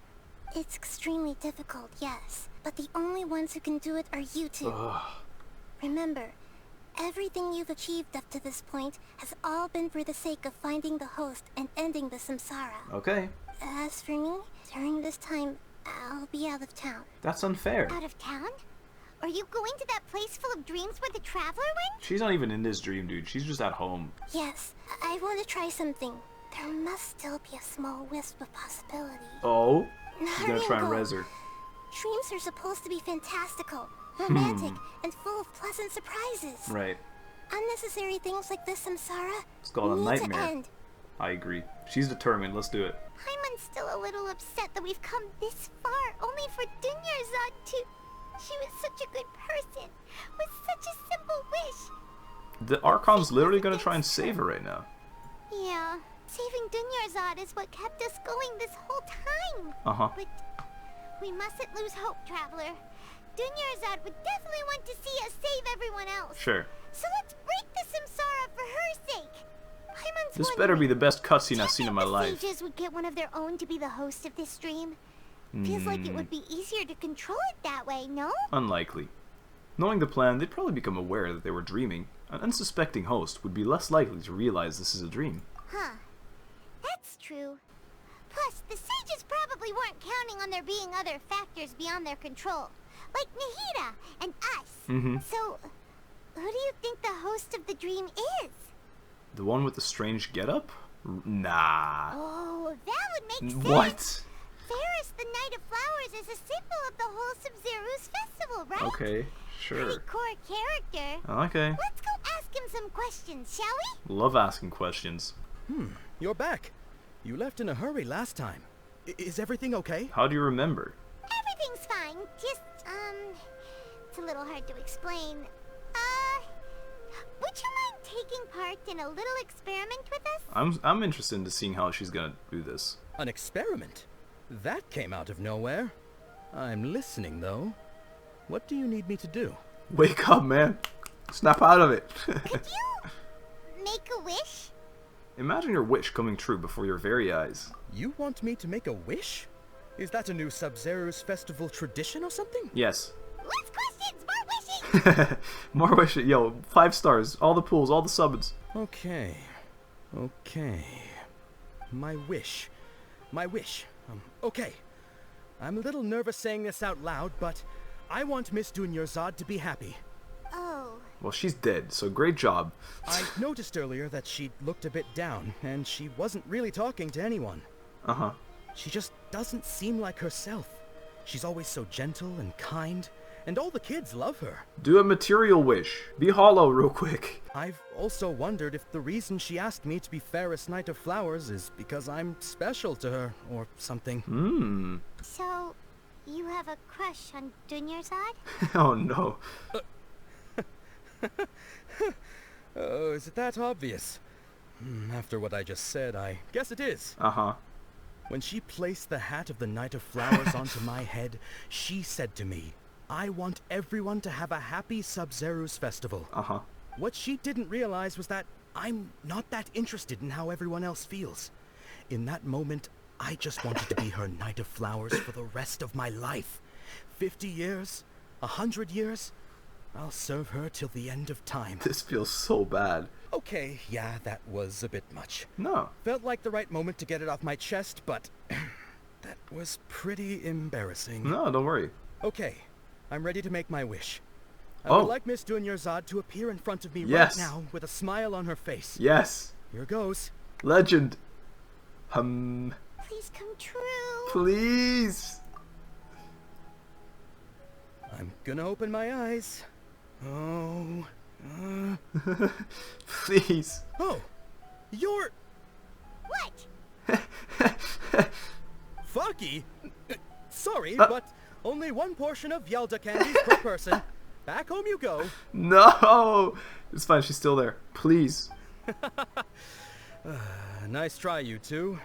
It's extremely difficult, yes. But the only ones who can do it are you two. Ugh. Remember, everything you've achieved up to this point has all been for the sake of finding the host and ending the samsara. Okay. As for me, during this time, I'll be out of town. That's unfair. Out of town? Are you going to that place full of dreams where the traveler went? She's not even in this dream, dude. She's just at home. Yes, I want to try something. There must still be a small wisp of possibility. Oh? She's gonna try and res her. Dreams are supposed to be fantastical, romantic, and full of pleasant surprises. Right. Unnecessary things like this samsara It's called a need to nightmare. end. I agree. She's determined. Let's do it. Paimon's still a little upset that we've come this far only for Dunyarzad to... She was such a good person, with such a simple wish. The Archon's literally gonna try and save her right now. Yeah, saving Dunyarzad is what kept us going this whole time. Uh-huh. But we mustn't lose hope, Traveler. Dunyarzad would definitely want to see us save everyone else. Sure. So let's break the samsara for her sake. Paimon's This better be the best cutscene I've seen in my the life. sages would get one of their own to be the host of this dream. Feels like it would be easier to control it that way, no? Unlikely. Knowing the plan, they'd probably become aware that they were dreaming. An unsuspecting host would be less likely to realize this is a dream. Huh. That's true. Plus, the sages probably weren't counting on there being other factors beyond their control. Like Nahida and us. Mm-hmm. So, who do you think the host of the dream is? The one with the strange getup? Nah. Oh, that would make sense. What? Ferris, the Knight of Flowers, is a symbol of the whole Sub-Zeru's festival, right? Okay, sure. Pretty core character. Okay. Let's go ask him some questions, shall we? Love asking questions. You're back. You left in a hurry last time. Is everything okay? How do you remember? Everything's fine. Just, it's a little hard to explain. Would you mind taking part in a little experiment with us? I'm interested in seeing how she's gonna do this. An experiment? That came out of nowhere. I'm listening, though. What do you need me to do? Wake up, man. Snap out of it. Could you make a wish? Imagine your wish coming true before your very eyes. You want me to make a wish? Is that a new Sub-Zeru's festival tradition or something? Yes. Less questions, more wishing! More wishes. Yo, 5 stars. All the pools, all the subbins. Okay. My wish. Okay. I'm a little nervous saying this out loud, but I want Miss Dunyarzad to be happy. Oh. Well, she's dead, so great job. I noticed earlier that she looked a bit down, and she wasn't really talking to anyone. Uh-huh. She just doesn't seem like herself. She's always so gentle and kind, and all the kids love her. Do a material wish. Be hollow real quick. I've also wondered if the reason she asked me to be Ferris Knight of Flowers is because I'm special to her, or something. So, you have a crush on Dunyarzad? Oh no. Oh, is it that obvious? After what I just said, I guess it is. Uh-huh. When she placed the hat of the Knight of Flowers onto my head, she said to me, I want everyone to have a happy Sub-Zeru's festival. Uh-huh. What she didn't realize was that I'm not that interested in how everyone else feels. In that moment, I just wanted to be her Knight of Flowers for the rest of my life. 50 years? 100 years? I'll serve her till the end of time. This feels so bad. Okay, yeah, that was a bit much. No. Felt like the right moment to get it off my chest, but that was pretty embarrassing. No, don't worry. Okay, I'm ready to make my wish. I would like Miss Dunyarzad to appear in front of me right now with a smile on her face. Yes. Here goes. Legend. Please come true. Please. I'm gonna open my eyes. Oh, Please. Oh, you're... What? Funky? Sorry, but only one portion of Yalda candies per person. Back home you go. No! It's fine, she's still there. Please. Nice try, you two.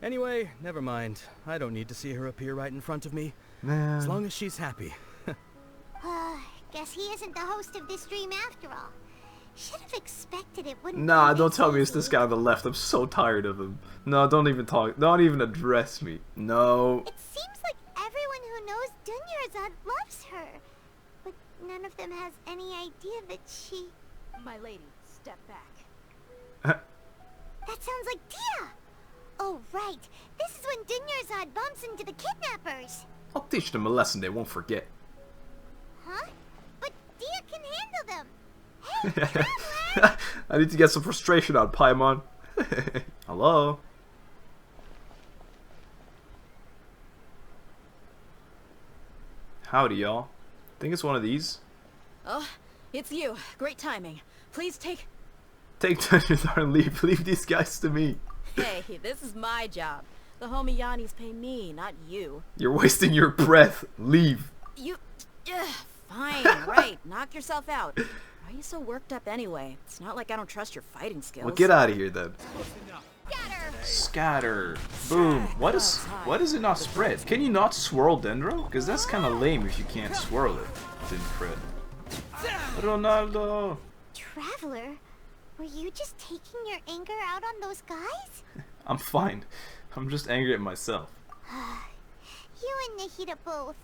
Anyway, never mind. I don't need to see her appear right in front of me. Man. As long as she's happy. Guess he isn't the host of this dream after all. Should have expected it, wouldn't Nah, be don't this tell me it's easy. this guy on the left. I'm so tired of him. No, don't even talk. Don't even address me. No. It seems like everyone who knows Dunyarzad loves her. But none of them has any idea that she... My lady, step back. That sounds like Dehya! Oh, right. This is when Dunyarzad bumps into the kidnappers. I'll teach them a lesson they won't forget. Huh? But Dehya can handle them. Hey, traveler! I need to get some frustration out, Paimon. Hello? Howdy, y'all. Think it's one of these? Oh, it's you. Great timing. Please take... Take Dunyarzad and leave. Leave these guys to me. Hey, this is my job. The Homayanis pay me, not you. You're wasting your breath. Leave. You... fine, right. Knock yourself out. Why are you so worked up anyway? It's not like I don't trust your fighting skills. Well, get out of here then. Scatter! Scatter. Boom. Why does it not spread? Can you not swirl dendro? Because that's kind of lame if you can't swirl it. Didn't crit. Ronaldo. Traveler, were you just taking your anger out on those guys? I'm fine. I'm just angry at myself. You and Nahida both.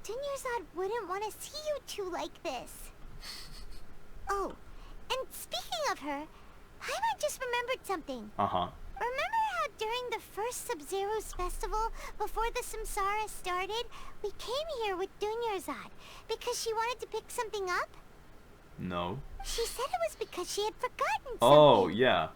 Dunyarzad wouldn't want to see you two like this. Oh, and speaking of her, Paimon just remembered something. Uh-huh. Remember how during the first Sub-Zero's festival, before the samsara started, we came here with Dunyarzad because she wanted to pick something up? No. She said it was because she had forgotten something. Oh, yeah.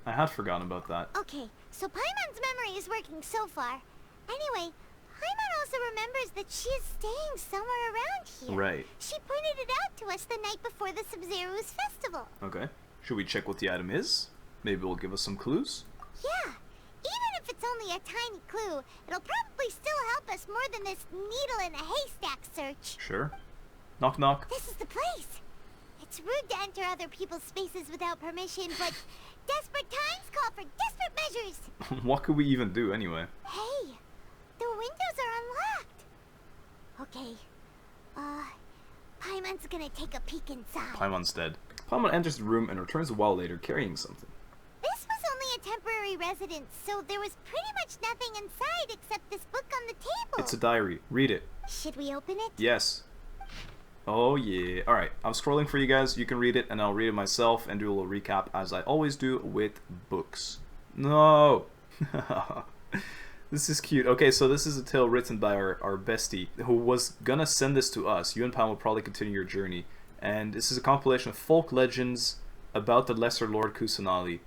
I had forgotten about that. Okay, so Paimon's memory is working so far. Anyway, Paimon also remembers that she is staying somewhere around here. Right. She pointed it out to us the night before the Sub-Zero's festival. Okay. Should we check what the item is? Maybe it'll give us some clues? Yeah. Even if it's only a tiny clue, it'll probably still help us more than this needle in a haystack search. Sure. Knock knock. This is the place. It's rude to enter other people's spaces without permission, but desperate times call for desperate measures. What could we even do anyway? Hey, the windows are unlocked. Okay. Paimon's gonna take a peek inside. Paimon's dead. Paimon enters the room and returns a while later carrying something. This was only a temporary residence, so there was pretty much nothing inside except this book on the table. It's a diary. Read it. Should we open it? Yes. Oh yeah. Alright, I'm scrolling for you guys. You can read it and I'll read it myself and do a little recap as I always do with books. No! This is cute. Okay, so this is a tale written by our bestie who was gonna send this to us. You and Pam will probably continue your journey. And this is a compilation of folk legends about the Lesser Lord Kusanali.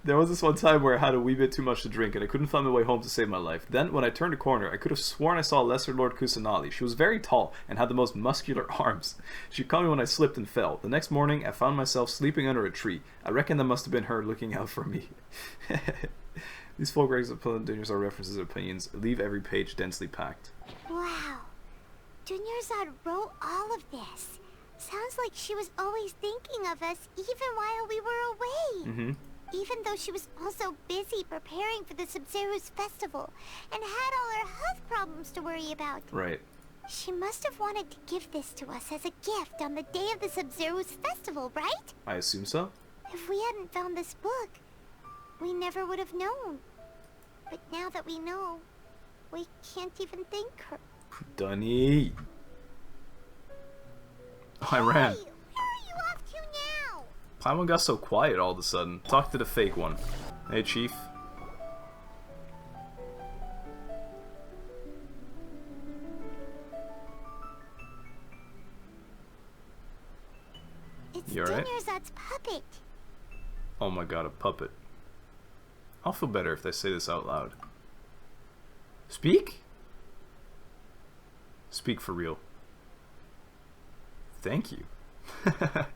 There was this one time where I had a wee bit too much to drink and I couldn't find my way home to save my life. Then, when I turned a corner, I could have sworn I saw Lesser Lord Kusanali. She was very tall and had the most muscular arms. She caught me when I slipped and fell. The next morning, I found myself sleeping under a tree. I reckon that must have been her looking out for me. These folk records of Dunyarzad are references and opinions. Leave every page densely packed. Wow. Dunyarzad wrote all of this. Sounds like she was always thinking of us even while we were away. Mm-hmm. Even though she was also busy preparing for the Sub-Zero's festival and had all her health problems to worry about. Right. She must have wanted to give this to us as a gift on the day of the Sub-Zero's festival, right? I assume so. If we hadn't found this book, we never would have known. But now that we know, we can't even thank her. Dunny. I ran. Hey, where are you off to now? Paimon got so quiet all of a sudden. Talk to the fake one. Hey, Chief. It's You alright? Dunyarzad's puppet. Oh my god, a puppet. I'll feel better if they say this out loud. Speak? Speak for real. Thank you.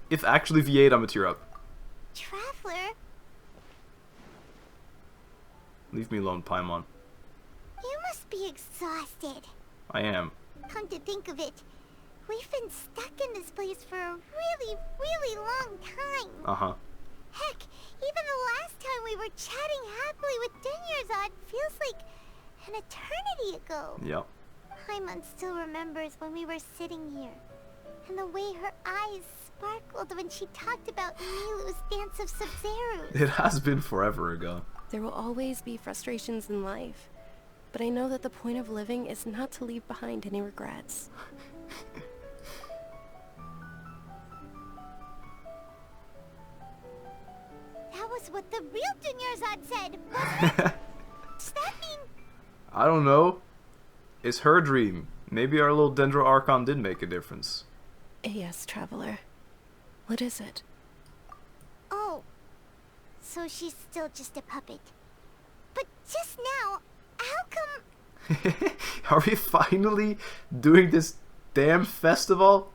If actually V8, I'm a tear up. Traveler? Leave me alone, Paimon. You must be exhausted. I am. Come to think of it, we've been stuck in this place for a really, really long time. Uh-huh. Heck, even the last time we were chatting happily with Dunyarzad feels like an eternity ago. Yep. Paimon still remembers when we were sitting here, and the way her eyes sparkled when she talked about Nilu's dance of Sub-Zerus. It has been forever ago. There will always be frustrations in life, but I know that the point of living is not to leave behind any regrets. That was what the real Dunyarzad said, wasn't it? Does that mean... I don't know. It's her dream. Maybe our little dendro Archon did make a difference. Yes, Traveler. What is it? Oh, so she's still just a puppet. But just now, how come... Are we finally doing this damn festival?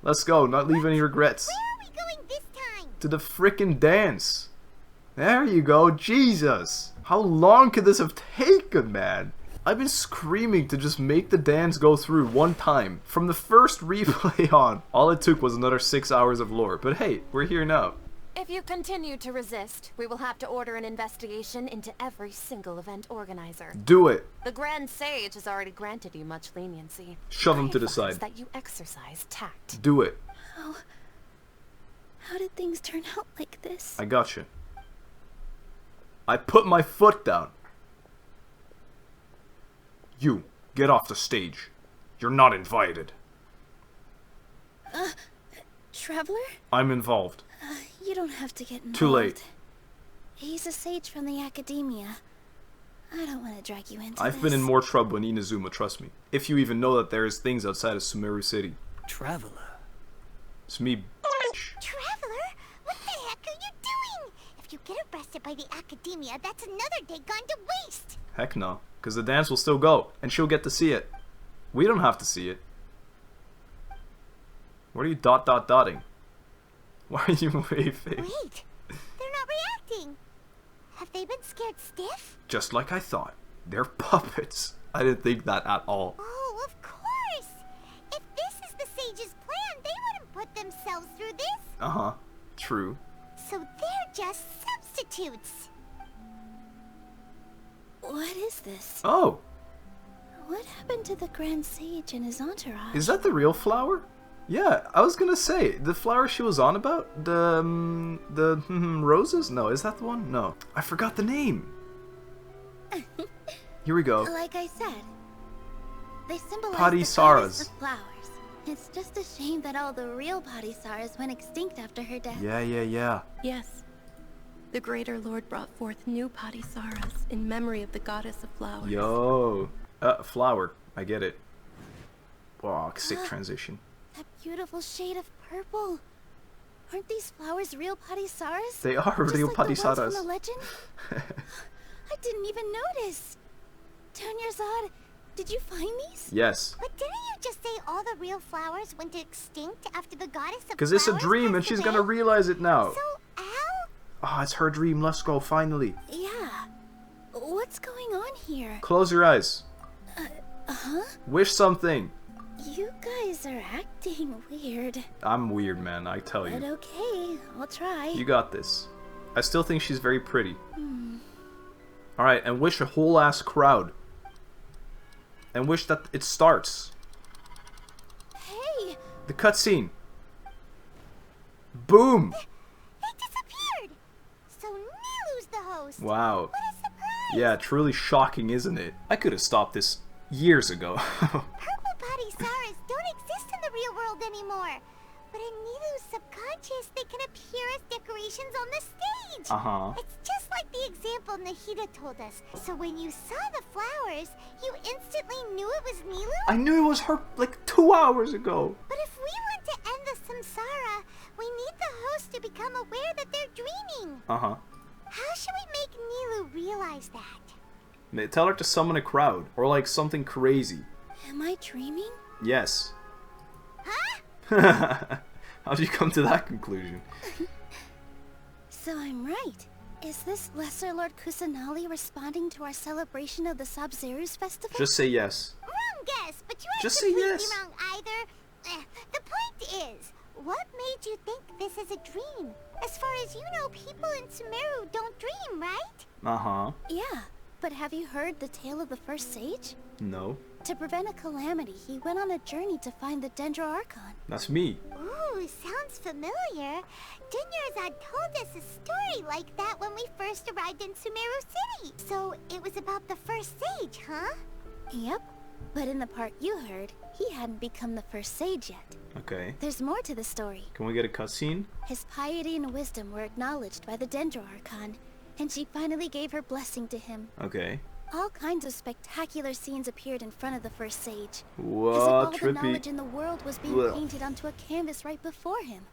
Let's go, not leave any regrets. Where are we going this time? To the frickin' dance. There you go, Jesus. How long could this have taken, man? I've been screaming to just make the dance go through one time. From the first replay on. All it took was another 6 hours of lore. But hey, we're here now. If you continue to resist, we will have to order an investigation into every single event organizer. Do it. The Grand Sage has already granted you much leniency. Shove him to the side. That you exercise tact. Do it. How did things turn out like this? I gotcha. I put my foot down. You, get off the stage. You're not invited. Traveler? I'm involved. You don't have to get involved. Too late. He's a sage from the academia. I don't want to drag you into I've been in more trouble in Inazuma, trust me. If you even know that there's things outside of Sumeru City. Traveler? It's me, Traveler? What the heck are you doing? If you get arrested by the academia, that's another day gone to waste. Heck no, because the dance will still go, and she'll get to see it. We don't have to see it. What are you dotting? Why are you waving? Wait, they're not reacting. Have they been scared stiff? Just like I thought. They're puppets. I didn't think that at all. Oh, of course. If this is the sage's plan, they wouldn't put themselves through this. Uh-huh. True. So they're just substitutes. What is this? Oh! What happened to the Grand Sage and his entourage? Is that the real flower? Yeah, I was gonna say, the flower she was on about? The roses? No, is that the one? No. I forgot the name. Here we go. Like I said, they symbolize Padisaras. the flowers. It's just a shame that all the real Padisaras went extinct after her death. Yeah. Yes. The Greater Lord brought forth new Padisaras in memory of the goddess of flowers. Yo. Flower. I get it. Wow, sick transition. That beautiful shade of purple. Aren't these flowers real Padisaras? They are real like Padisaras. The ones from the legend? I didn't even notice. Dunyarzad, did you find these? Yes. But didn't you just say all the real flowers went extinct after the goddess of flowers? Because it's a dream and she's gonna realize it now. So, Al? Ah, it's her dream. Let's go, finally. Yeah. What's going on here? Close your eyes. Huh? Wish something. You guys are acting weird. I'm weird, man, I tell you. But okay, I'll try. You got this. I still think she's very pretty. Alright, and wish a whole ass crowd. And wish that it starts. Hey! The cutscene. Boom! They disappeared! So Nilu's the host! Wow. What a surprise! Yeah, truly shocking, isn't it? I could have stopped this years ago. Purple Padisaras don't exist in the real world anymore. But in Nilu's subconscious, they can appear as decorations on the stage. Uh-huh. It's just like the example Nahida told us. So when you saw the flowers, you instantly knew it was Nilu? I knew it was her like 2 hours ago. But if we want to end the samsara, we need the host to become aware that they're dreaming. Uh-huh. How should we make Nilu realize that? Tell her to summon a crowd. Or like something crazy. Am I dreaming? Yes. Huh? How'd you come to that conclusion? So I'm right. Is this Lesser Lord Kusanali responding to our celebration of the Sub-Zeru's festival? Just say yes. Wrong guess, but you aren't Just say completely yes. wrong either. The point is, what made you think this is a dream? As far as you know, people in Sumeru don't dream, right? Uh-huh. Yeah, but have you heard the tale of the first sage? No. To prevent a calamity, he went on a journey to find the dendro Archon. That's me. Ooh, sounds familiar. Dunyarzad told us a story like that when we first arrived in Sumeru City. So it was about the first sage, huh? Yep, but in the part you heard, he hadn't become the first sage yet. Okay. There's more to the story. Can we get a cutscene? His piety and wisdom were acknowledged by the dendro Archon, and she finally gave her blessing to him. Okay. All kinds of spectacular scenes appeared in front of the first sage. Whoa, as if all trippy. the knowledge in the world was being painted onto a canvas right before him.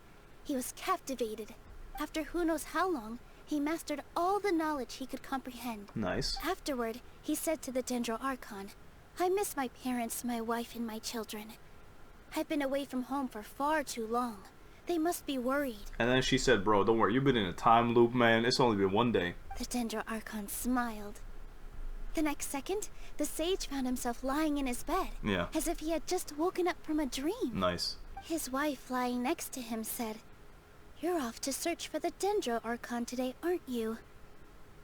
He was captivated. After who knows how long, he mastered all the knowledge he could comprehend. Nice. Afterward, he said to the dendro Archon, I miss my parents, my wife, and my children. I've been away from home for far too long. They must be worried. And then she said, bro, don't worry, you've been in a time loop, man. It's only been one day. The dendro Archon smiled. The next second, the sage found himself lying in his bed, Yeah. as if he had just woken up from a dream. Nice. His wife, lying next to him, said, You're off to search for the dendro Archon today, aren't you?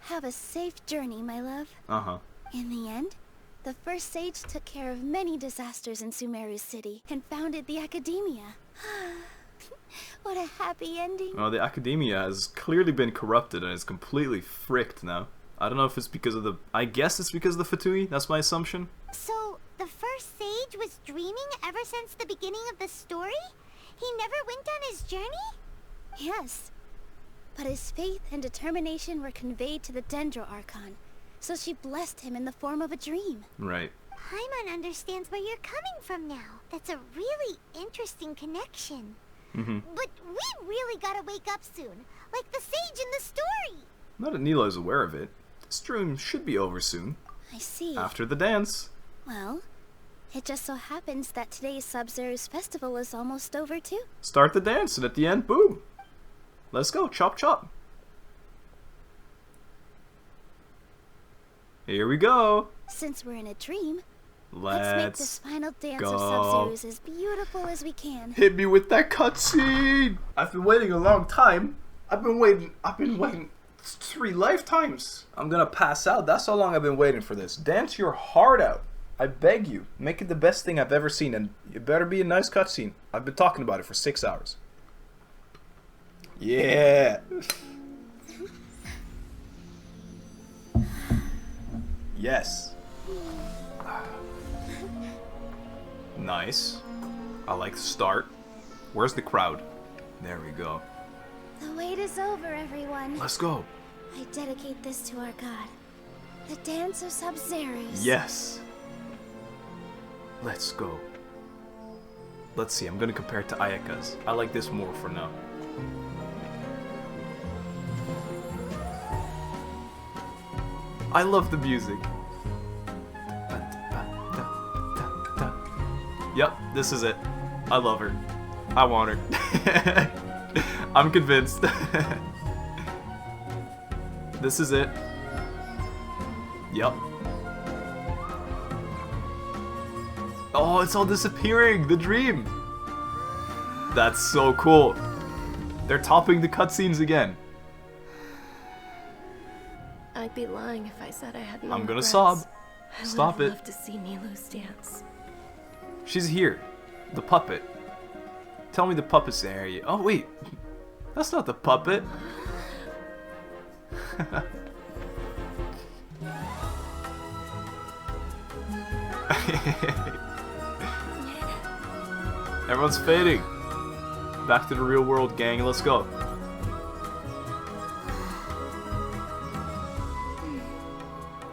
Have a safe journey, my love. Uh-huh. In the end, the first sage took care of many disasters in Sumeru City and founded the Academia. What a happy ending. Well, the Academia has clearly been corrupted and is completely fricked now. I don't know if it's because of the... I guess it's because of the Fatui. That's my assumption. So, the first sage was dreaming ever since the beginning of the story? He never went on his journey? Yes. But his faith and determination were conveyed to the dendro Archon, so she blessed him in the form of a dream. Right. Paimon understands where you're coming from now. That's a really interesting connection. Mm-hmm. But we really gotta wake up soon, like the sage in the story. Not that Nila is aware of it. This dream should be over soon. I see. After the dance. Well, it just so happens that today's Sub-Zeru's festival is almost over too. Start the dance, and at the end, boom. Let's go, chop chop. Here we go. Since we're in a dream, Let's make this final dance go. of Sub-Zeru's as beautiful as we can. Hit me with that cutscene. I've been waiting a long time. I've been waiting 3 lifetimes. I'm gonna pass out. That's how long I've been waiting for this. Dance your heart out. I beg you. Make it the best thing I've ever seen, and it better be a nice cutscene. I've been talking about it for 6 hours. Yeah. Yes. Nice. I like the start. Where's the crowd? There we go. The wait is over, everyone. Let's go. I dedicate this to our god, the dance of Sub-Zeru's. Yes. Let's go. Let's see, I'm gonna compare it to Ayaka's. I like this more for now. I love the music. Yep, this is it. I love her. I want her. I'm convinced. This is it. Yep. Oh, it's all disappearing. The dream. That's so cool. They're topping the cutscenes again. I'd be lying if I said I had no I'm gonna regrets. sob. I Stop would it. have loved to see Nilu's dance. She's here. The puppet. Tell me the puppet's there. Oh, wait. That's not the puppet. Everyone's fading. Back to the real world, gang. Let's go.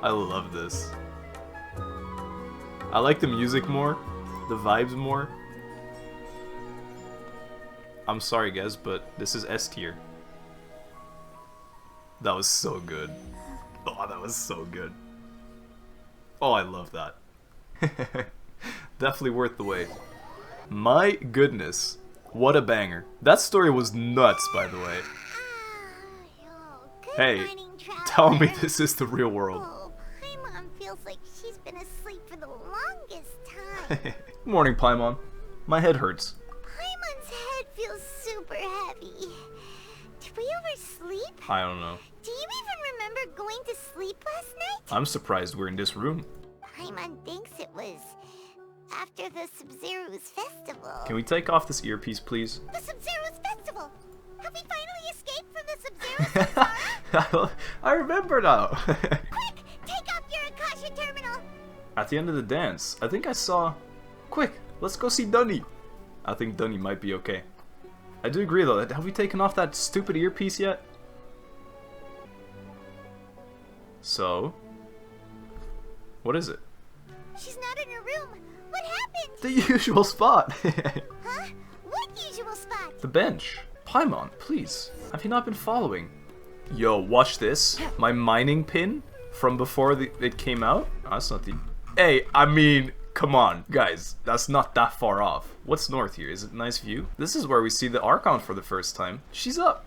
I love this. I like the music more, the vibes more. I'm sorry guys, but this is S tier. That was so good. Oh, that was so good. Oh, I love that. Definitely worth the wait. My goodness. What a banger. That story was nuts, by the way. Hey, tell me this is the real world. Oh, Paimon feels like she's been asleep for the longest time. Morning, Paimon. My head hurts. Paimon's head feels super heavy. Did we oversleep? I don't know. Do you even remember going to sleep last night? I'm surprised we're in this room. Paimon thinks it was after the Sub-Zeru's festival. Can we take off this earpiece, please? The Sub-Zeru's festival! Have we finally escaped from the Sub-Zeru's samsara? I remember now. Quick! Take off your Akasha terminal! At the end of the dance, I think I saw... Quick, let's go see Dunny. I think Dunny might be okay. I do agree though, have we taken off that stupid earpiece yet? So... What is it? She's not in her room. What happened? The usual spot. Huh? What usual spot? The bench. Paimon, please. Have you not been following? Yo, watch this. My mining pin from before it came out. Oh, that's not the... Hey, I mean, come on, guys. That's not that far off. What's north here? Is it a nice view? This is where we see the Archon for the first time. She's up.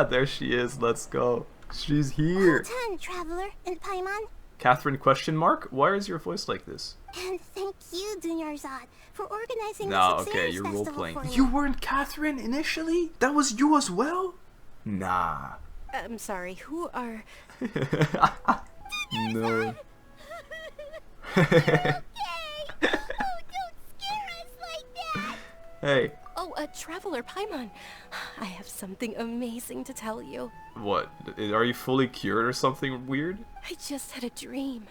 There she is. Let's go. She's here. Hold on, Traveler and Paimon. Catherine question mark? Why is your voice like this? And thank you, Dunyarzad, for organizing Nah, the okay, Sub-Zeru's you're festival role-playing. for me. You weren't Catherine initially? That was you as well? Nah. I'm sorry, who are... No. Hey. Oh, Traveler Paimon. I have something amazing to tell you. What? Are you fully cured or something weird? I just had a dream.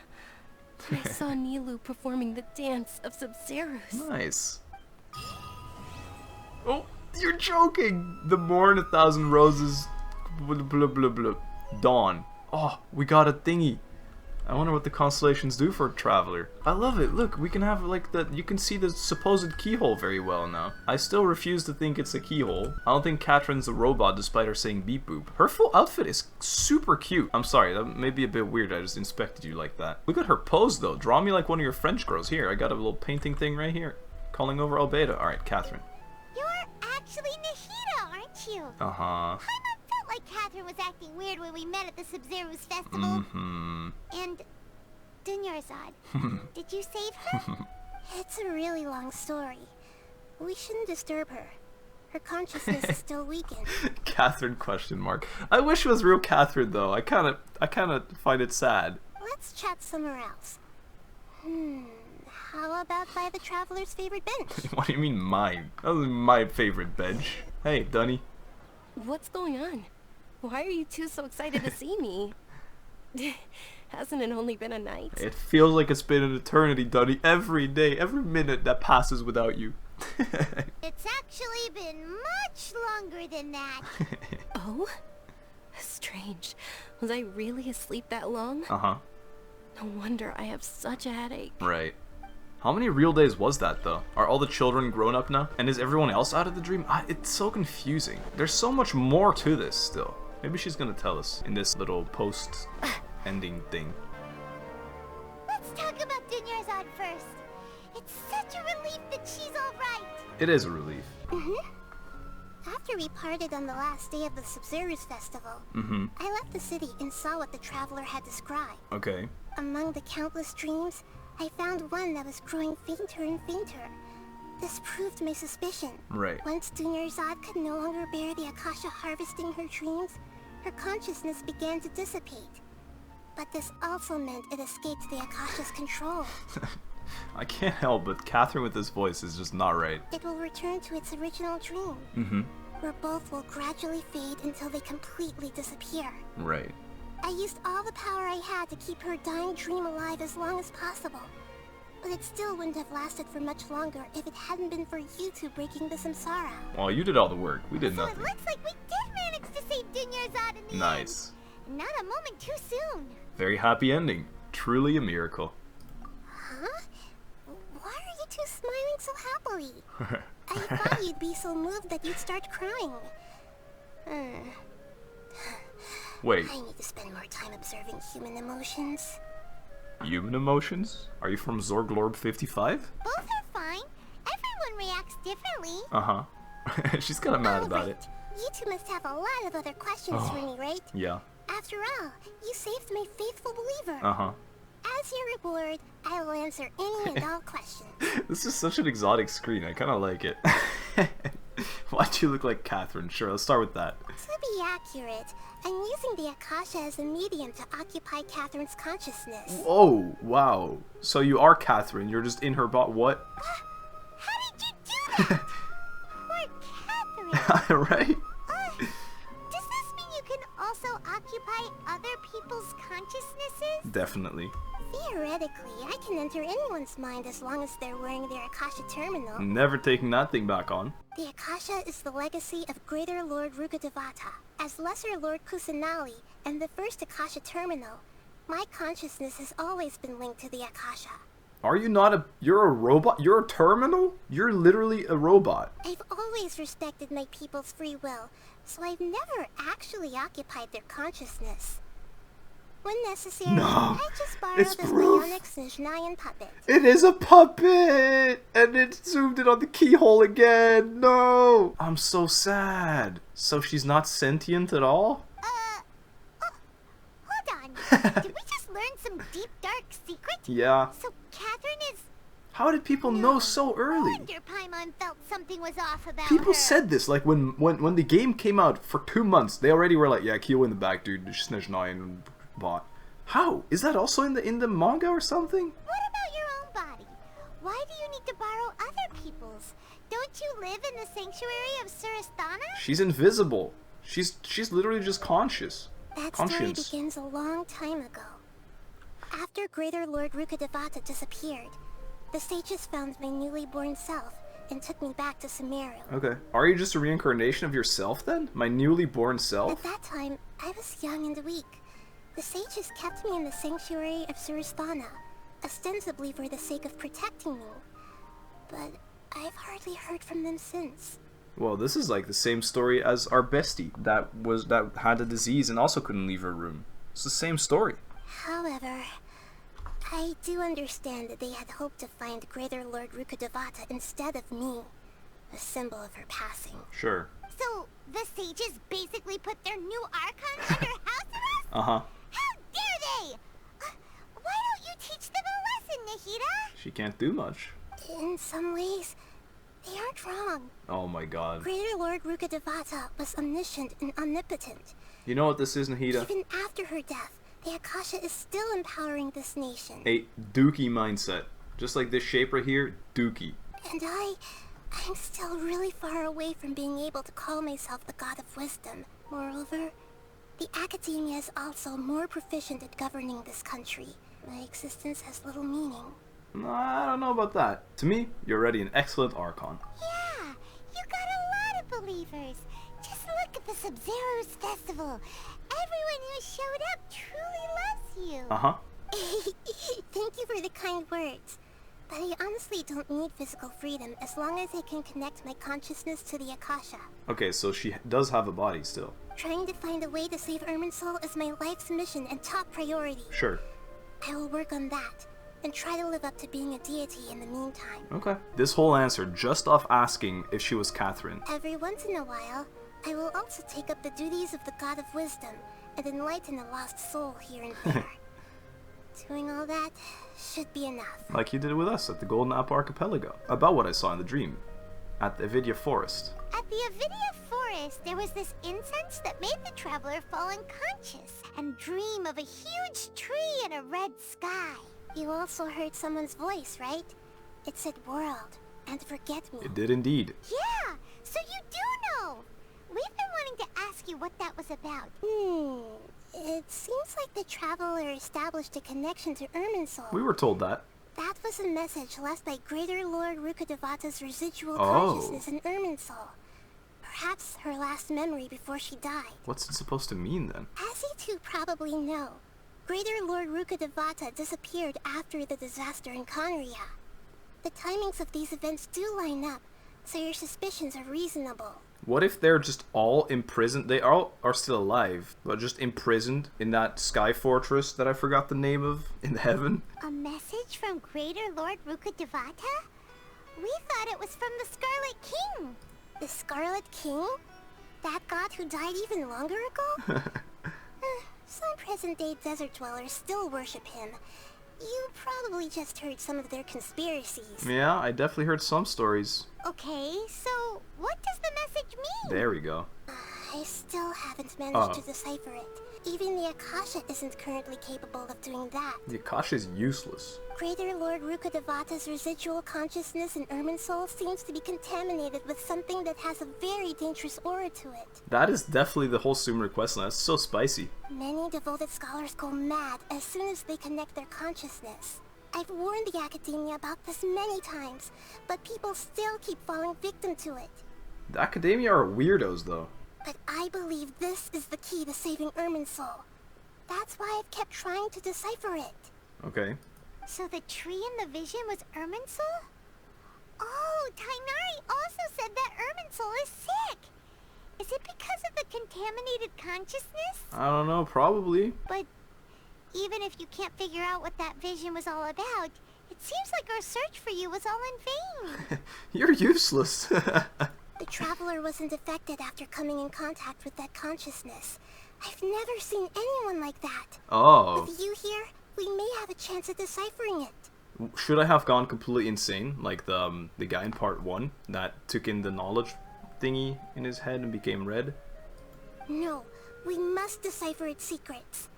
I saw Nilou performing the dance of Sub-Zerus. Nice. Oh, you're joking! The morn 1,000 roses... Blah, blah, blah, blah. Dawn. Oh, we got a thingy. I wonder what the constellations do for a traveler. I love it. Look, we can have like the... You can see the supposed keyhole very well now. I still refuse to think it's a keyhole. I don't think Catherine's a robot despite her saying beep boop. Her full outfit is super cute. I'm sorry, that may be a bit weird. I just inspected you like that. Look at her pose though. Draw me like one of your French girls. Here, I got a little painting thing right here. Calling over Albeda. Alright, Catherine. You're actually Nahida, aren't you? Uh-huh. Like Catherine was acting weird when we met at the Sub-Zeru's festival. And Dunyarzad, did you save her? It's a really long story. We shouldn't disturb her. Her consciousness is still weakened. Catherine question mark. I wish it was real Catherine though. I kinda find it sad. Let's chat somewhere else. How about by the Traveler's favorite bench? What do you mean mine? That was my favorite bench. Hey, Dunny. What's going on? Why are you two so excited to see me? Hasn't it only been a night? It feels like it's been an eternity, Dunny. Every day, every minute that passes without you. It's actually been much longer than that. Oh? Strange. Was I really asleep that long? Uh-huh. No wonder I have such a headache. Right. How many real days was that, though? Are all the children grown up now? And is everyone else out of the dream? It's so confusing. There's so much more to this still. Maybe she's gonna tell us in this little post-ending thing. Let's talk about Dunyarzad first. It's such a relief that she's alright. It is a relief. After we parted on the last day of the Sub-Zeru's festival, I left the city and saw what the Traveler had described. Okay. Among the countless dreams, I found one that was growing fainter and fainter. This proved my suspicion. Right. Once Dunyarzad could no longer bear the Akasha harvesting her dreams, her consciousness began to dissipate. But this also meant it escaped the Akasha's control. I can't help but Catherine with this voice is just not right. It will return to its original dream. Where both will gradually fade until they completely disappear. Right. I used all the power I had to keep her dying dream alive as long as possible. But it still wouldn't have lasted for much longer if it hadn't been for you two breaking the samsara. Well, you did all the work. We did nothing. So it looks like we did manage to save Dunyarzad in the Nice. end. Not a moment too soon. Very happy ending. Truly a miracle. Huh? Why are you two smiling so happily? I thought you'd be so moved that you'd start crying. Wait. I need to spend more time observing human emotions. Human emotions? Are you from Zorglorb 55? Both are fine. Everyone reacts differently. Uh-huh. She's kind of mad about it. You two must have a lot of other questions for me, right? Yeah. After all, you saved my faithful believer. Uh-huh. As your reward, I will answer any and all questions. This is such an exotic screen. I kind of like it. Why do you look like Catherine? Sure, let's start with that. To be accurate, I'm using the Akasha as a medium to occupy Catherine's consciousness. Oh, wow. So you are Catherine. You're just in her what? How did you do that? Poor Catherine. Right? Does this mean you can also occupy other people's consciousnesses? Definitely. Theoretically, I can enter anyone's mind as long as they're wearing their Akasha terminal. Never taking that thing back on. The Akasha is the legacy of Greater Lord Rukkhadevata. As Lesser Lord Kusanali and the first Akasha terminal, my consciousness has always been linked to the Akasha. Are you not a... You're a robot? You're a terminal? You're literally a robot. I've always respected my people's free will, so I've never actually occupied their consciousness. When necessary, I just borrowed this bionic Snezhnayan puppet. It is a puppet! And it zoomed in on the keyhole again! No! I'm so sad. So she's not sentient at all? Hold on. Did we just learn some deep, dark secret? Yeah. So Catherine is... How did people know so early? I wonder Paimon felt something was off about People her. said this, like when the game came out for 2 months, they already were like, yeah, Kyo in the back, dude, Snezhnayan bot. How? Is that also in the manga or something? What about your own body? Why do you need to borrow other people's? Don't you live in the sanctuary of Surasthana? She's invisible. She's literally just conscious. That story begins a long time ago. After Greater Lord Rukkhadevata disappeared, the sages found my newly born self and took me back to Sumeru. Okay. Are you just a reincarnation of yourself then? My newly born self? At that time, I was young and weak. The sages kept me in the sanctuary of Surasthana, ostensibly for the sake of protecting me. But I've hardly heard from them since. Well, this is like the same story as our bestie that had a disease and also couldn't leave her room. It's the same story. However, I do understand that they had hoped to find Greater Lord Rukkhadevata instead of me, a symbol of her passing. Sure. So, the sages basically put their new Archon under house arrest? Uh-huh. How dare they! Why don't you teach them a lesson, Nahida? She can't do much. In some ways, they aren't wrong. Oh my god. Greater Lord Rukkhadevata was omniscient and omnipotent. You know what this is, Nahida? Even after her death, the Akasha is still empowering this nation. A dookie mindset. Just like this shape right here, dookie. And I'm still really far away from being able to call myself the God of Wisdom. Moreover, the academia is also more proficient at governing this country. My existence has little meaning. No, I don't know about that. To me, you're already an excellent Archon. Yeah, you got a lot of believers. Just look at the Sub-Zero's festival. Everyone who showed up truly loves you. Uh-huh. Thank you for the kind words. But I honestly don't need physical freedom as long as I can connect my consciousness to the Akasha. Okay, so she does have a body still. Trying to find a way to save Irminsul is my life's mission and top priority. Sure. I will work on that, and try to live up to being a deity in the meantime. Okay. This whole answer just off asking if she was Catherine. Every once in a while, I will also take up the duties of the God of Wisdom and enlighten a lost soul here and there. Doing all that should be enough. Like you did with us at the Golden Apple Archipelago. About what I saw in the dream. At the Avidya Forest. At the Avidya Forest, there was this incense that made the traveler fall unconscious and dream of a huge tree and a red sky. You also heard someone's voice, right? It said world and forget me. It did indeed. Yeah, so you do know. We've been wanting to ask you what that was about. It seems like the traveler established a connection to Irminsul. We were told that. That was a message left by Greater Lord Rukkhadevata's residual Oh. consciousness in Irminsul. Perhaps her last memory before she died. What's it supposed to mean then? As you two probably know, Greater Lord Rukkhadevata disappeared after the disaster in Conria. The timings of these events do line up, so your suspicions are reasonable. What if they're just all imprisoned? They all are still alive, but just imprisoned in that sky fortress that I forgot the name of in heaven? A message from Greater Lord Rukkhadevata? We thought it was from the Scarlet King. The Scarlet King? That god who died even longer ago? Some present-day desert dwellers still worship him. You probably just heard some of their conspiracies. Yeah, I definitely heard some stories. Okay, so what does the message mean? There we go. I still haven't managed to decipher it. Even the Akasha isn't currently capable of doing that. The Akasha is useless. Greater Lord Rukkhadevata's residual consciousness in Irminsul seems to be contaminated with something that has a very dangerous aura to it. That is definitely the whole Sumeru questline. That's so spicy. Many devoted scholars go mad as soon as they connect their consciousness. I've warned the Academia about this many times, but people still keep falling victim to it. The Academia are weirdos, though. But I believe this is the key to saving Irminsul. That's why I've kept trying to decipher it. Okay. So the tree in the vision was Irminsul? Oh, Tighnari also said that Irminsul is sick. Is it because of the contaminated consciousness? I don't know, probably. But even if you can't figure out what that vision was all about, it seems like our search for you was all in vain. You're useless. The Traveler wasn't affected after coming in contact with that consciousness. I've never seen anyone like that. Oh. With you here, we may have a chance at deciphering it. Should I have gone completely insane, like the guy in part 1 that took in the knowledge thingy in his head and became red? No, we must decipher its secrets.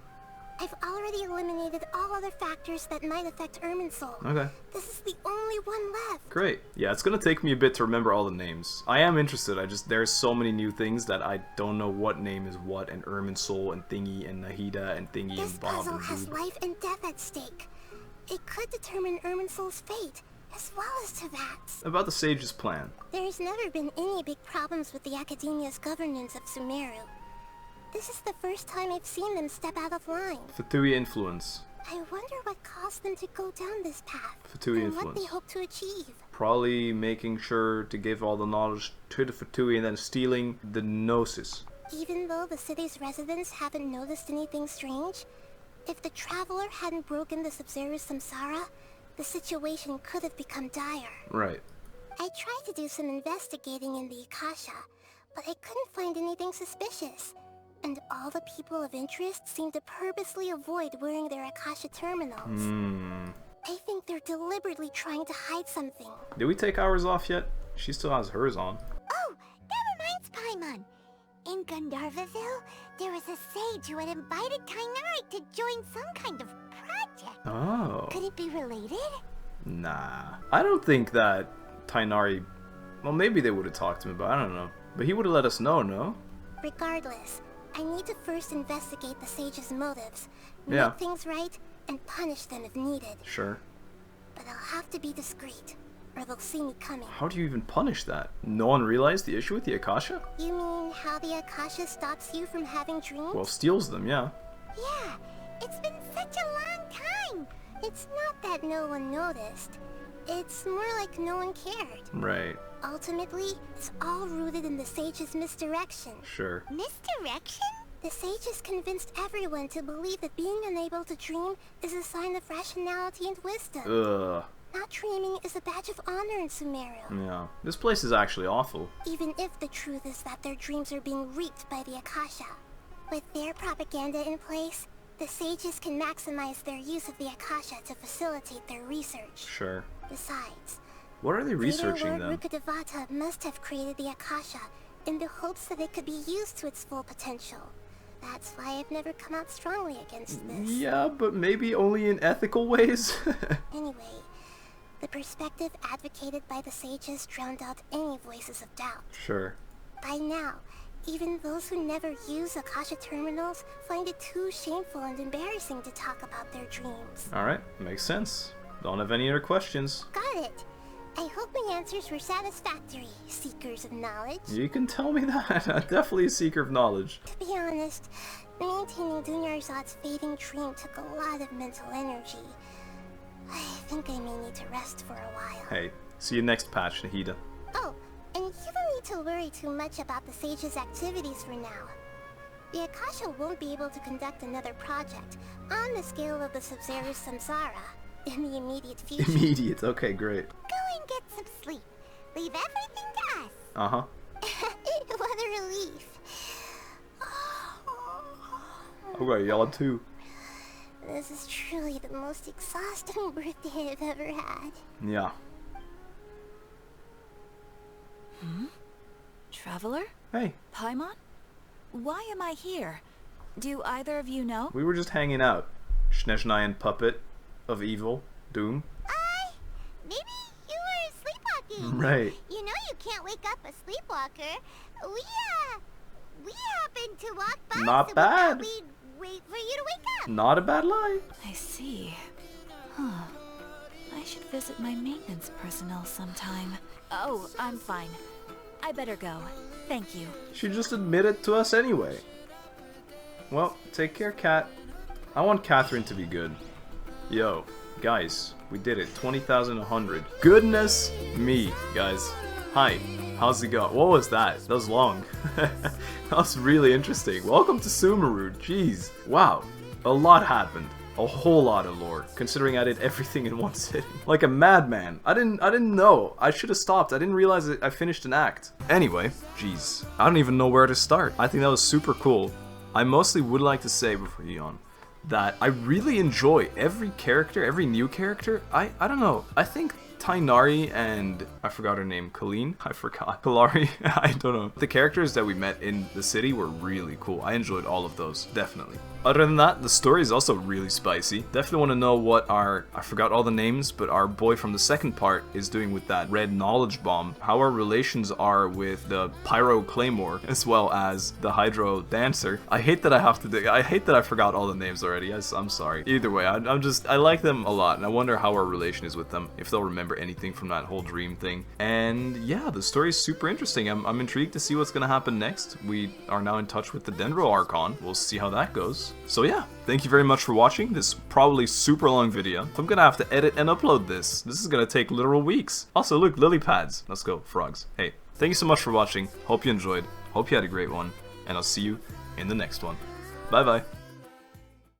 I've already eliminated all other factors that might affect Irminsul. Okay. This is the only one left. Great. Yeah, it's gonna take me a bit to remember all the names. I am interested, there's so many new things that I don't know what name is what, and Irminsul, and Thingy, and Nahida, and Thingy, This and Bob, puzzle and has Boob. life and death at stake. It could determine Irminsul's fate, as well as Teyvat's. About the Sage's plan. There's never been any big problems with the Academia's governance of Sumeru. This is the first time I've seen them step out of line. Fatui influence. I wonder what caused them to go down this path, Fatui and what influence. they hope to achieve. Probably making sure to give all the knowledge to the Fatui and then stealing the Gnosis. Even though the city's residents haven't noticed anything strange, if the Traveler hadn't broken the Sub-Zero's samsara, the situation could have become dire. Right. I tried to do some investigating in the Akasha, but I couldn't find anything suspicious. And all the people of interest seem to purposely avoid wearing their Akasha terminals. I think they're deliberately trying to hide something. Did we take ours off yet? She still has hers on. Oh, that reminds Paimon. In Gandharvaville, there was a sage who had invited Tighnari to join some kind of project. Oh. Could it be related? Nah. I don't think that Tighnari... Well, maybe they would have talked to him, but I don't know. But he would have let us know, no? Regardless, I need to first investigate the sage's motives, Yeah. make things right, and punish them if needed. Sure. But I'll have to be discreet, or they'll see me coming. How do you even punish that? No one realized the issue with the Akasha? You mean how the Akasha stops you from having dreams? Well, steals them, yeah. Yeah, it's been such a long time. It's not that no one noticed. It's more like no one cared. Right. Ultimately, it's all rooted in the sage's misdirection. Sure. Misdirection? The sages convinced everyone to believe that being unable to dream is a sign of rationality and wisdom. Ugh. Not dreaming is a badge of honor in Sumeru. Yeah. This place is actually awful. Even if the truth is that their dreams are being reaped by the Akasha. With their propaganda in place, the sages can maximize their use of the Akasha to facilitate their research. Sure. Besides, What are they researching Lord then? Rukkhadevata must have created the Akasha in the hopes that it could be used to its full potential. That's why I've never come out strongly against this. Yeah, but maybe only in ethical ways? Anyway, the perspective advocated by the sages drowned out any voices of doubt. Sure. By now, even those who never use Akasha terminals find it too shameful and embarrassing to talk about their dreams. Alright, makes sense. Don't have any other questions. Got it. I hope my answers were satisfactory, seekers of knowledge. You can tell me that. I'm definitely a seeker of knowledge. To be honest, maintaining Dunyarzad's fading dream took a lot of mental energy. I think I may need to rest for a while. Hey, see you next patch, Nahida. Oh, and you don't need to worry too much about the sage's activities for now. The Akasha won't be able to conduct another project on the scale of the Sub-Zero's samsara in the immediate future. Immediate, okay, great. Go and get some sleep. Leave everything to us. Uh-huh. I've got Yalda too. This is truly the most exhausting birthday I've ever had. Yeah. Traveler? Hey. Paimon? Why am I here? Do either of you know? We were just hanging out. Snezhnayan puppet of evil, Doom. Maybe you were sleepwalking. Right. You know you can't wake up a sleepwalker. We happened to walk by. Not so bad. We'd wait for you to wake up. Not a bad lie. I see. Huh. I should visit my maintenance personnel sometime. Oh, I'm fine. I better go. Thank you. She just admitted to us anyway. Well, take care, Kat. I want Catherine to be good. Yo, guys, we did it. 20,100. Goodness me, guys. Hi, how's it going? What was that? That was long. That was really interesting. Welcome to Sumeru. Jeez. Wow. A lot happened. A whole lot of lore, considering I did everything in one sitting. Like a madman. I didn't know. I should have stopped. I didn't realize I finished an act. Anyway, jeez. I don't even know where to start. I think that was super cool. I mostly would like to say before you yawn that I really enjoy every character, every new character. I don't know. I think Tainari and I forgot her name, Colleen? I forgot. Kalari? I don't know. The characters that we met in the city were really cool. I enjoyed all of those, definitely. Other than that, the story is also really spicy. Definitely want to know what our, I forgot all the names, but our boy from the second part is doing with that red knowledge bomb. How our relations are with the pyro claymore, as well as the hydro dancer. I hate that I have to I hate that I forgot all the names already. Yes, I'm sorry. Either way, I like them a lot, and I wonder how our relation is with them, if they'll remember anything from that whole dream thing. And yeah, the story is super interesting. I'm intrigued to see what's gonna happen next. We are now in touch with the Dendro Archon. We'll see how that goes. So yeah, thank you very much for watching this probably super long video. I'm gonna have to edit and upload this. This is gonna take literal weeks. Also, look, lily pads. Let's go, frogs. Hey, thank you so much for watching. Hope you enjoyed. Hope you had a great one. And I'll see you in the next one. Bye bye.